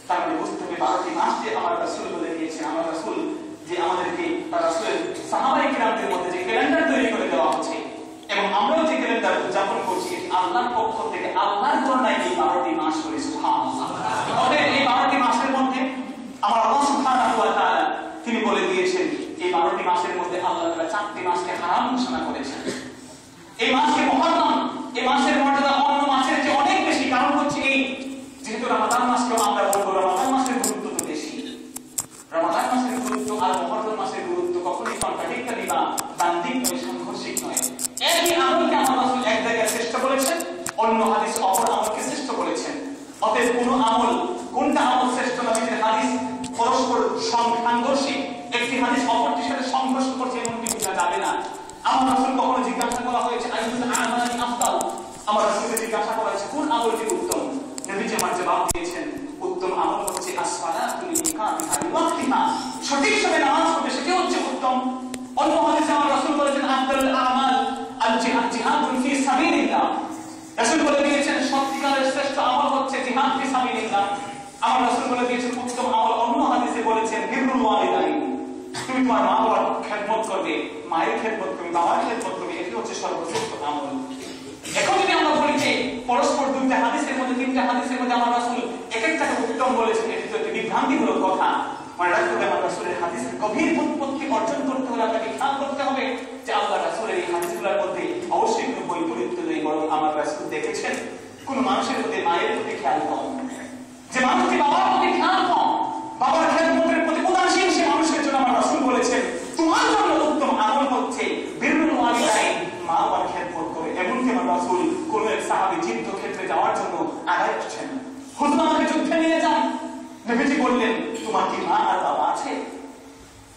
তার মানে বুঝতে হবে 12টি মাস যে আমার রাসূল বলে দিয়েছেন, আমার রাসূল যে আমাদেরকে তার রাসূলের সাহাবায়ে কিরামদের মধ্যে যে ক্যালেন্ডার তৈরি করে দেওয়া হচ্ছে এবং আমরাও যে ক্যালেন্ডার উদযাপন করছি আল্লাহর পক্ষ থেকে, আল্লাহর গণনায় এই 12টি মাস করে। সুবহানাল্লাহ। অতএব এই 12টি মাসের মধ্যে আমার আল্লাহ সুবহানাহু ওয়া তাআলা তিনি বলে দিয়েছেন এই 12টি মাসের মধ্যে আল্লাহ তাআলা 4টি মাসকে হারাম ঘোষণা করেছেন। এই মাসকে মুহররম, এই মাসের মর্যাদা অন্য মাসের চেয়ে অনেক বেশি। কারণ হচ্ছে এই যেহেতু রমাদান মাসকে আমরা বলবো রমাদান মাসের গুরুত্ব তো বেশি, রমাদান মাসের গুরুত্ব আর মুহররম মাসের গুরুত্ব কখনোই কন্ট্রাডিক্টরি বা দ্বন্দ্বিক নয়, সাংঘর্ষিক নয়। একই আমলকে আমার রাসূল এক জায়গায় শ্রেষ্ঠ বলেছেন, অন্য হাদিসে অপর আমলকে শ্রেষ্ঠ বলেছেন। অতএব কোন আমল কোনটা আমল শ্রেষ্ঠ নবীর হাদিস পরস্পর সাংঘর্ষিক, একটি হাদিস অপরটির সাথে সংঘর্ষ করছে এমনটি বোঝা যাবে না। আমার রাসূল কখনো জিজ্ঞাসা করা হয়েছে আইয়ুল আমালি আফদাল, আমার রাসূলকে জিজ্ঞাসা করা হয়েছে কোন আমলটি উত্তম, নবীজি আমার জবাব দিয়েছেন উত্তম আমল হচ্ছে as-সালাতু লিকামিহা ওয়াক্তিহা, সঠিক সময়ে নামাজ পড়বে সেটি হচ্ছে উত্তম। অন্য হাদিসে আমার রাসূল বলেছেন আফদালুল আমাল আল জিহাদুন ফি সাবিলিল্লাহ, রাসূল বলে দিয়েছেন সত্যিকারের শ্রেষ্ঠ আমল হচ্ছে জিহাদ ফি সাবিলিল্লাহ। আমার রাসূল বলে দিয়েছেন উত্তম আমল, অন্য হাদিসে বলেছেন বিররুল ওয়ালিদাইন, তুমি তোমার মা বাবার খেদমত করবে, মায়ের খেদমত করবে, বাবার খেদমত করবে, এটি হচ্ছে সর্বশ্রেষ্ঠ আমল। এখন যদি আমরা বলি যে পরস্পর দুইটা হাদিসের মধ্যে তিনটা হাদিসের মধ্যে আমার রাসূল এক একটাকে উত্তম বলেছেন, এটি তো একটি বিভ্রান্তিমূলক কথা। মনে রাখতে হবে আমার রাসূলের হাদিসের গভীর বুৎপত্তি অর্জন করতে হলে আপনাকে খেয়াল করতে হবে যে আল্লাহ রাসূলের এই হাদিসগুলোর মধ্যে অবশ্যই কোনো বৈপরীত্য নেই, বরং আমার রাসূল দেখেছেন কোন মানুষের প্রতি মায়ের প্রতি খেয়াল কম, যে মানুষটি বাবার প্রতি খেয়াল কম, বাবার খেদমত হুজুর আমাকে যুদ্ধে নিয়ে যান। নবীজি বললেন, তোমার কি মা আর বাবা আছে?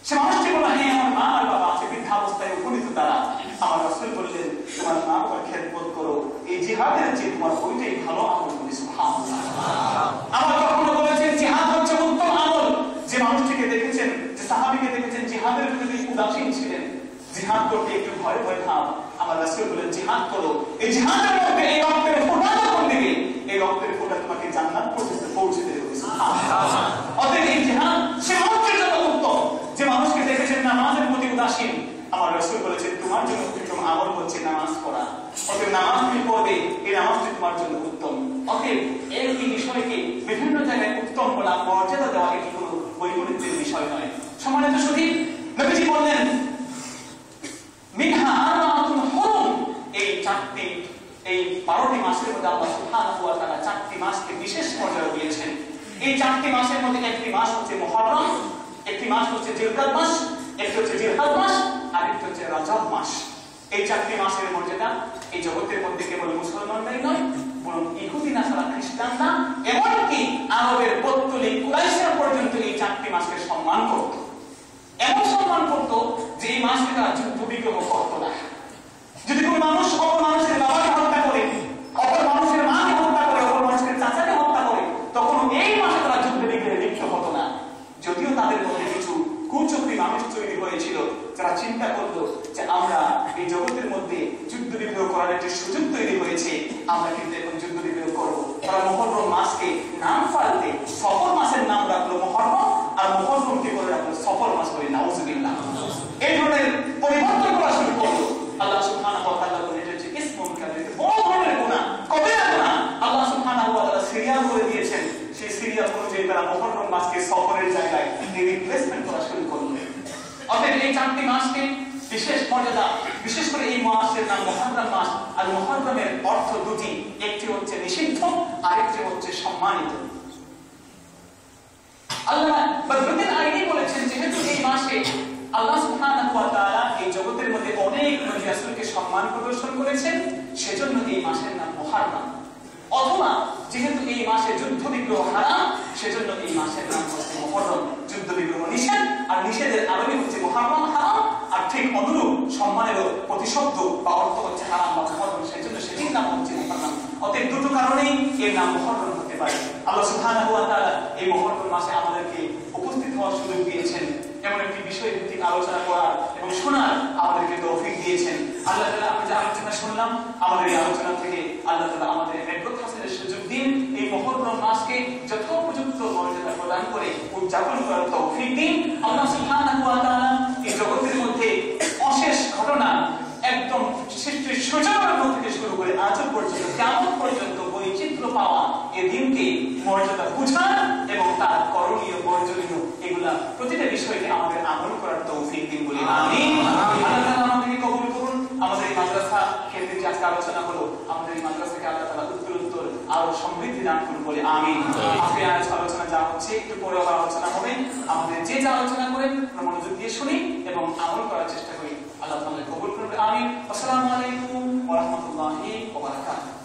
সে মানুষটি বলল, হ্যাঁ আমার মা আর বাবা আছে, বৃদ্ধাবস্থায় উপনীত তারা। আমার রাসূল বললেন, তোমার মা বাবার খেদমত করো, এই জিহাদের চেয়ে তোমার ওইটাই ভালো আমল। সুবহানাল্লাহ। আমার কখনো বলেছেন জিহাদ হচ্ছে উত্তম আমল। যে মানুষটিকে দেখেছেন, যে সাহাবীকে দেখেছেন জিহাদের প্রতি উদাসীন ছিলেন, জিহাদ করতে একটু ভয় ভয় ভাব, আমার রাসূল বলেন জিহাদ করো। এই জিহাদের মধ্যে এই রক্তের ফোঁটা যখন দিবে, এই রক্তের ফোঁটা তোমাকে জান্নাত পর্যন্ত পৌঁছে দেবে। সুবহানাল্লাহ। অতএব এই জিহাদ সে মানুষের জন্য উত্তম। যে মানুষকে দেখেছেন নামাজের প্রতি উদাসীন, আমার রাসূল বলেছেন তোমার জন্য উত্তম আমল হচ্ছে নামাজ পড়া। অতএব নামাজ তুমি পড়বে, এই নামাজটি তোমার জন্য উত্তম। অতএব এই বিষয়কে বিভিন্ন জায়গায় উত্তম বলা, মর্যাদা দেওয়া এটি কোনো বৈপরীত্যের বিষয় নয়। সম্মানিত সুধী, নবীজি বললেন মিনহা আরবাআতুন হুরুম, এই 12টি মাসের মধ্যে আল্লাহ সুবহানাহু ওয়া তাআলা 4টি মাসকে বিশেষ মর্যাদা দিয়েছেন। এই 4টি মাসের মধ্যে একটি মাস হচ্ছে মুহররম, একটি মাস হচ্ছে জিলকাদ মাস, একটি হচ্ছে জিলহজ মাস, আর একটি হচ্ছে রজব মাস। এই 4টি মাসের মর্যাদা এই জগতের মধ্যে কেবল মুসলমানরাই নয়, বরং ইহুদি নাসারা খ্রিস্টানরা এমনকি আরবের পৌত্তলিক কুরাইশরা পর্যন্ত এই 4টি মাসকে সম্মান করত। এমন সম্মান করত যে এই মাসে তারা যুদ্ধ বিগ্রহ করত না। যদি কোনো মানুষ অপর মানুষের বাবাকে হত্যা করে, অপর মানুষের মাকে হত্যা করে, অপর মানুষের চাচাকে হত্যা করে, তখন এই মাসে তারা যুদ্ধ বিগ্রহে লিপ্ত হতো না। যদিও তাদের মধ্যে কিছু কুচক্রী মানুষ তৈরি হয়েছিল যারা চিন্তা করলো যে আমরা এই জগতের মধ্যে যুদ্ধ বিগ্রহ করার একটি সুযোগ তৈরি হয়েছে, আমরা কিন্তু এখন যুদ্ধ বিগ্রহ করবো। তারা মুহররম মাসকে নাম পাল্টে সফর মাসের নাম রাখলো মুহররম, আর মুহররমকে করে রাখলো সফর মাস করে। নাউজুবিল্লাহ। এই ধরনের পরিবর্তন করা শুরু করলো। আল্লাহ সুবহানাহু ওয়া তাআলা বলেন এটা হচ্ছে ইসমুন কাবীর, বড় ধরনের গুনাহ, কবিরা গুনাহ। আল্লাহ সুবহানাহু ওয়া তাআলা সিরিয়াল করে দিয়েছেন। সেই সিরিয়াল অনুযায়ী তারা মুহররম মাসকে সফরের জায়গায় রিপ্লেসমেন্ট করা শুরু করলো। অতএব এই 4টি মাসকে বিশেষ মর্যাদা, বিশেষ করে এই মাসের নাম মুহররম মাস। আর মুহররমের অর্থ দুটি, একটি হচ্ছে নিষিদ্ধ, আরেকটি হচ্ছে সম্মানিত। আল্লাহ বদরুদ্দিন আইনি বলেছেন যেহেতু এই মাসে আল্লাহ সুবহানাহু ওয়া তাআলা এই জগতের মধ্যে অনেক নবী রাসূলকে সম্মান প্রদর্শন করেছেন, সেজন্য এই মাসের নাম মুহররম। অথবা যেহেতু এই মাসে যুদ্ধ বিগ্রহ হারাম, সেজন্য এই মাসের নাম হচ্ছে মুহররম। যুদ্ধ বিগ্রহ নিষেধ, আর নিষেধের আরবি হচ্ছে মুহররম, হারাম। আর ঠিক অনুরূপ সম্মানেরও প্রতিশব্দ বা অর্থ হচ্ছে হারাম বা মুহররম, সেজন্য সেটির নাম হচ্ছে মুহররম। অতএব দুটো কারণেই এর নাম মুহররম হতে পারে। আল্লাহ সুবহানাহু ওয়া তাআলা এই মুহররম মাসে আমাদেরকে উপস্থিত হওয়ার সুযোগ দিয়েছেন, এমন একটি বিষয় ভিত্তিক আলোচনা করার এবং শোনার আমাদেরকে তৌফিক দিয়েছেন। আল্লাহ তাআলা আমরা যে আলোচনা শুনলাম, আমাদের এই আলোচনা থেকে আল্লাহ তাআলা আমাদের নেতৃত্ব হাসিলের সুযোগ দিন। এই মুহররম মাসকে যথোপযুক্ত মর্যাদা প্রদান করে উদযাপন করার তৌফিক দিন। আল্লাহ সুবহানাহু ওয়া তাআলা এই জগতের মধ্যে অশেষ ঘটনা, একদম সৃষ্টির সূচনার থেকে শুরু করে আজ পর্যন্ত কিয়ামত পর্যন্ত বৈচিত্র্য পাওয়া এই দিনকে মর্যাদা বুঝান এবং তার করণীয় বর্জনীয় এগুলা প্রতিটা বিষয়কে আমাদের আমল করার তৌফিক দিন বলে আমিন। আল্লাহ তাআলা আমাদেরকে কবুল করুন। আমাদের এই মাদ্রাসা কেন্দ্রিক যে আজকে আলোচনা হলো, আমাদের এই মাদ্রাসাকে আল্লাহ তাআলা উত্তরোত্তর আরো সমৃদ্ধি দান করুন বলে আমিন। আজকে আলোচনা যা হচ্ছে একটু পরে আবার আলোচনা হবে। আমাদের যে যা আলোচনা করেন মনোযোগ দিয়ে শুনি এবং আমল করার চেষ্টা করি। আল্লাহ তাআলা কবুল করবে আমিন। আসসালামু আলাইকুম ওয়া রাহমাতুল্লাহি ওয়া বারাকাতুহু।